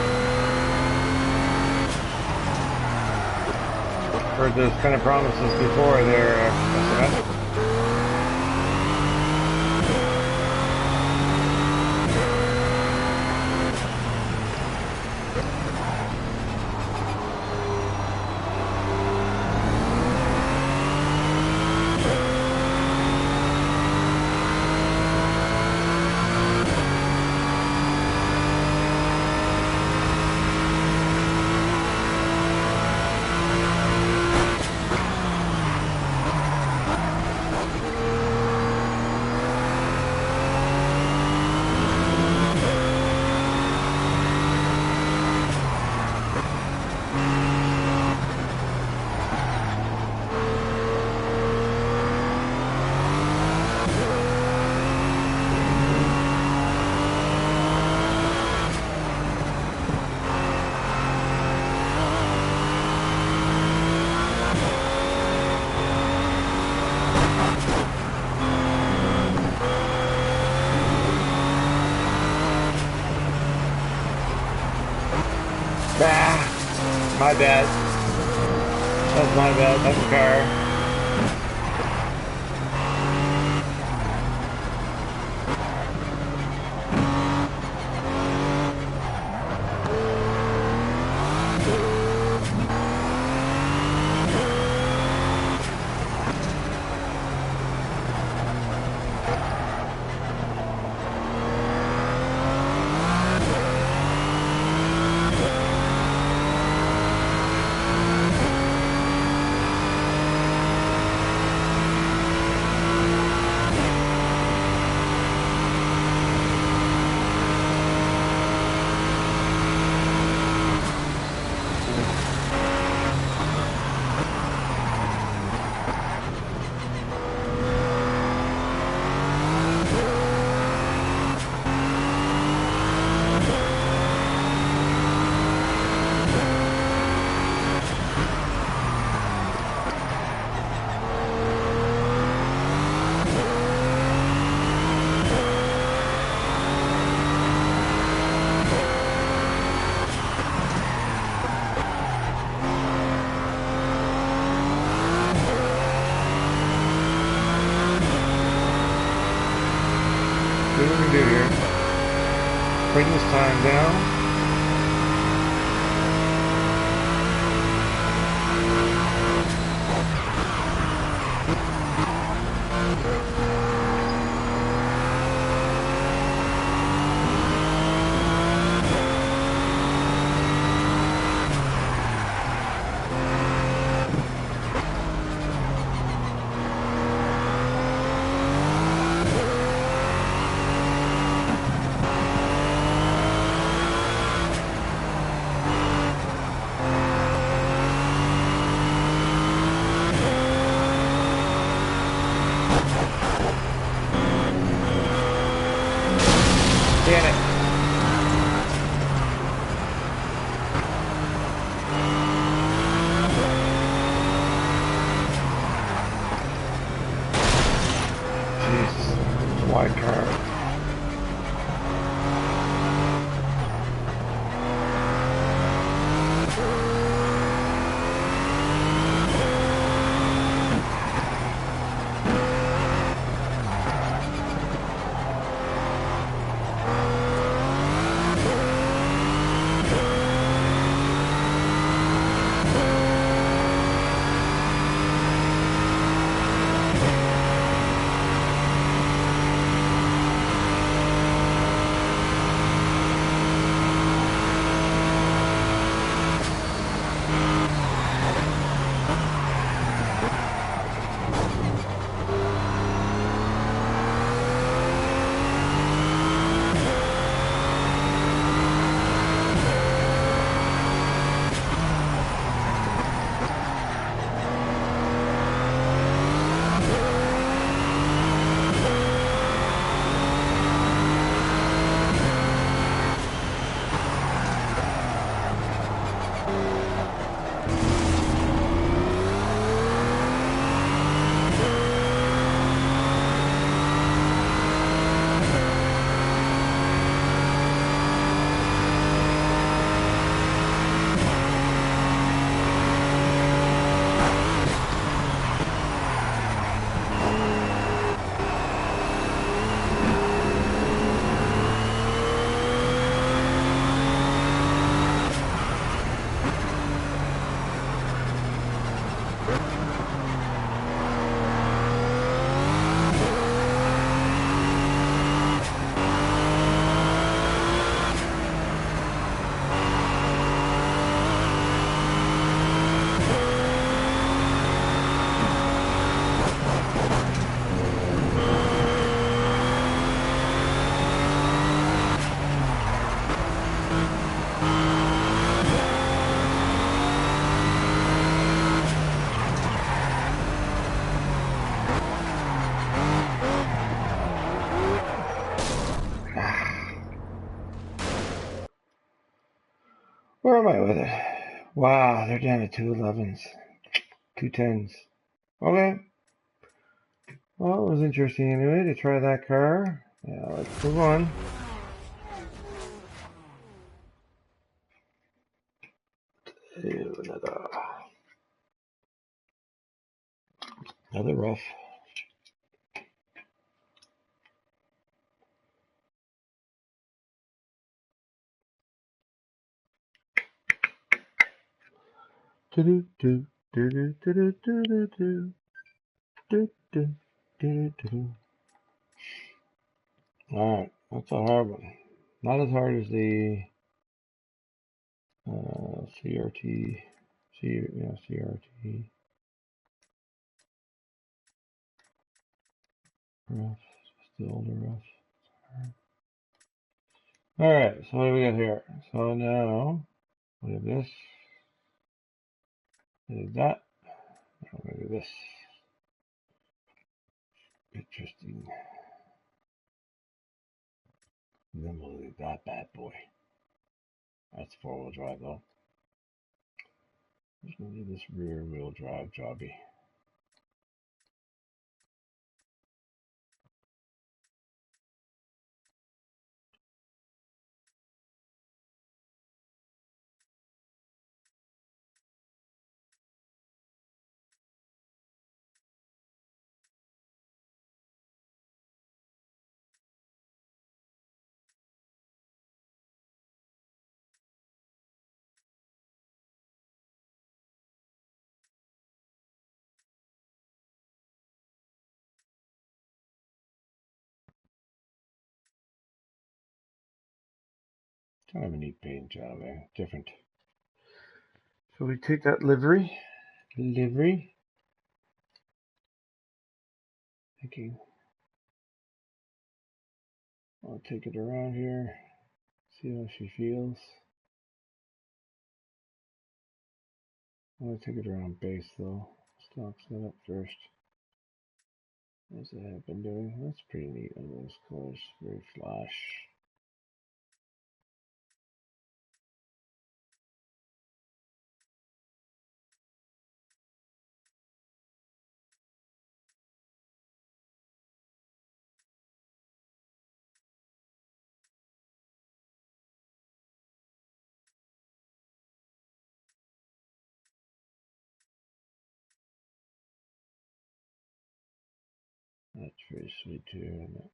Heard those kind of promises before there. My bad. That's my bad. That's the car. we can do here. Bring this time down. Damn it. Jesus. Wide car. Where am I with it? Wow, they're down to 211s, 210s. Okay. Well, it was interesting anyway to try that car. Yeah, let's move on. Ew, another rough. Do do do do do do do do do do do do do. All right, that's a hard one. Not as hard as the CRT. CRT. Rough, just the older rough. All right, so what do we got here? So now we have this. We have that. Now we have this. Interesting. Then we'll do that bad boy. That's four-wheel drive though. Just gonna do this rear-wheel drive jobby. kind of a neat paint job there. Different. So we take that livery. Thinking I'll take it around here. See how she feels. I'm going to take it around base though. Stock setup first. As I have been doing. That's pretty neat on those colors. Very flash. That's very sweet too, isn't it?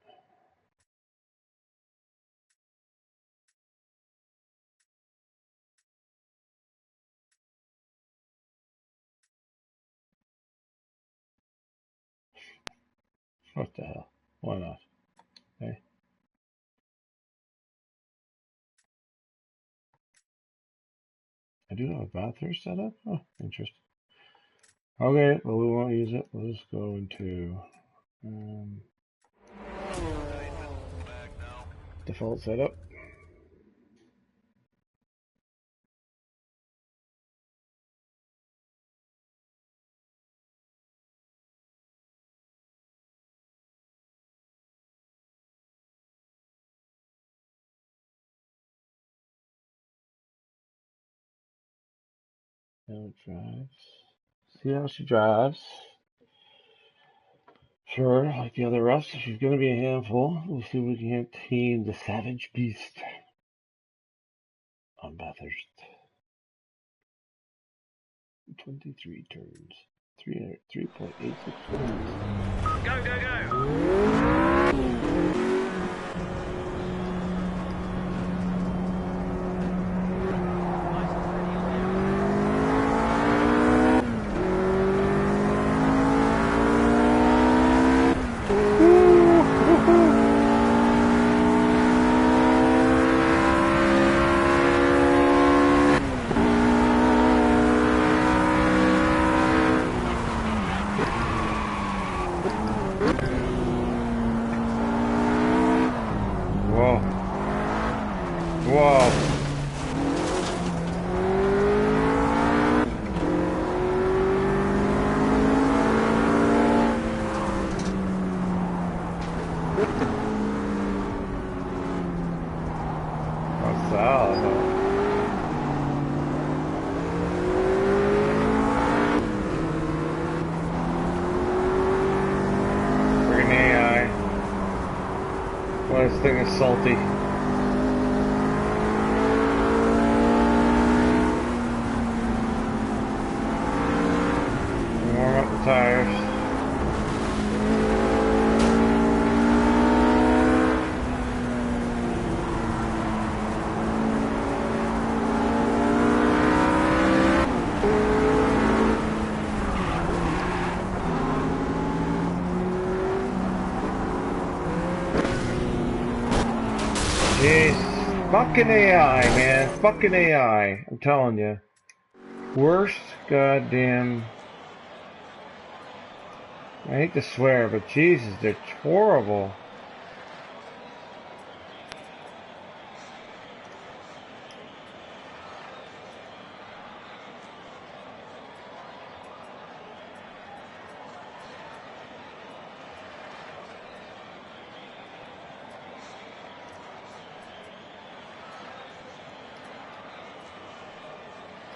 What the hell? Why not? Hey? I do have a bathroom set up? Oh, interesting. Okay, well we won't use it. We'll just go into default setup. How it drives. See how she drives. Sure, like the other rest, she's going to be a handful. We'll see if we can tame the Savage Beast on Bathurst. 23 turns. 3.86 turns. Go, go, go! This thing is salty. Warm up the tires. Jeez, fucking AI, man. Fucking AI. I'm telling you. Worst goddamn... I hate to swear, but Jesus, they're horrible.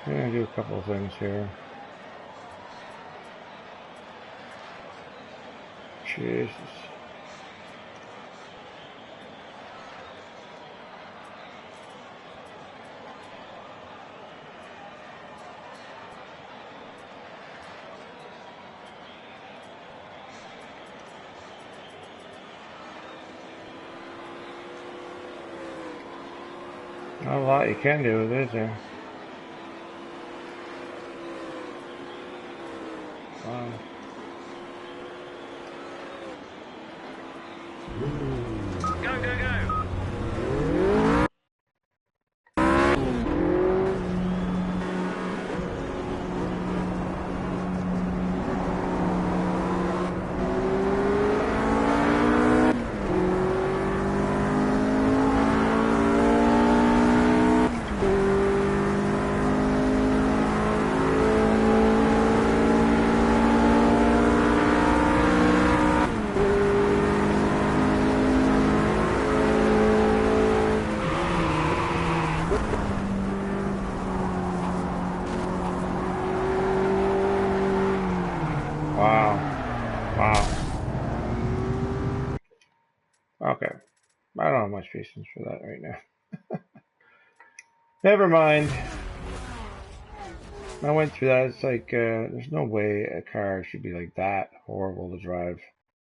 I'm gonna do a couple of things here. Jesus. Not a lot you can do with it, is there? Wow. Go, go, go! Okay. I don't have much patience for that right now. Never mind. I went through that. It's like, there's no way a car should be like that horrible to drive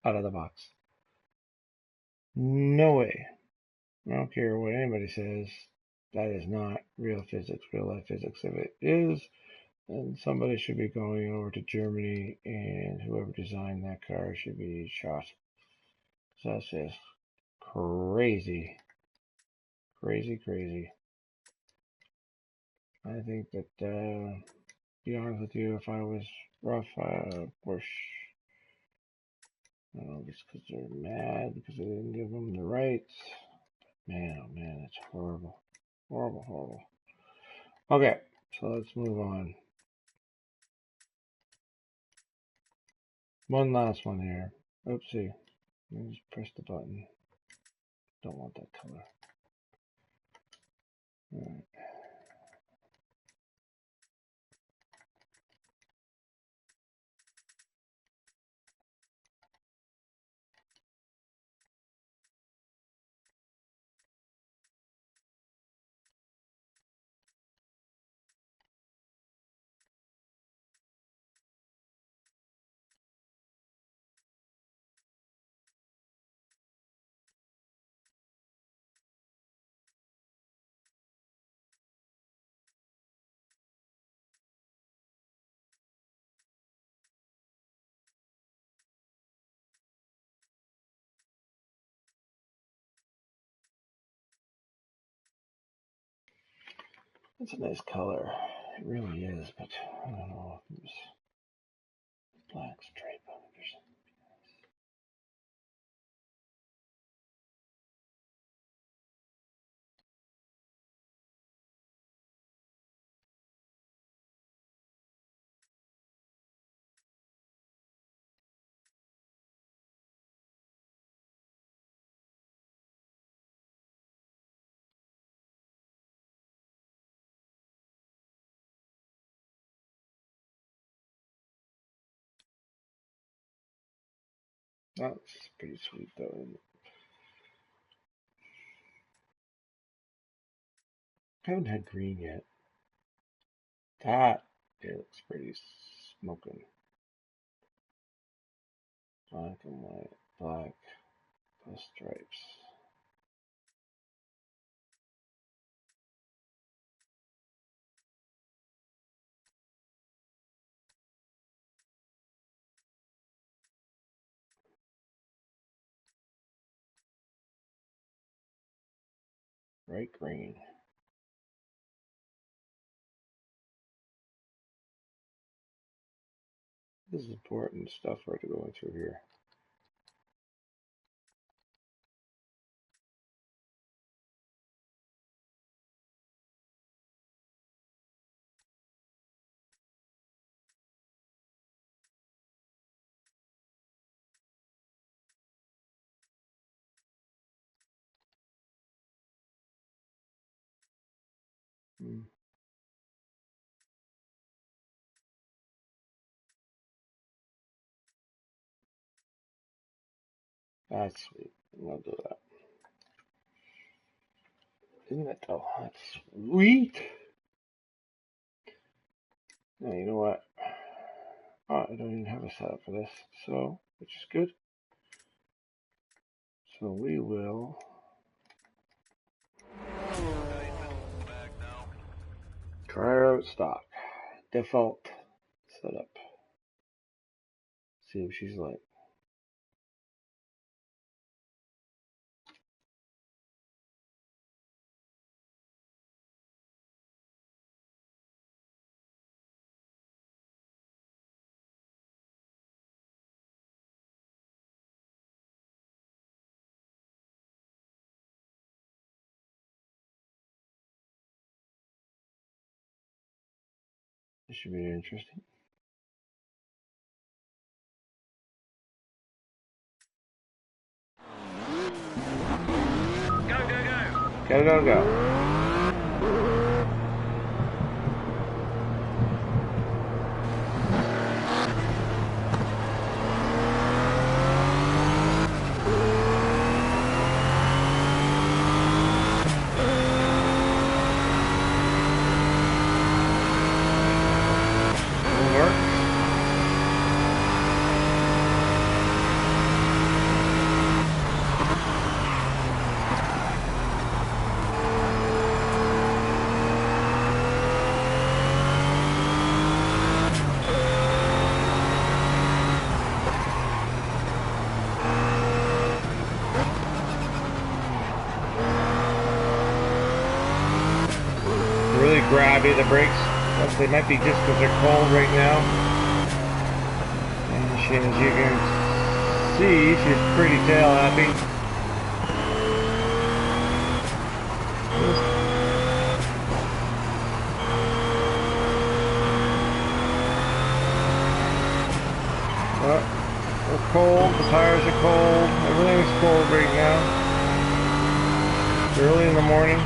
out of the box. No way. I don't care what anybody says. That is not real physics, real life physics. If it is, then somebody should be going over to Germany, and whoever designed that car should be shot. So that's just crazy. Crazy, crazy. I think that, to be honest with you, if I was rough, of course, I don't know, just because they're mad because I didn't give them the rights. Man, oh man, it's horrible. Horrible, horrible. Okay, so let's move on. One last one here. Oopsie. Let me just press the button. Don't want that color. Alright. It's a nice color. It really is, but I don't know if there's black stripe on it or something. That's pretty sweet though, isn't it? I haven't had green yet. That, it looks pretty smoking. Black and white. Black plus stripes. Bright green. This is important stuff we're going through here. That's sweet. I'll do that. Isn't it though? That's sweet. Now, you know what? Oh, I don't even have a setup for this, so, which is good. So we will try her out stock. Default setup. See what she's like. This should be interesting. Go, go, go. Go, go, go. grabby, the brakes. But they might be just because they're cold right now. And she, as you can see, she's pretty tail happy. We're cold, the tires are cold, everything's cold right now. It's early in the morning.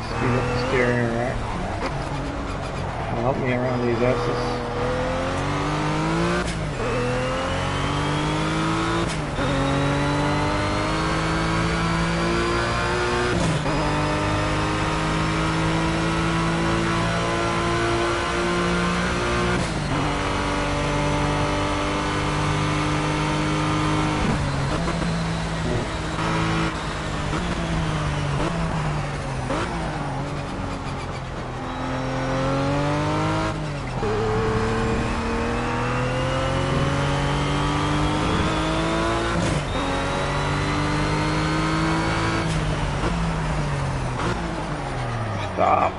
Speed up the steering rack. Help me around these S's. Stop.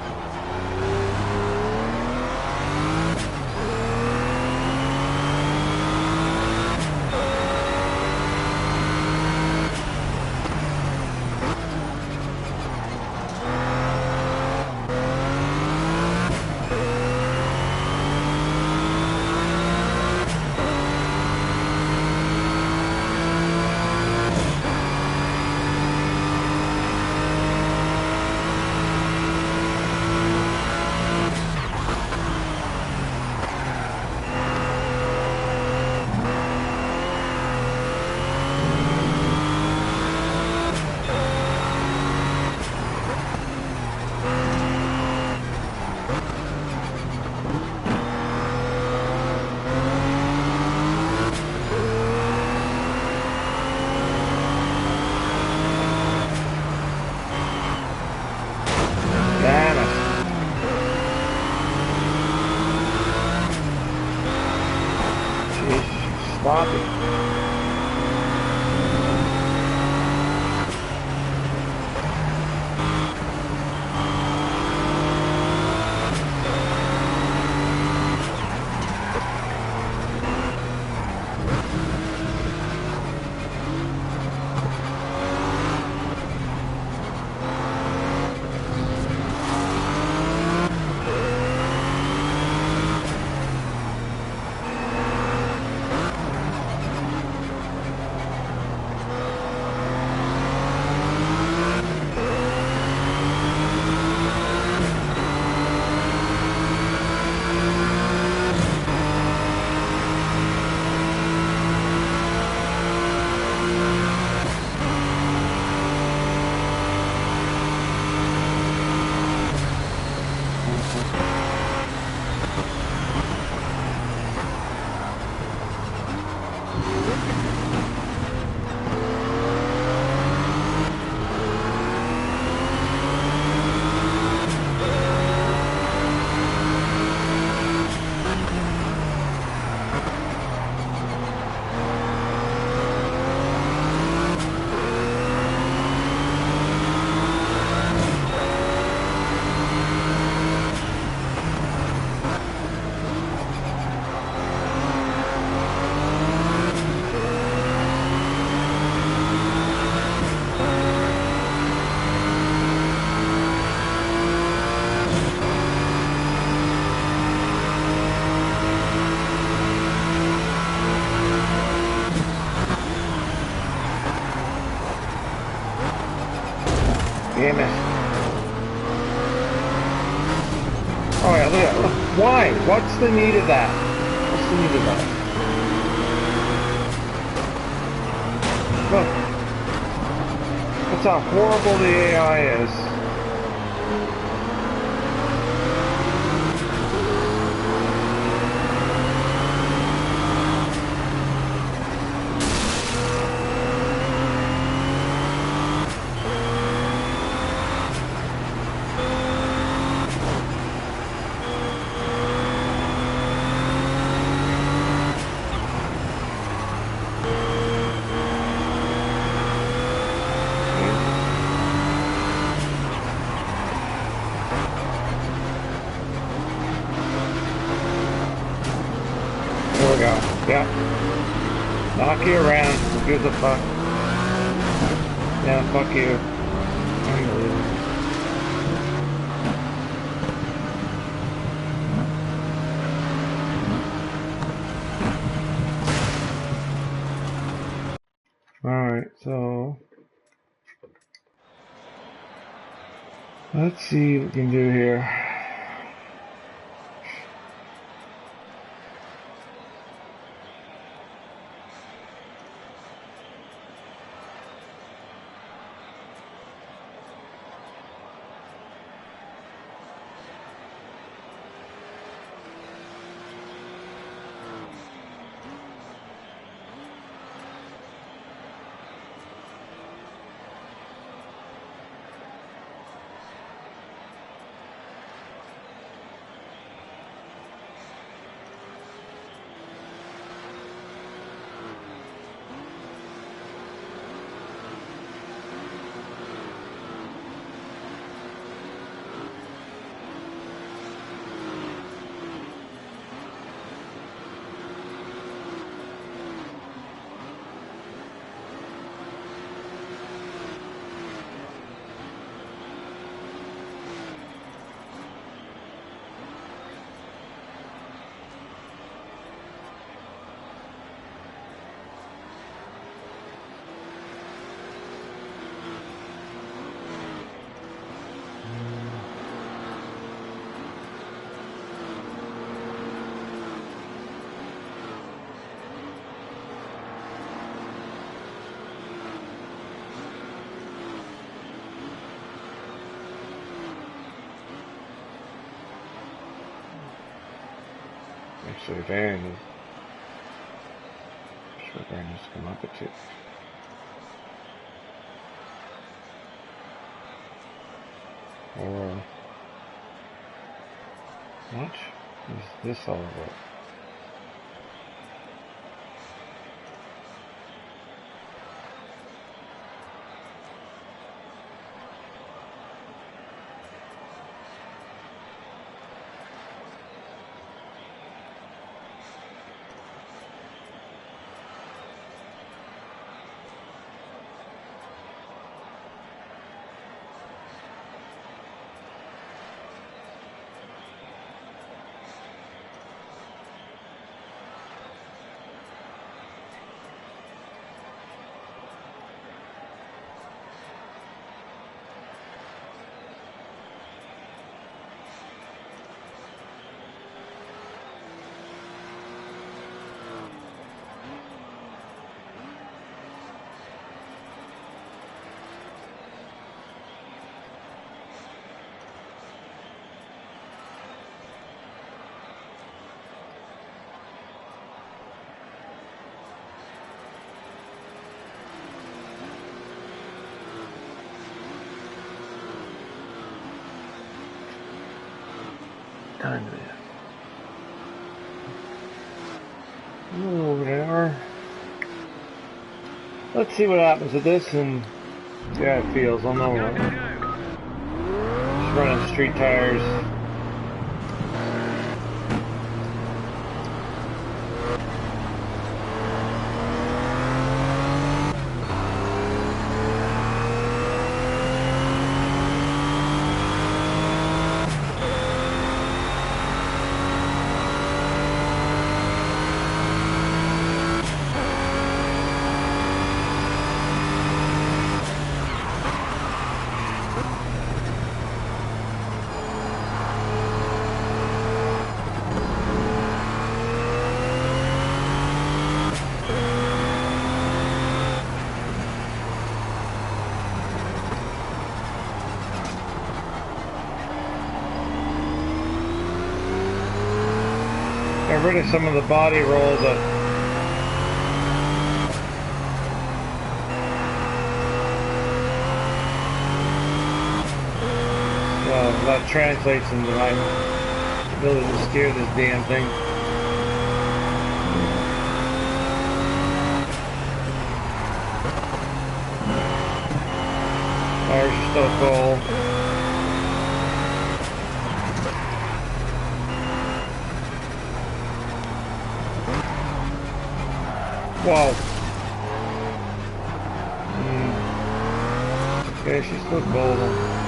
Sloppy. Damn it. Oh yeah, look at that. Look. Why? What's the need of that? What's the need of that? Look. That's how horrible the AI is. Knock you around. Who gives a fuck? Yeah, fuck you. Unbelievable. Alright, so let's see what we can do here. Actually, Van is. Sure, Van needs to come up at 2. Or what is this all about? Time to be. Over there. Let's see what happens with this and see how it feels. I'll know. Go, go, go. Just running street tires. Got rid of some of the body roll that translates into my ability to steer this damn thing. Tires are still full. Whoa. Okay, she's still golden.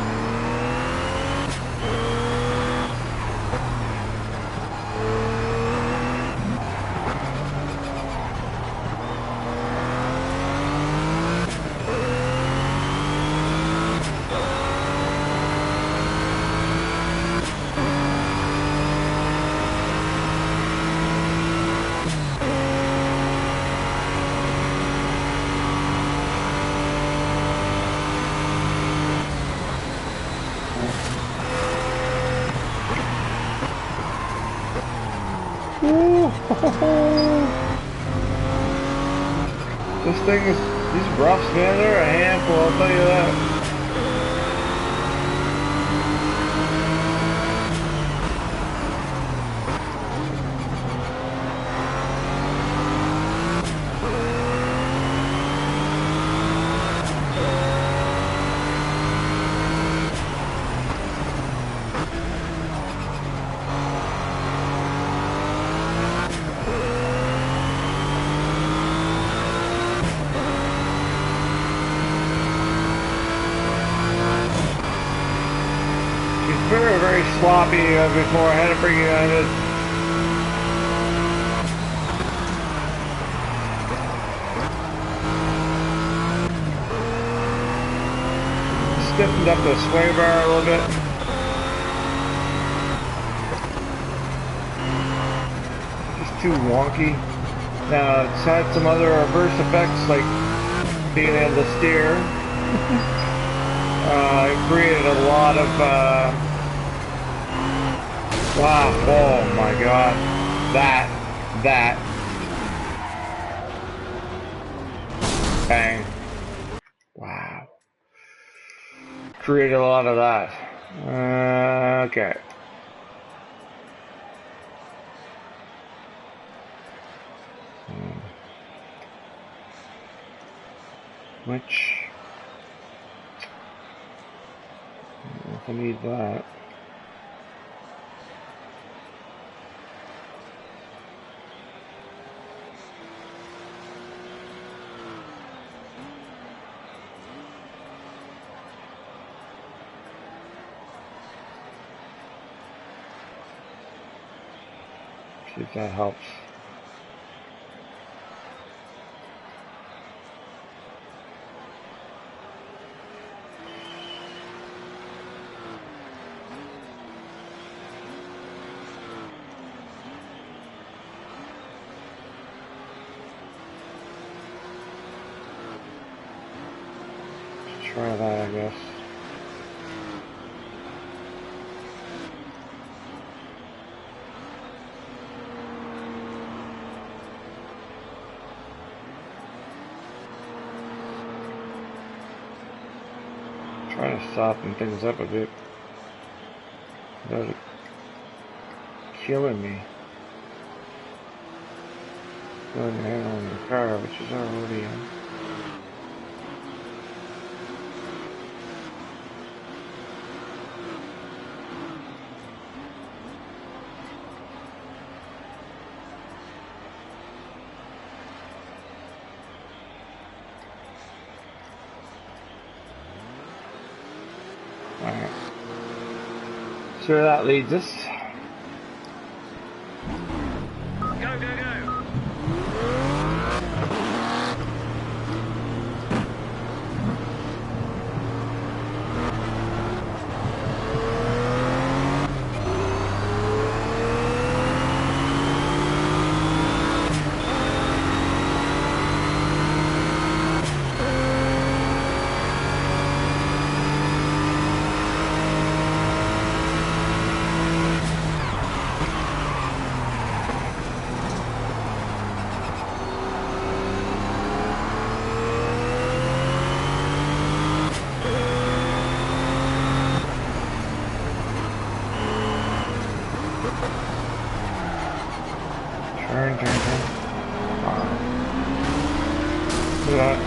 This thing is, these roughs, man, they're a handful, I'll tell you that. Very, very sloppy before I had to bring it on it. Stiffened up the sway bar a little bit. Just too wonky. Now it's had some other reverse effects like being able to steer. It created a lot of wow, oh my god. That. Bang. Wow. Created a lot of that. Okay. Which, I don't know if I need that. See if that helps. Try that, I guess. Trying to soften things up a bit without it killing me. Going to handle on the car, which is already on. Alright. So where that leads us. Go, go, go. Turn. Look at that.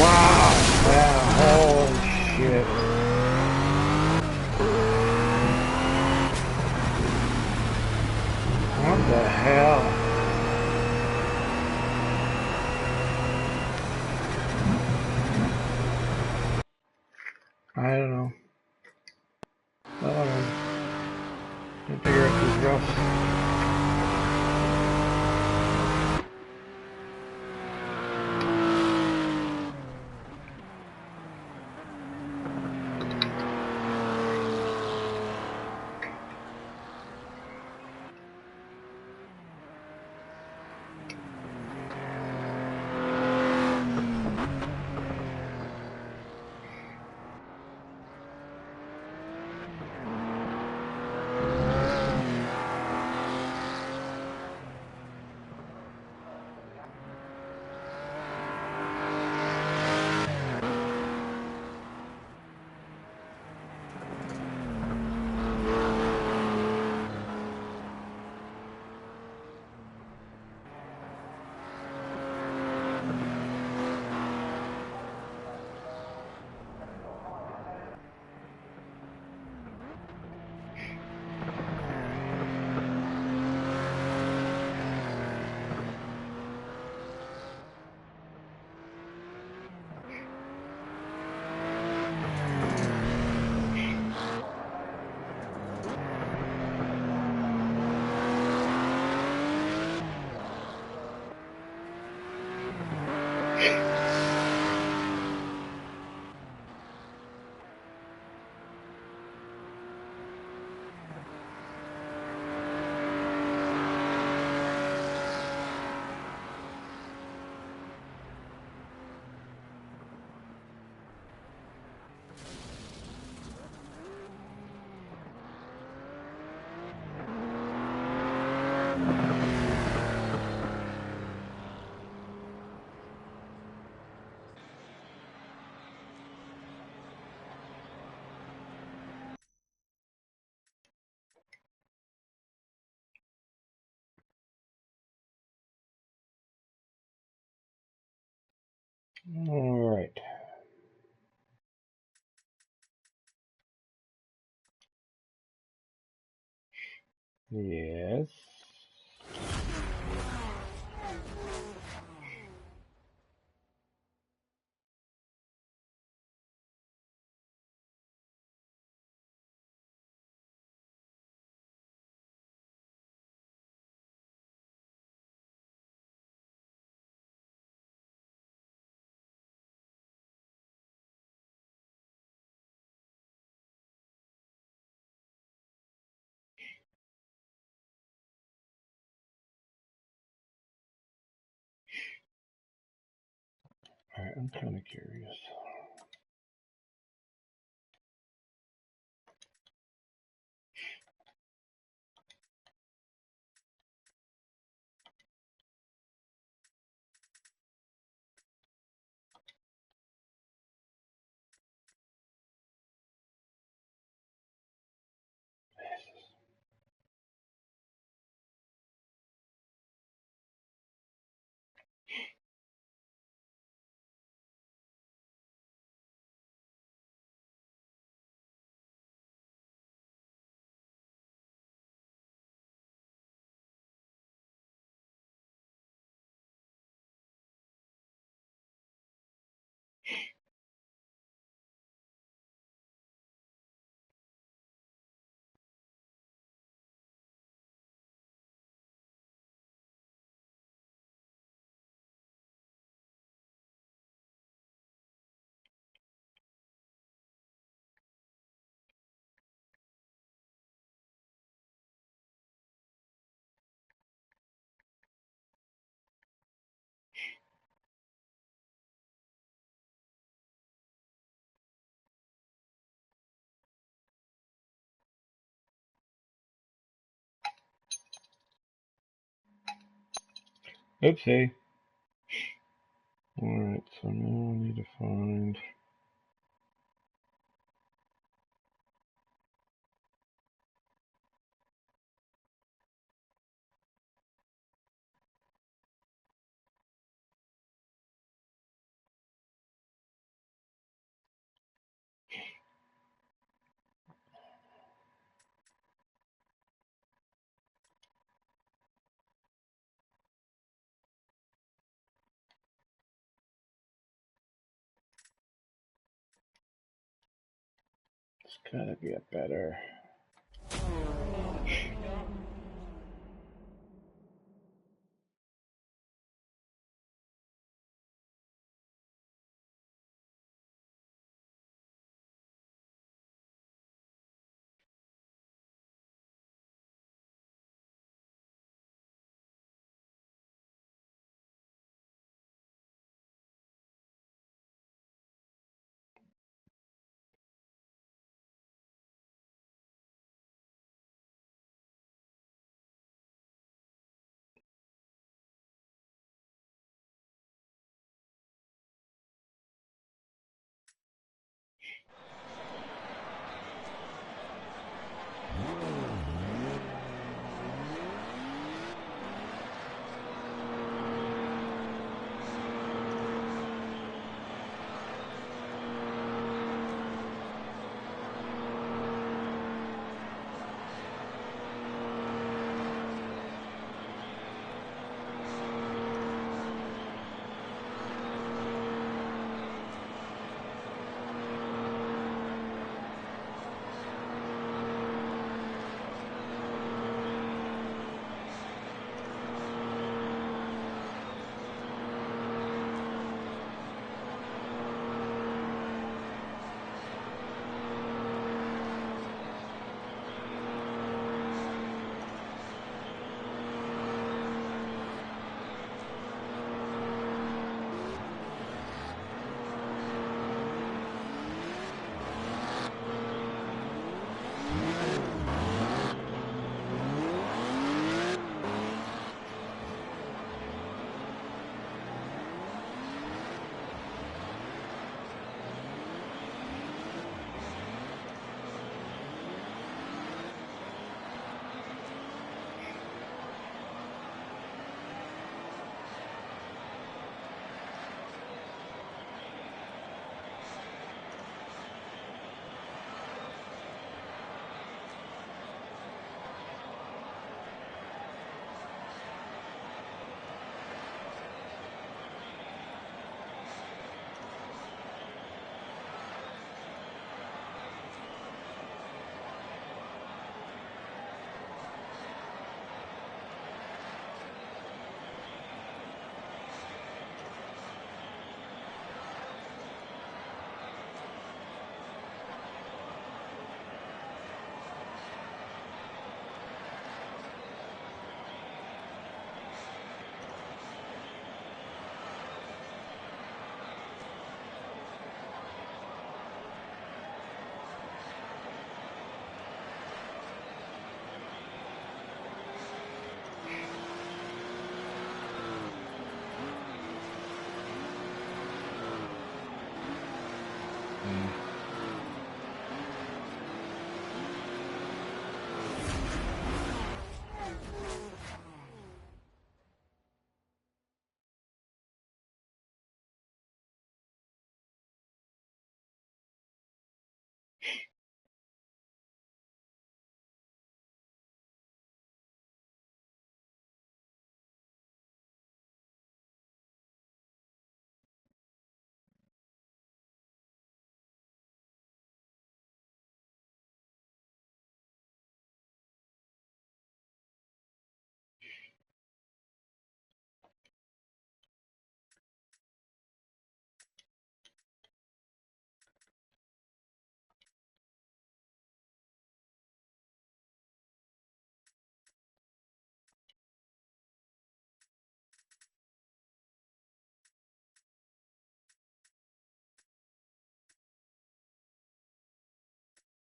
Wow! Yeah, holy shit. What the hell? I don't know. Can't figure out this rough. All right. Yes. All right, I'm kind of curious. Oopsie. All right, so now I need to find. It's gotta get better.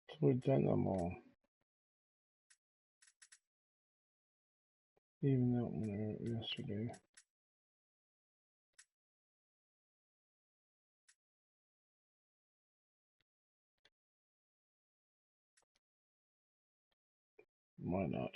So we've done them all. Even that one I wrote yesterday. Why not?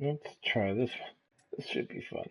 Let's try this one. This should be fun.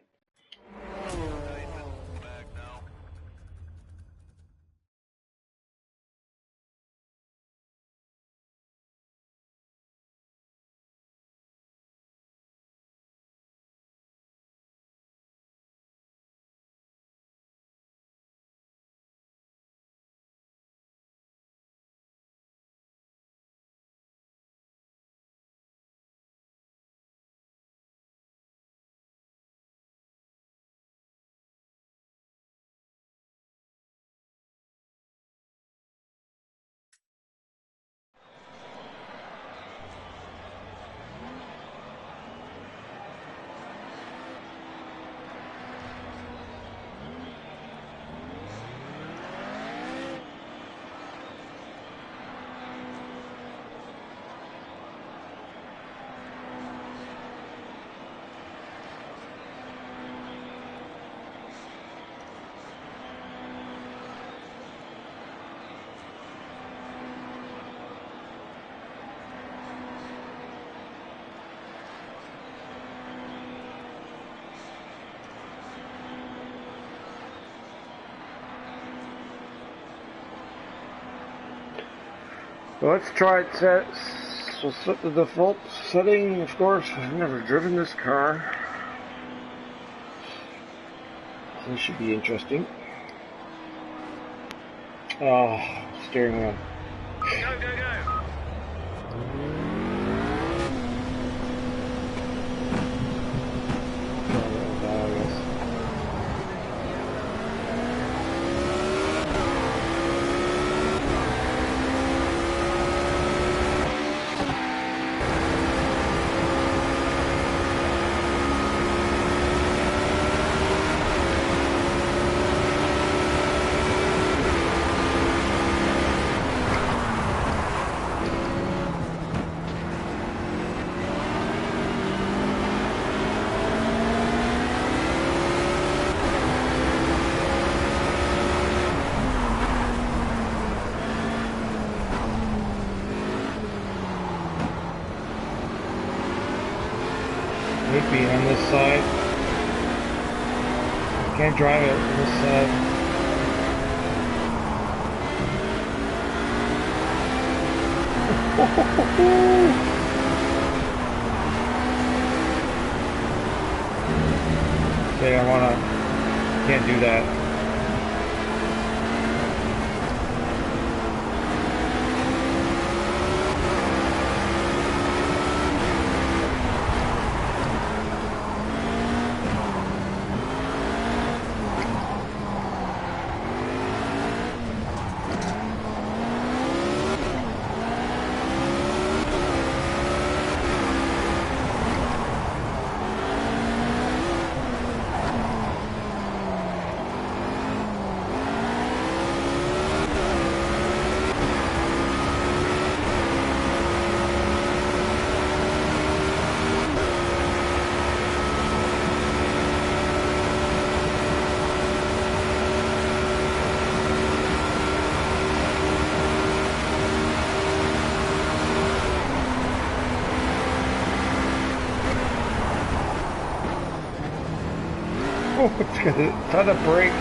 Let's try it. We'll set the default setting, of course. I've never driven this car. This should be interesting. Oh, steering wheel. Go, go, go. Would be on this side. Can't drive it on this side. Okay, can't do that. Oh, it's gonna try to brake.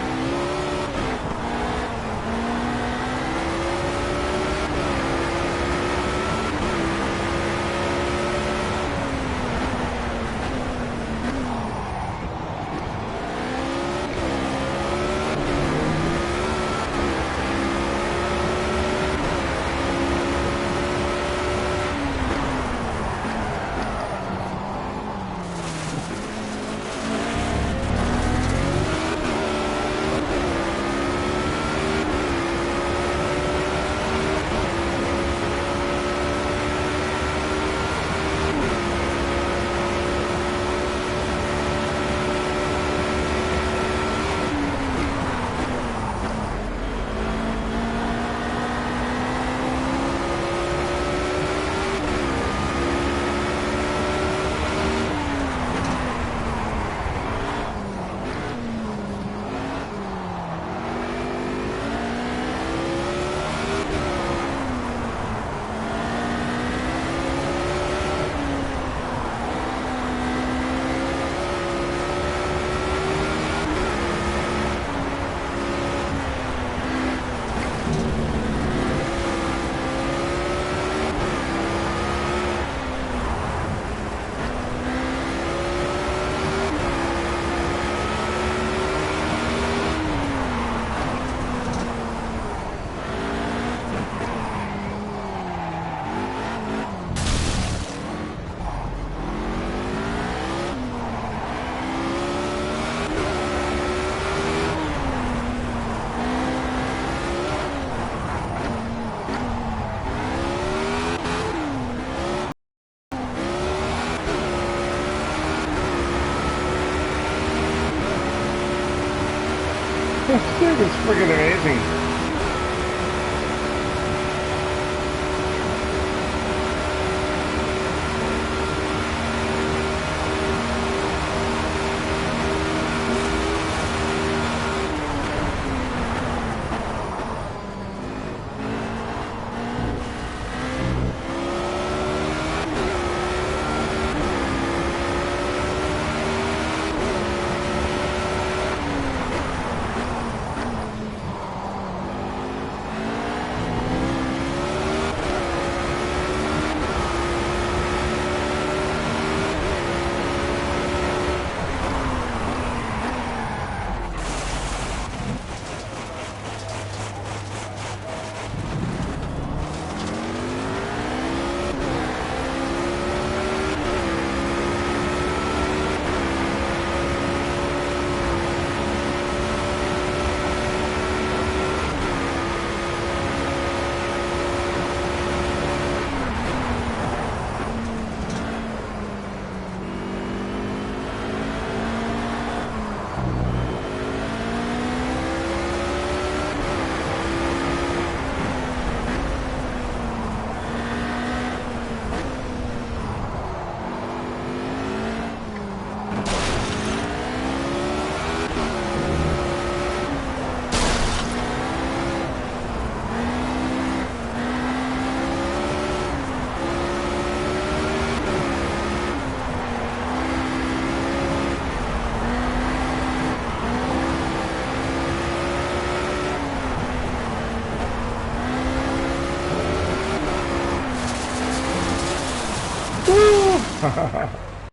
freaking amazing.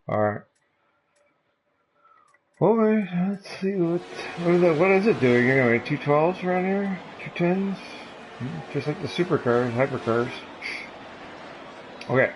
Alright. Okay, let's see what is it doing anyway? 212s around here? 210s? Just like the supercars, hypercars. Okay.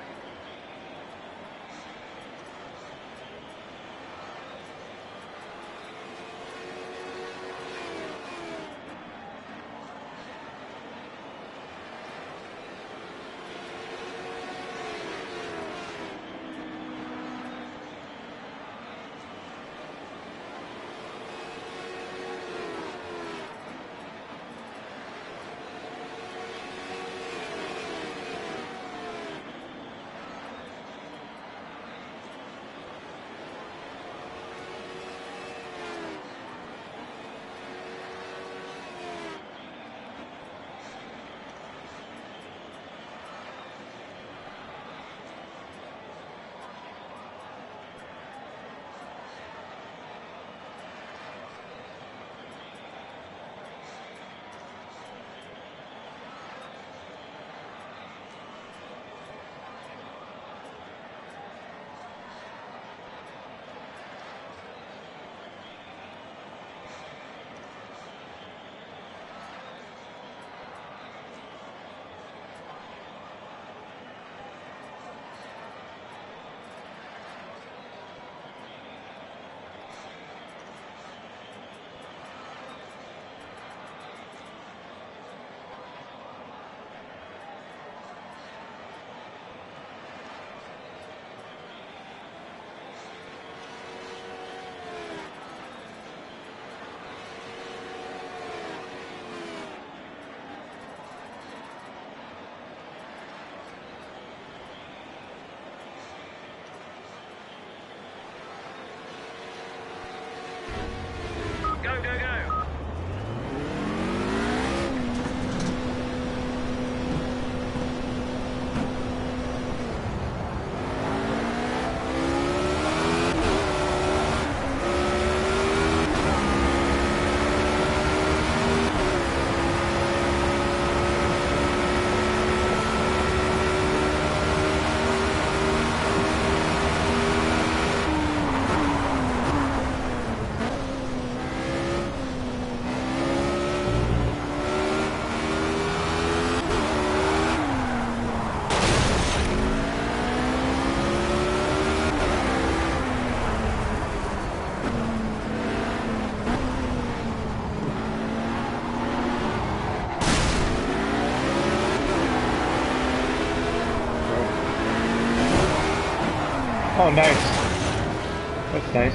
Go, go, go. Oh, nice. That's nice.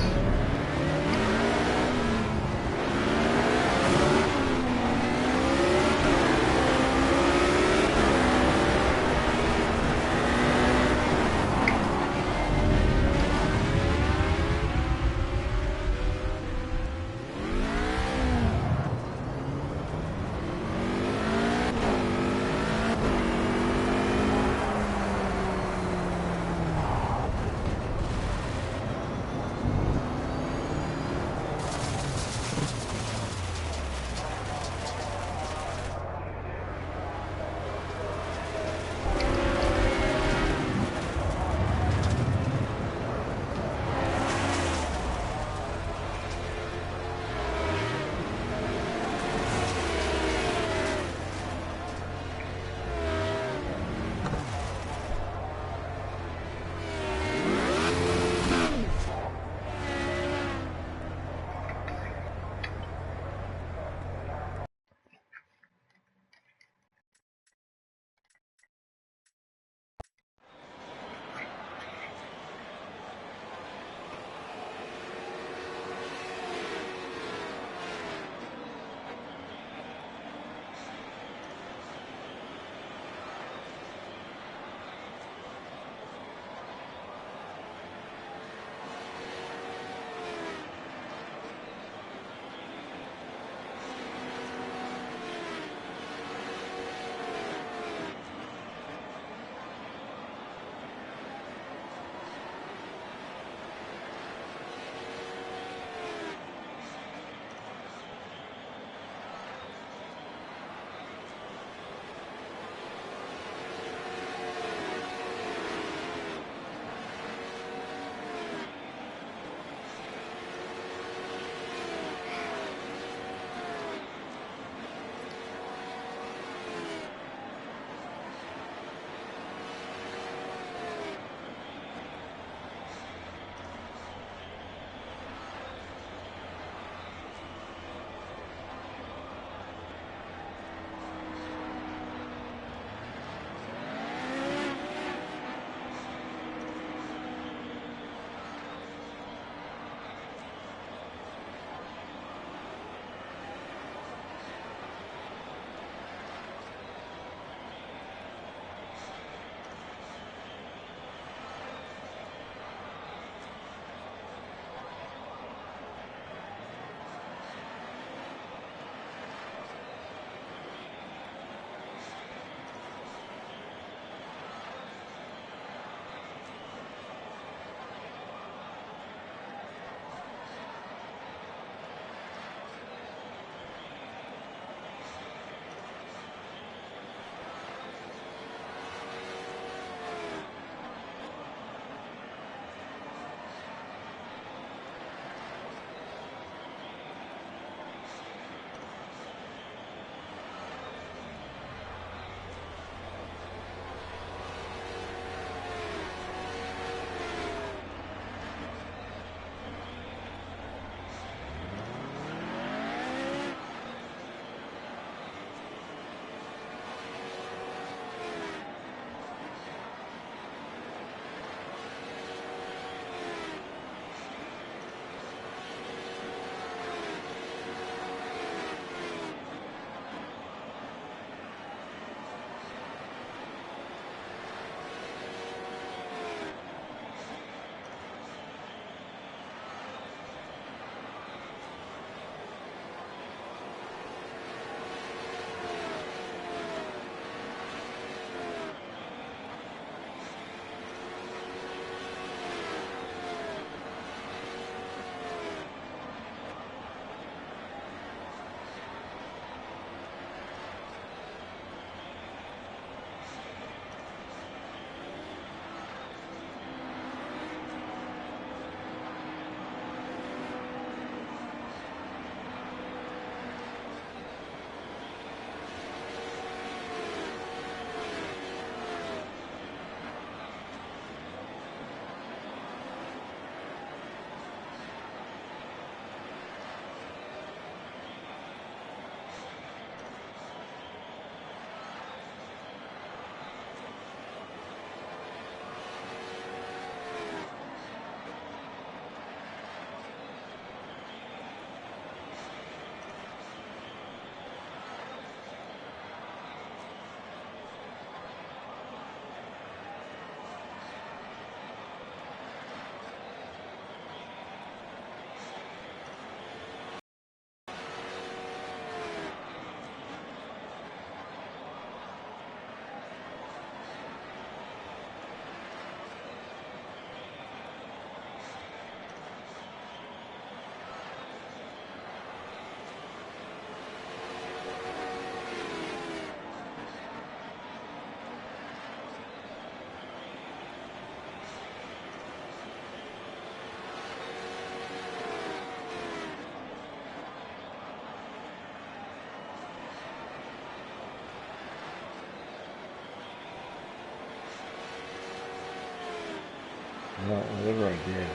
Not whatever I did.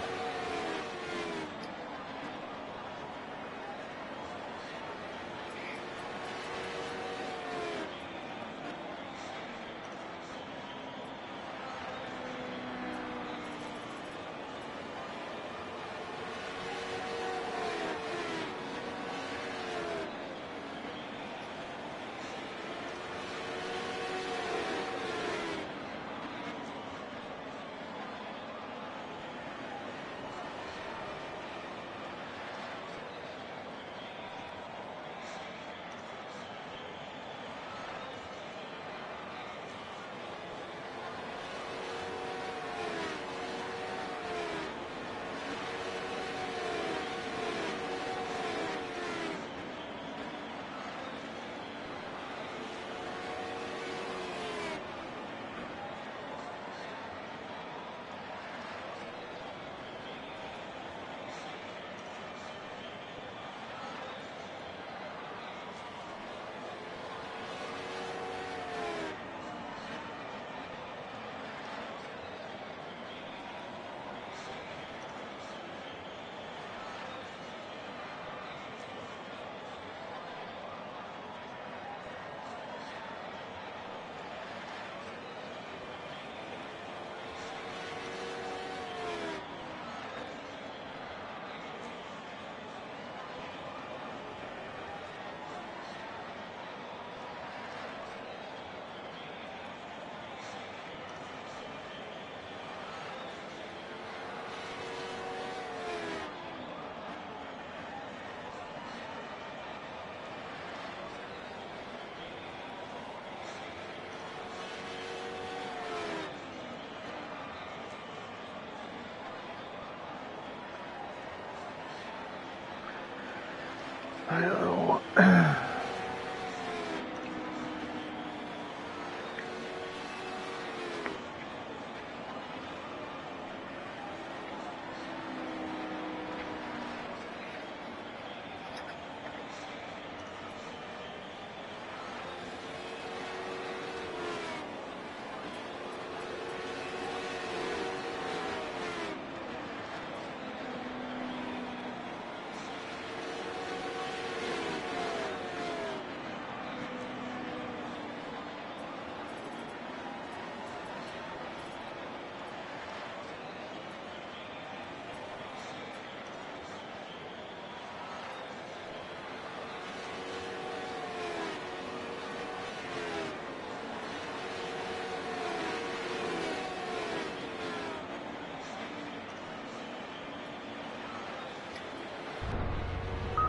I don't know.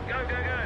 Go, go, go.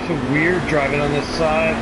So weird driving on this side.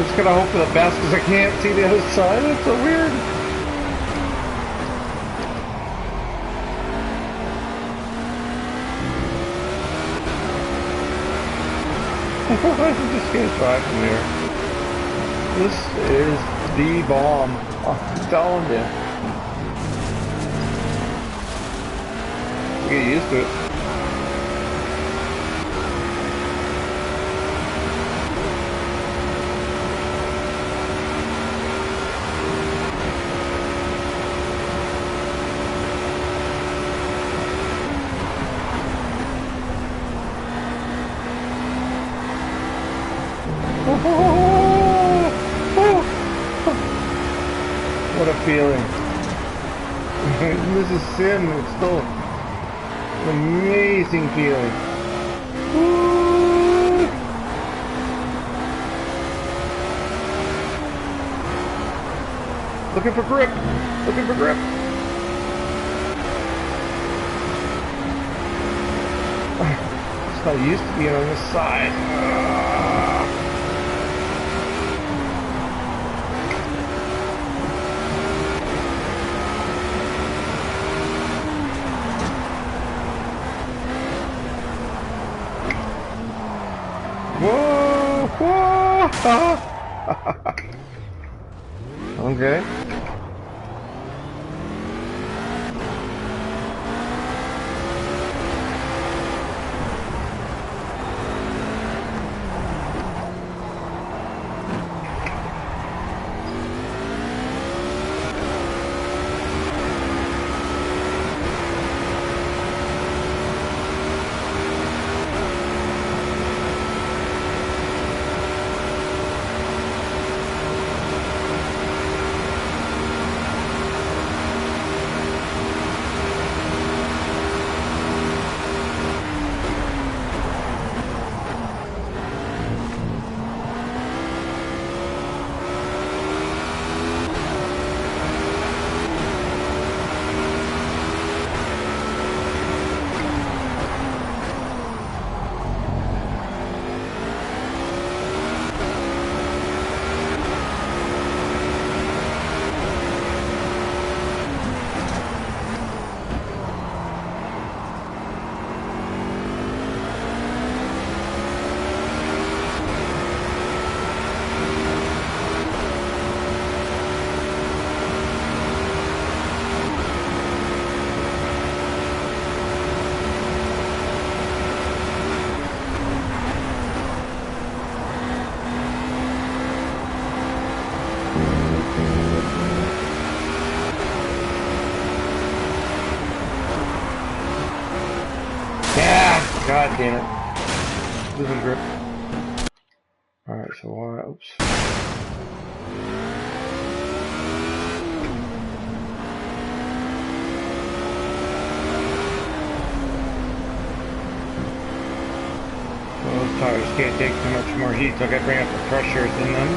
just gonna hope for the best because I can't see the other side. It's so weird. I'm just gonna try from here. This is the bomb. I'm telling you. Get used to it. What a feeling. This is Sim, it's still an amazing feeling. Woo! Looking for grip! Looking for grip! It's not used to being on this side. Whoa! Whoa! Okay. God damn it. Losing grip. Alright, so why? Oops. Well, those tires can't take too much more heat, so I gotta bring up the pressures in them.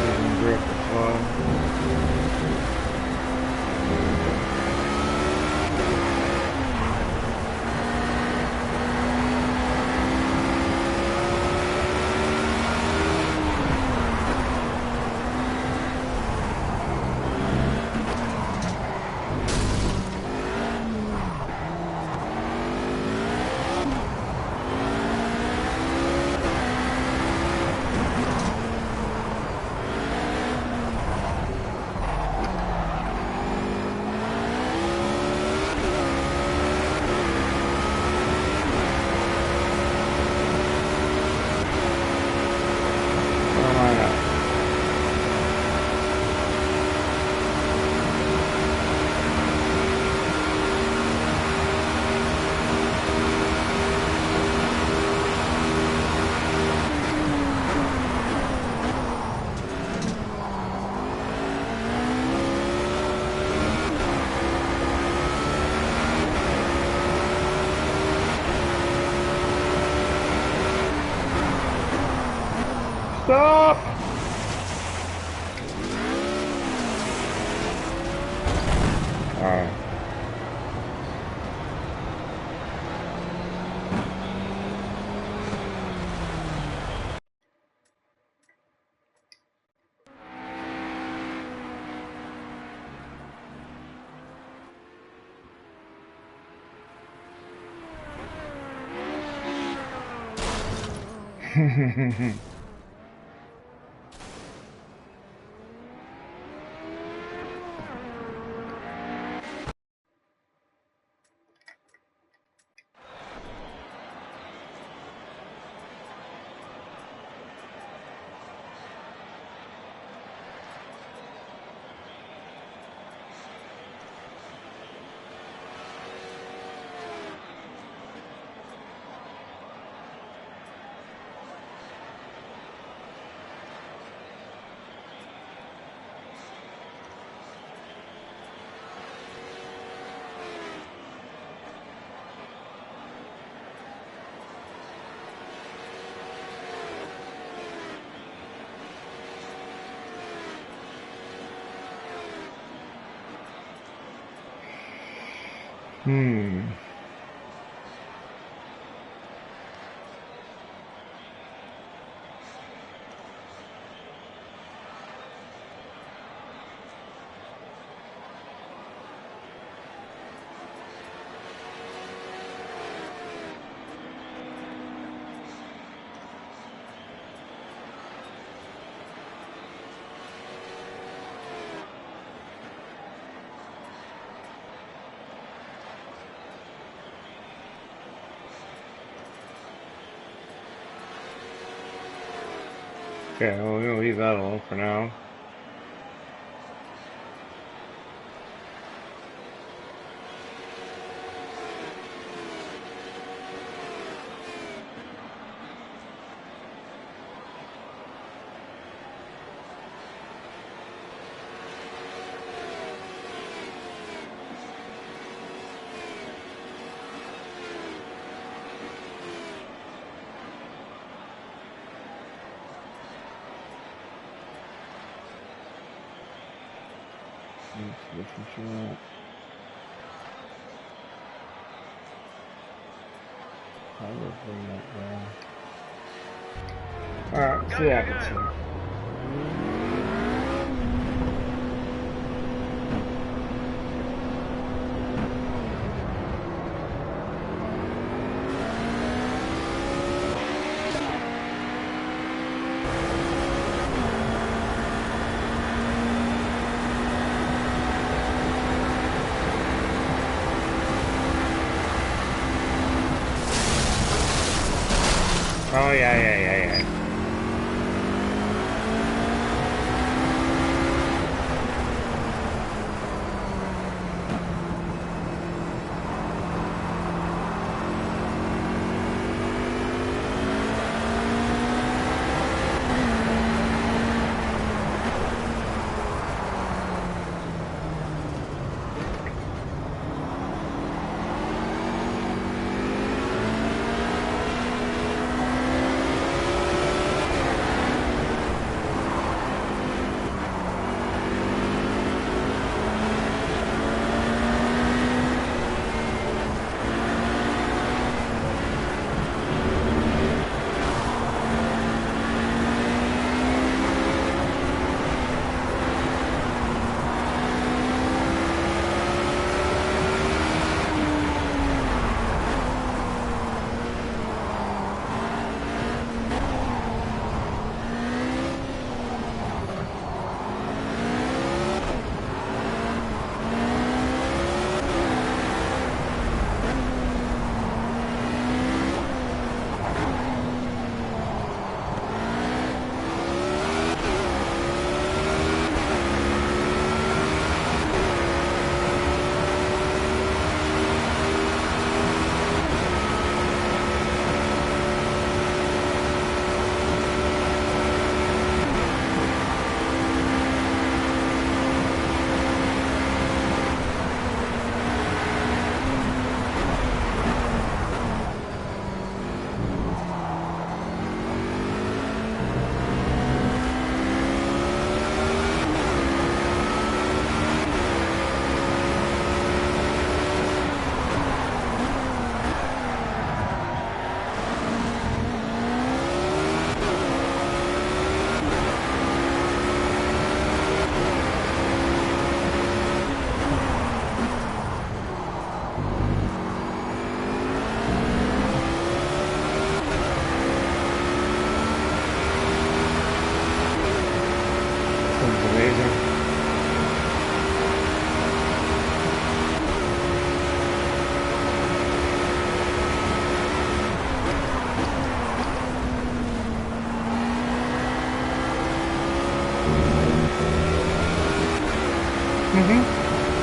Losing grip as well. Stop! Alright. Hmm. Okay, well, we're gonna leave that alone for now. Let's listen to that. I will bring that down. Alright, see what happens here. Oh, yeah.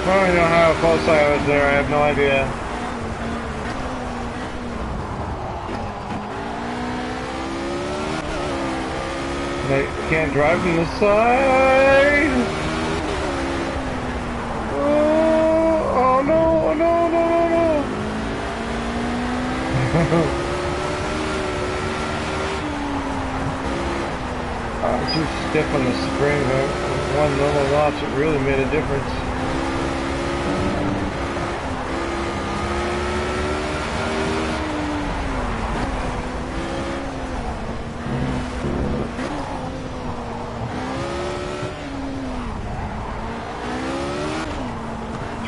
I don't know how close I was there. I have no idea. I can't drive from this side. Oh no! Oh no! No! No! No! I was too stiff on the spring. One little notch, it really made a difference.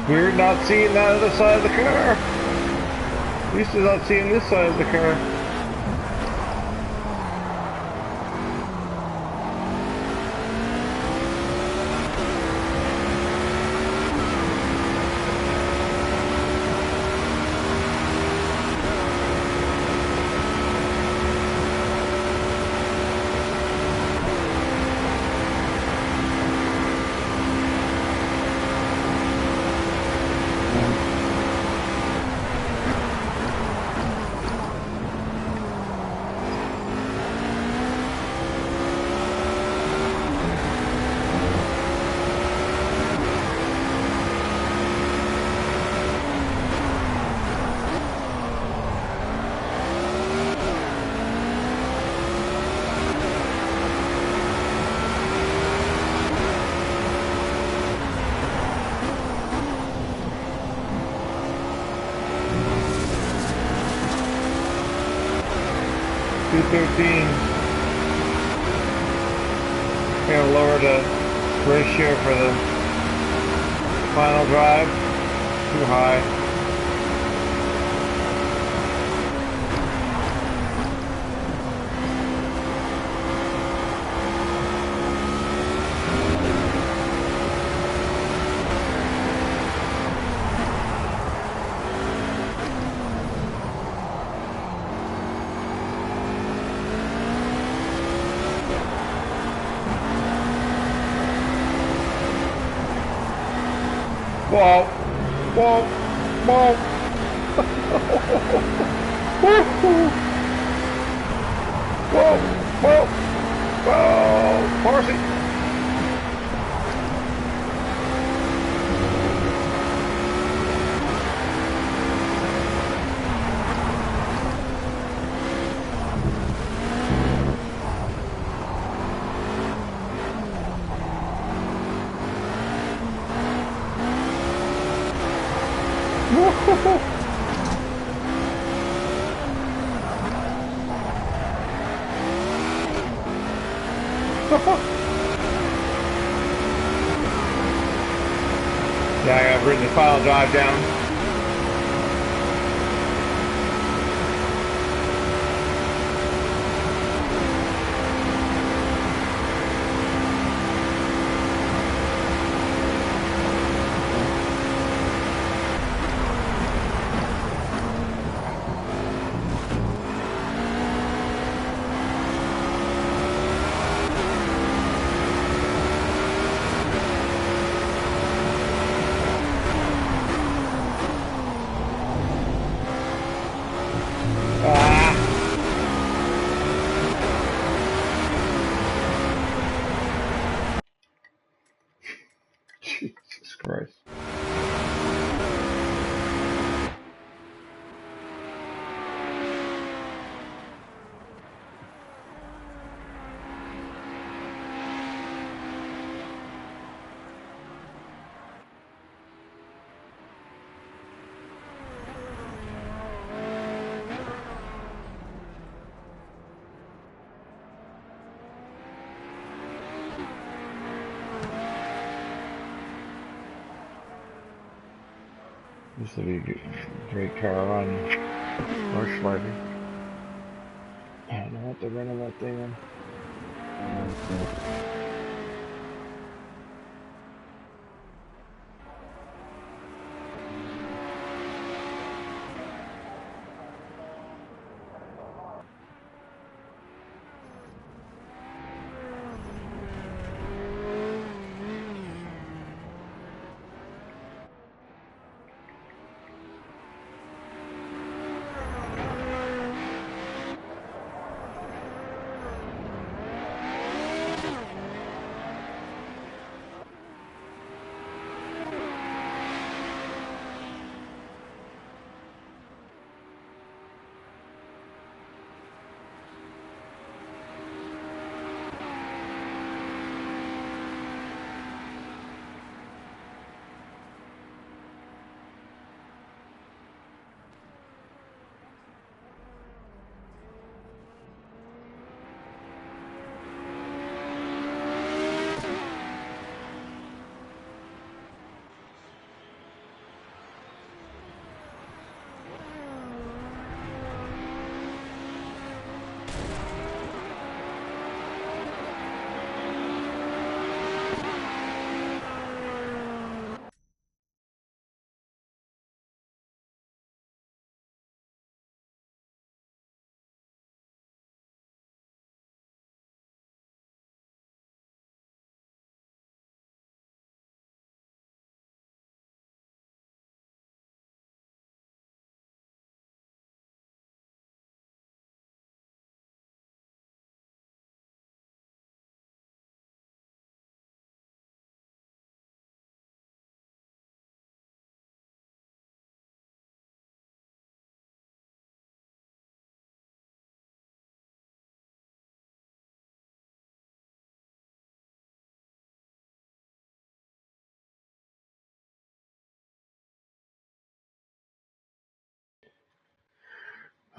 Weird not seeing that other side of the car. At least it's not seeing this side of the car. Gonna lower the ratio for the final drive. Too high. Whoa, whoa, whoa. Whoa, whoa, whoa, horsey. Yeah, I've written the final drive down. Jesus Christ. This would be a great car on horse riding. I don't know what they're running that thing on.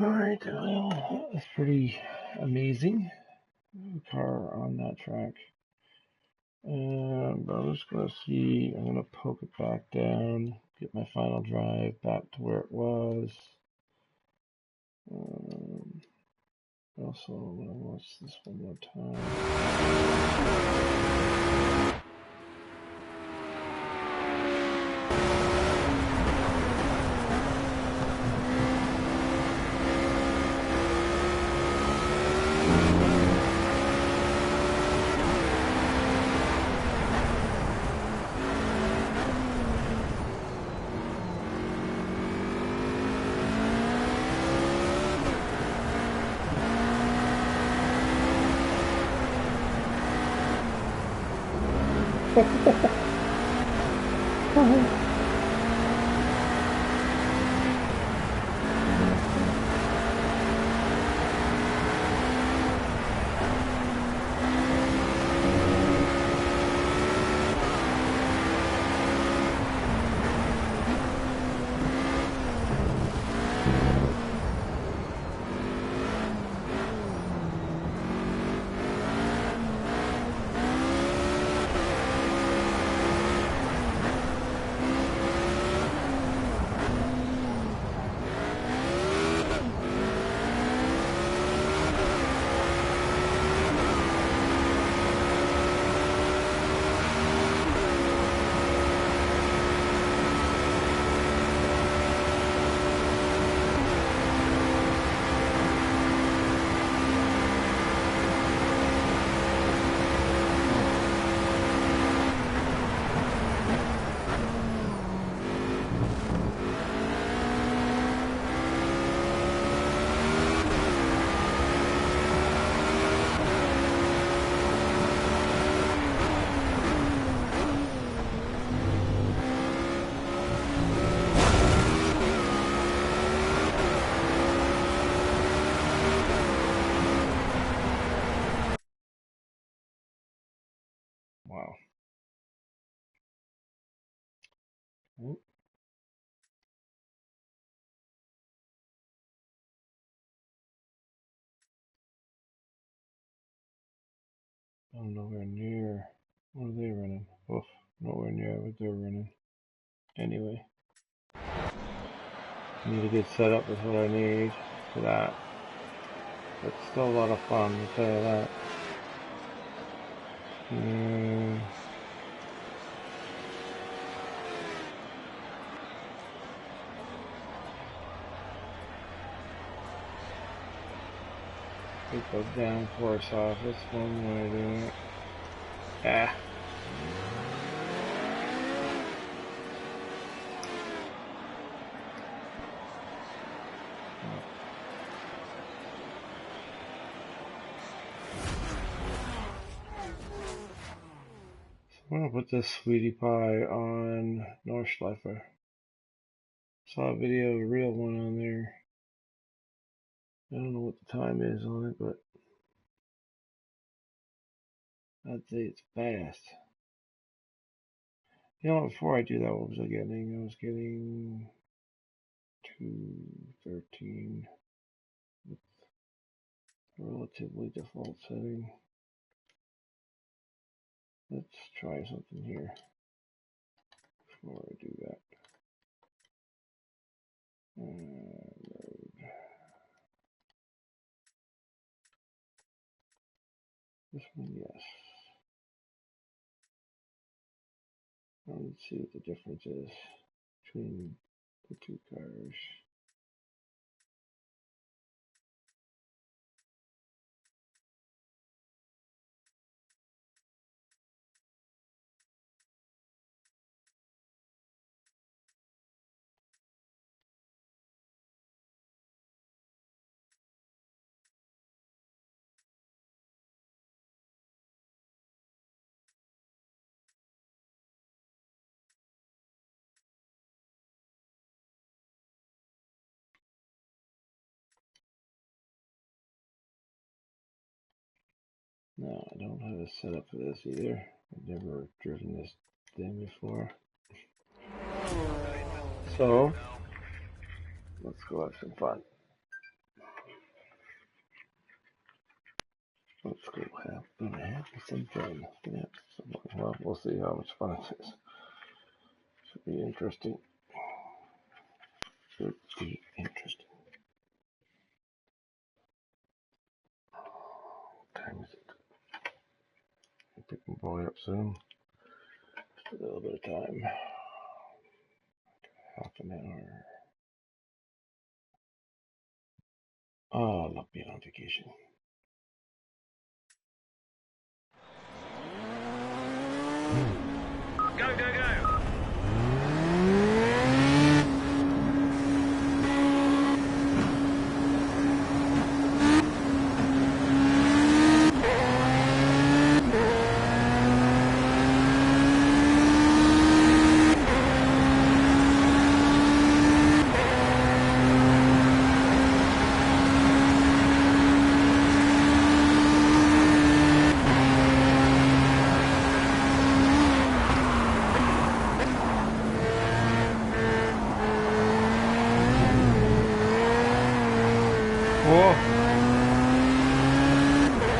Alright, well, that's pretty amazing. Car on that track. And I'm just going to see, I'm going to poke it back down, get my final drive back to where it was. Also, I'm going to watch this one more time. Wow. Oh. I'm nowhere near. What are they running? Oof, nowhere near what they're running. Anyway, I need to get set up with what I need for that. But still a lot of fun, I'll tell you that. Take the downforce off. That's one way of doing it. Ah. I'm gonna put this sweetie pie on Nordschleifer. Saw a video of a real one on there. I don't know what the time is on it, but I'd say it's fast. You know, before I do that, what was I getting? I was getting 213 with relatively default setting. Let's try something here before I do that. Load. This one, yes. Let's see what the difference is between the two cars. No, I don't have a setup for this either. I've never driven this thing before. So, let's go have some fun. Let's go have some fun. Yeah, well, we'll see how much fun it is. Should be interesting. Should be interesting. What time is it? I'll pick my boy up soon. Just a little bit of time. Half an hour. Oh, I love being on vacation. Go, go, go. Whoa.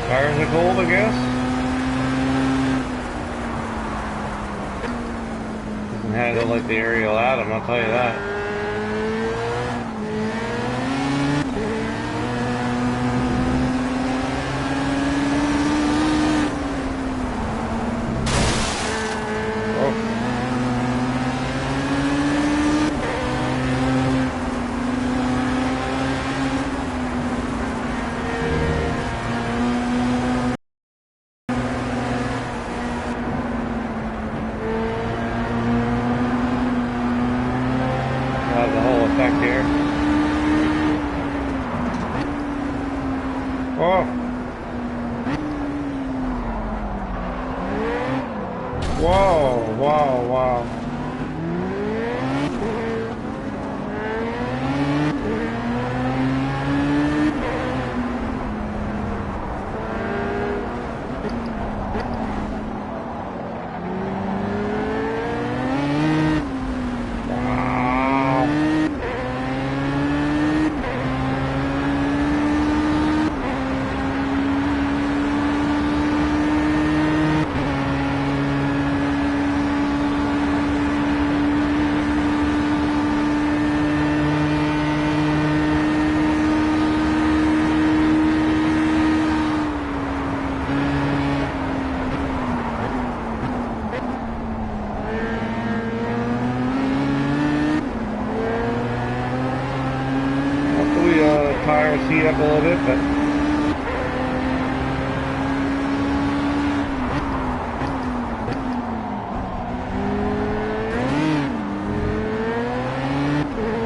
Tires are cold, I guess. Doesn't handle like the aerial Atom, I'll tell you that. The whole effect here. Oh! Whoa, wow, wow. Tires heat up a little bit, but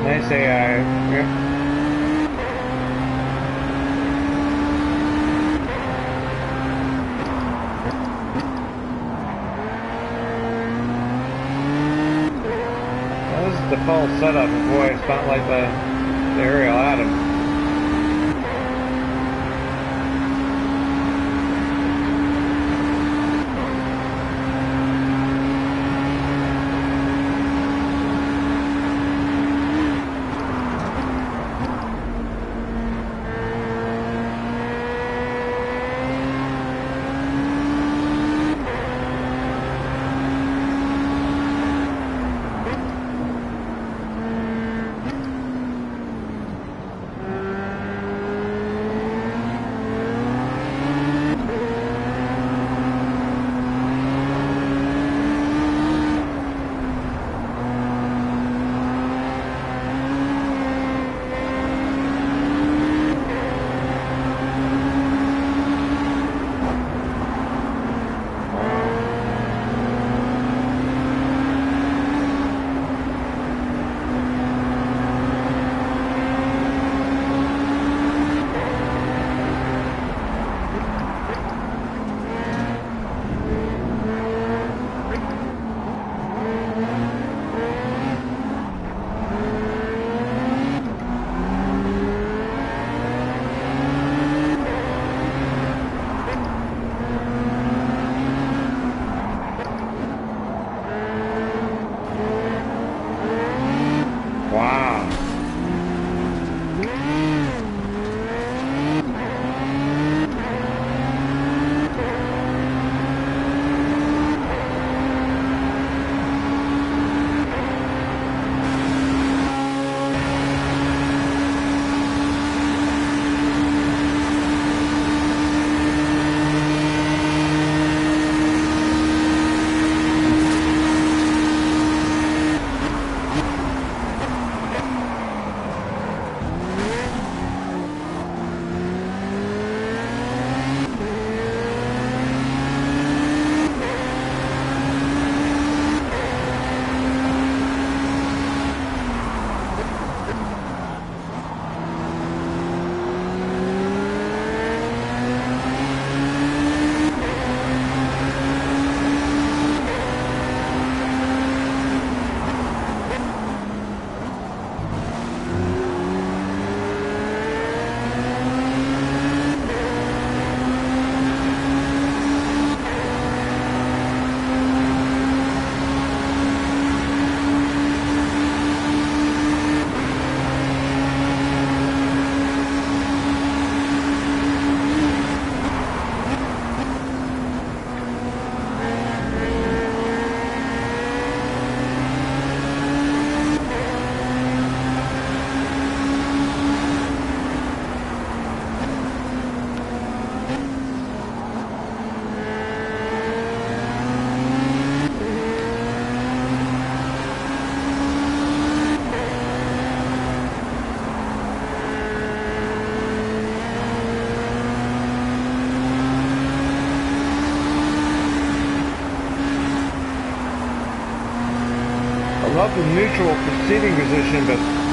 nice AI. Yep. Well, this is the full setup, and boy, it's not like the aerial Atom. love the neutral seating position, but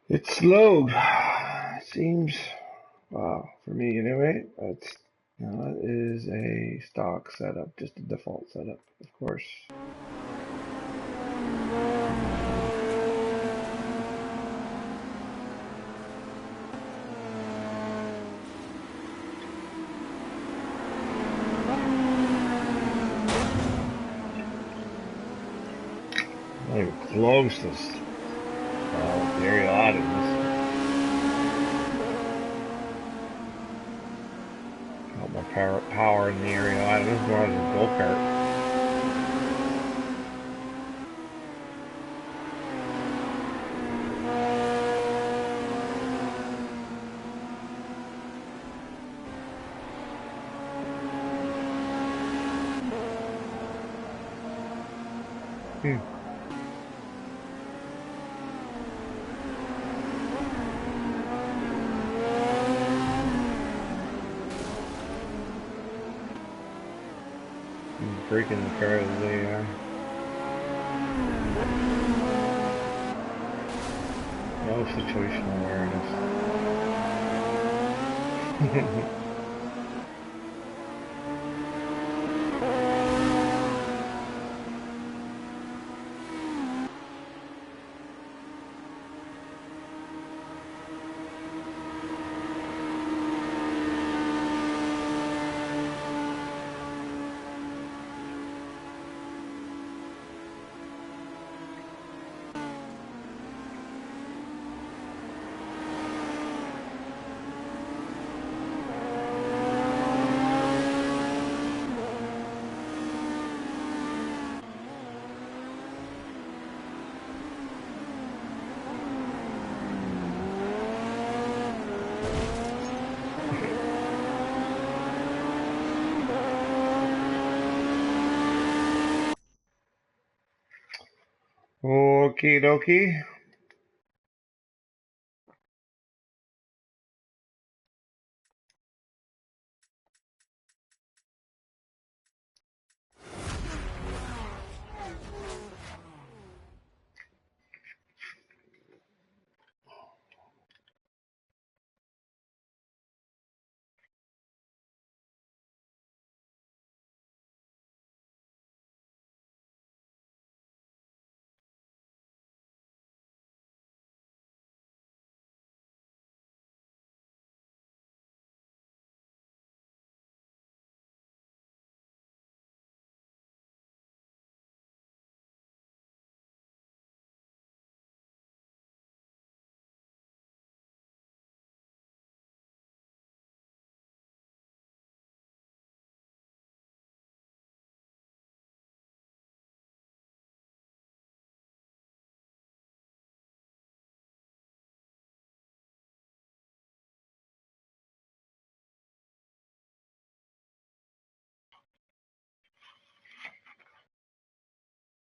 it's slow. Seems, wow, for me anyway. That is a stock setup, just a default setup, of course. Not even close to the area got more power in the area. This is more like a go-kart. Breaking the car as they are. No situational awareness. Okie dokie.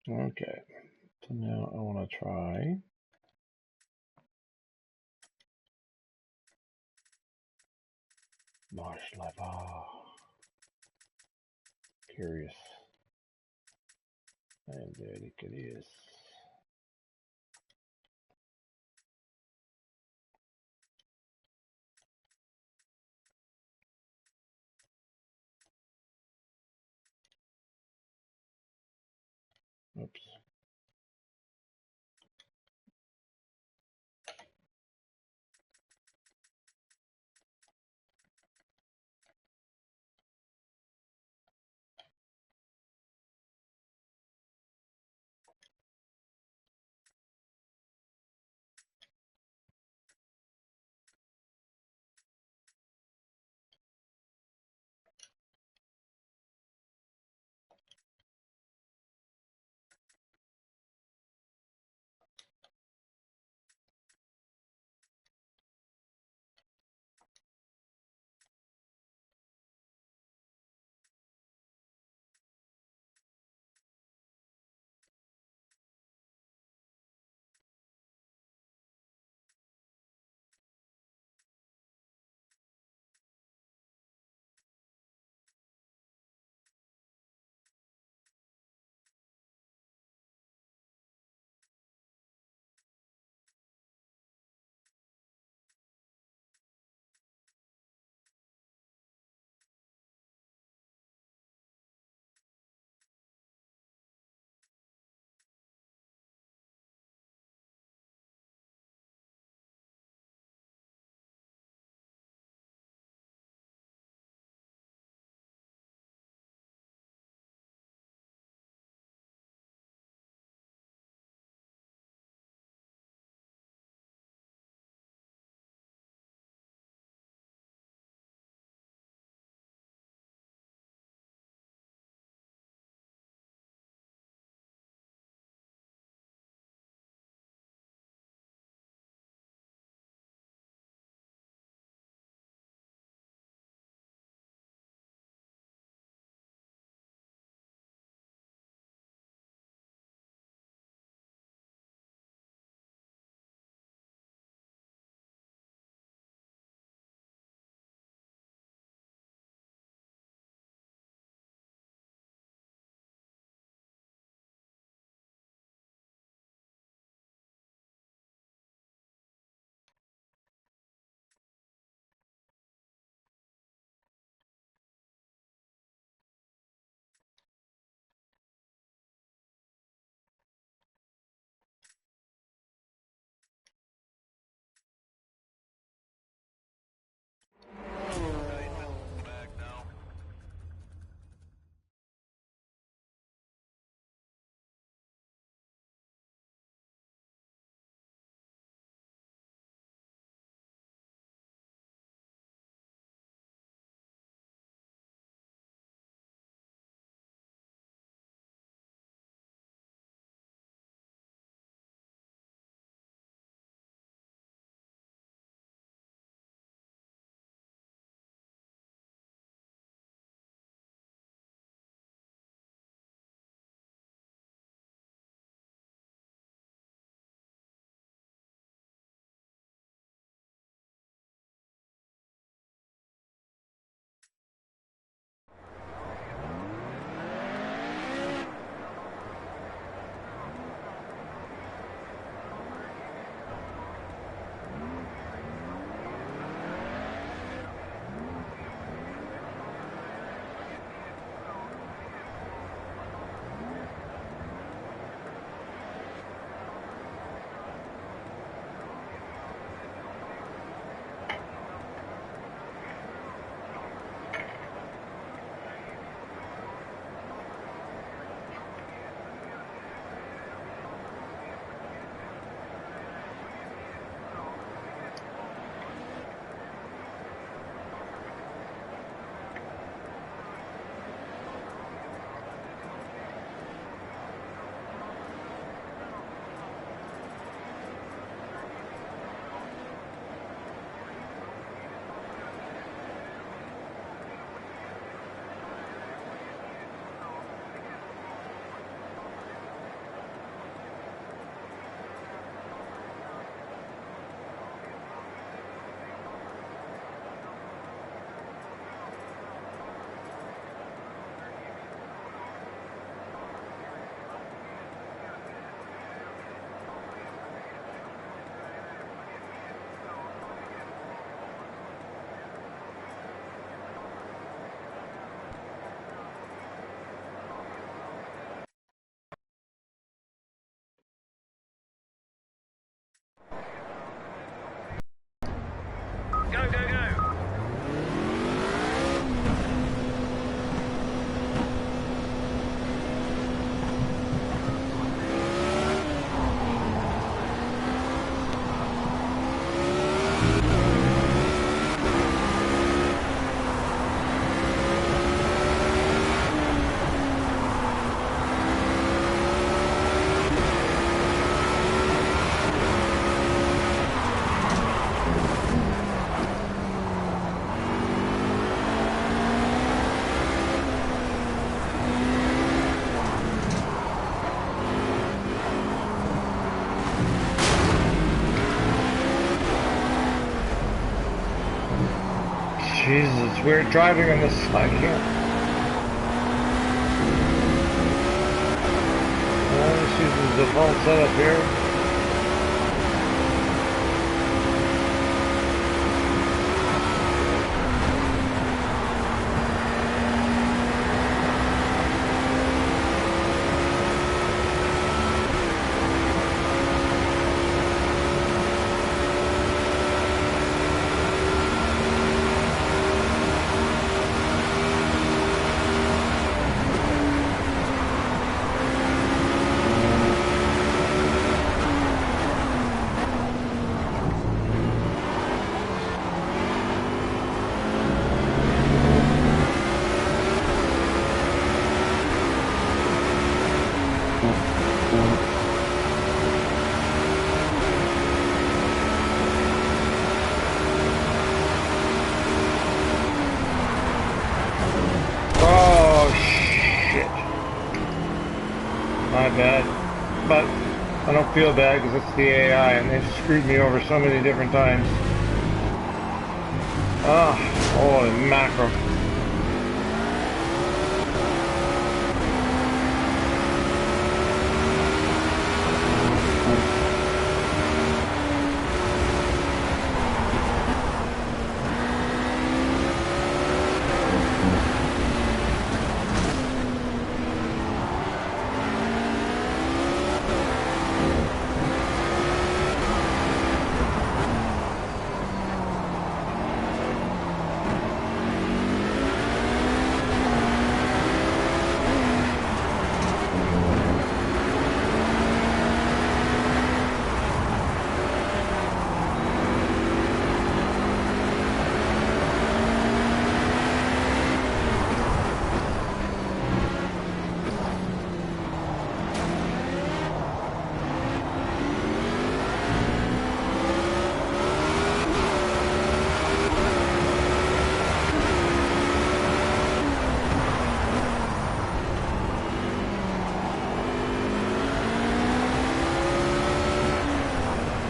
Okay, so now I want to try Marsh Lava. Curious. I am very curious. Oops. Go, go, go. Jesus, it's weird driving on this. I can't. This is the default setup here. My bad, but I don't feel bad because it's the AI and they've screwed me over so many different times. Ah, holy mackerel.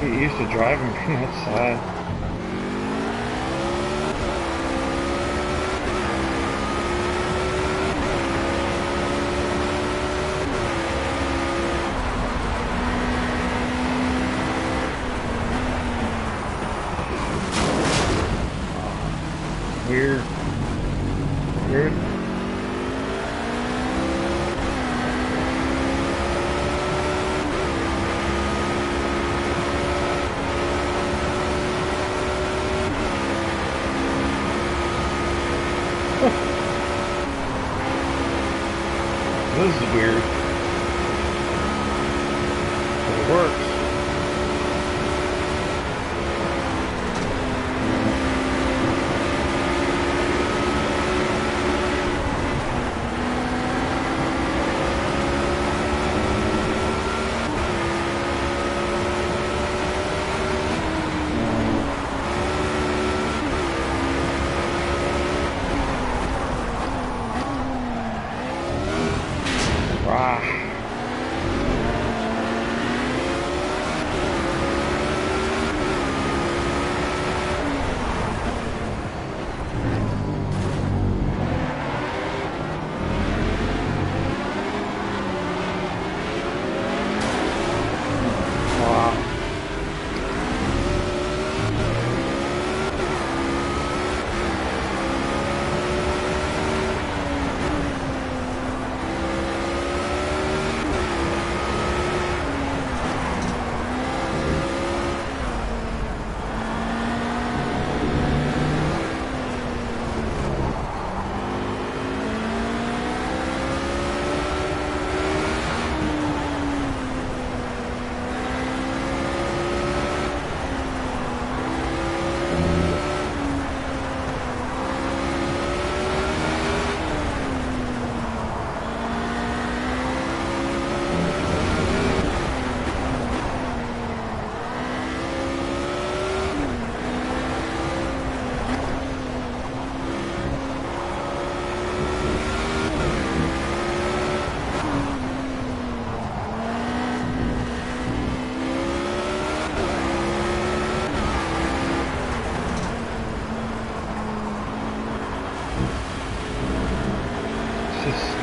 He used to drive him from that side. Weird. Weird. This is weird. But it works.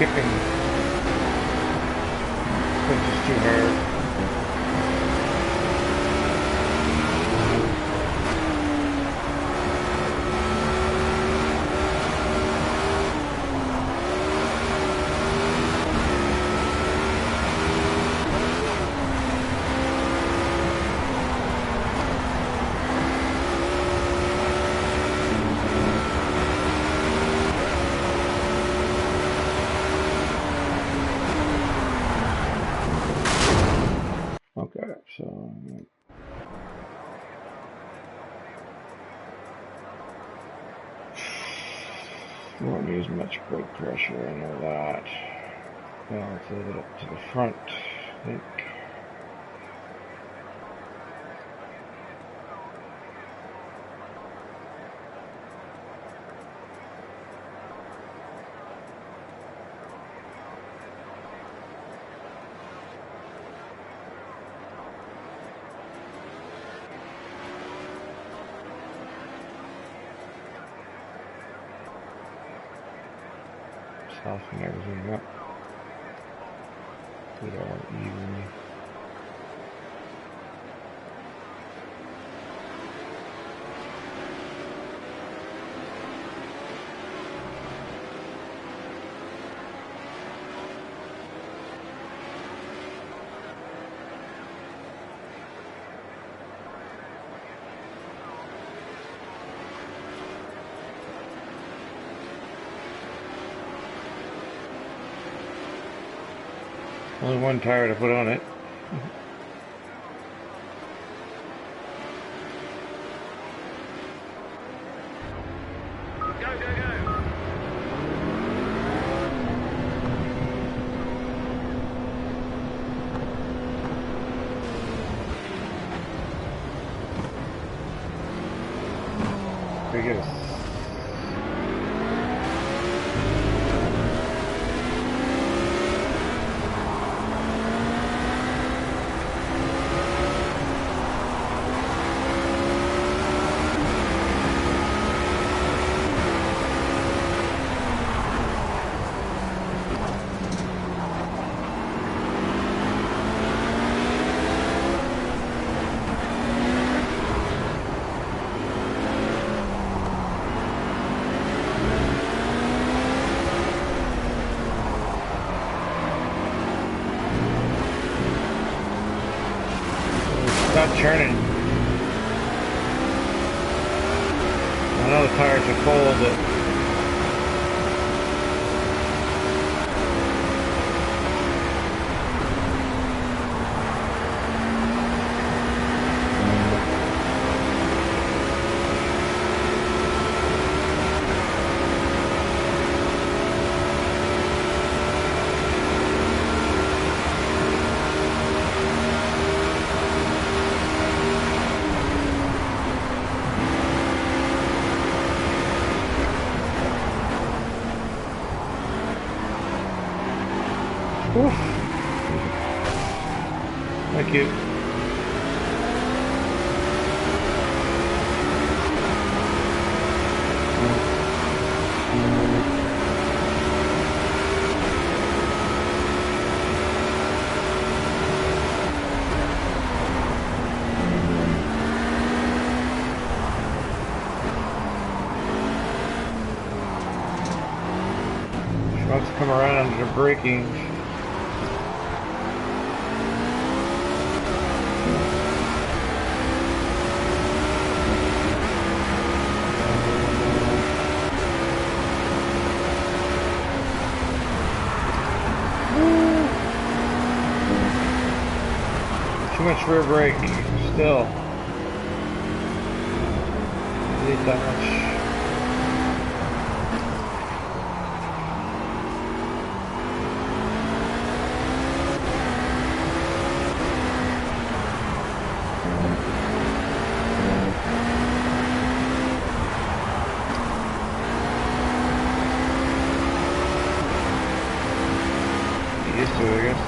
skipping. It's just too hard. Okay, so won't use much brake pressure, I know that. Balance it up to the front, I think. Soften everything up. Put it all evenly. Only one tire to put on it. Go, go, go. Very good. Stop churning. I know the tires are cold, but oof. Thank you. She wants to come around under the braking. Too much rear brake, still. Need that much. Get used to it, I guess.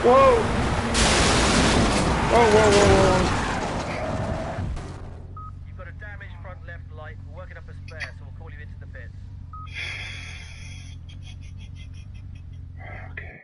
Whoa! Whoa, whoa, whoa, whoa. You've got a damaged front left light. We're working up a spare, so we'll call you into the pits. Okay.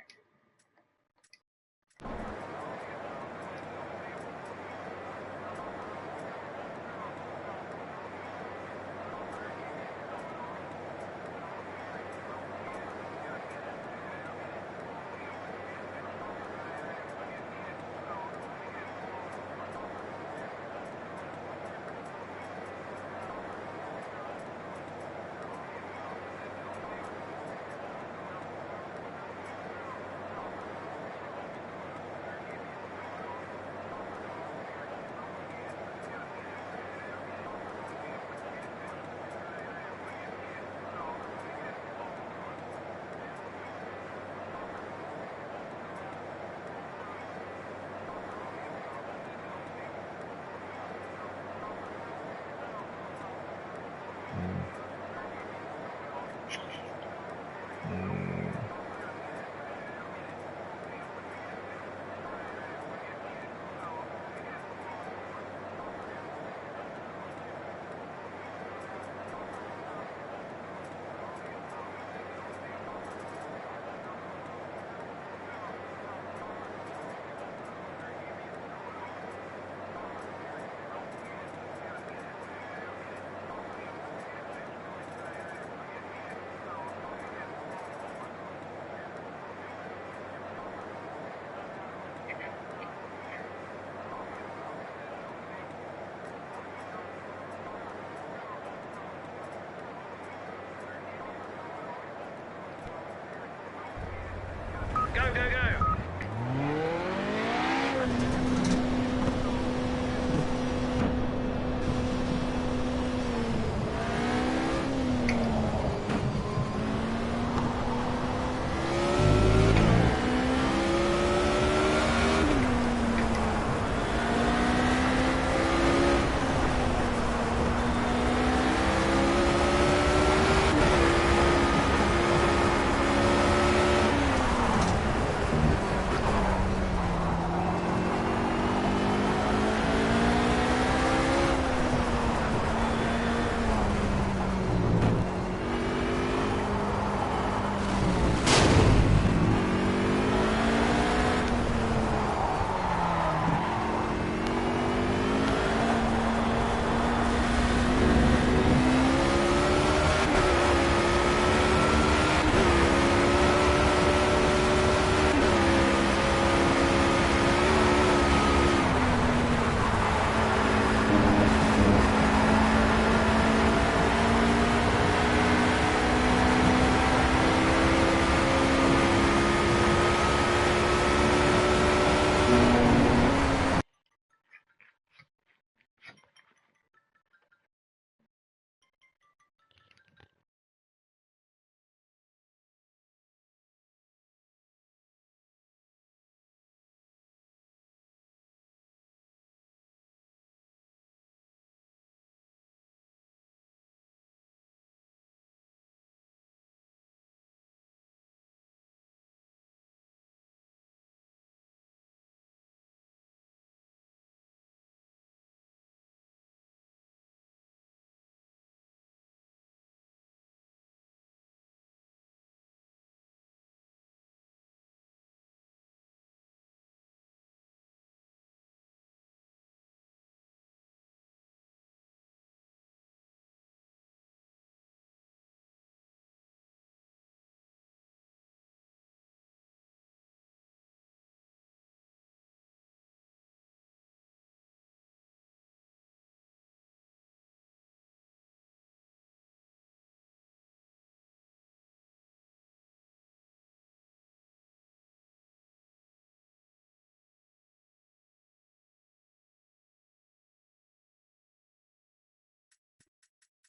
Go, go, go!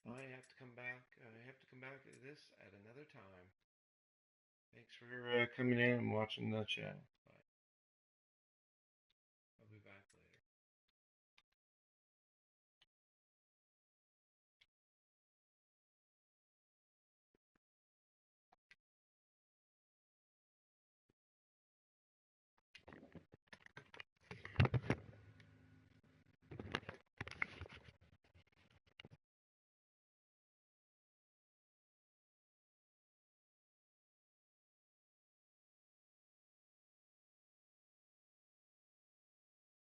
I have to come back. I have to come back to this at another time. Thanks for coming in and watching the chat.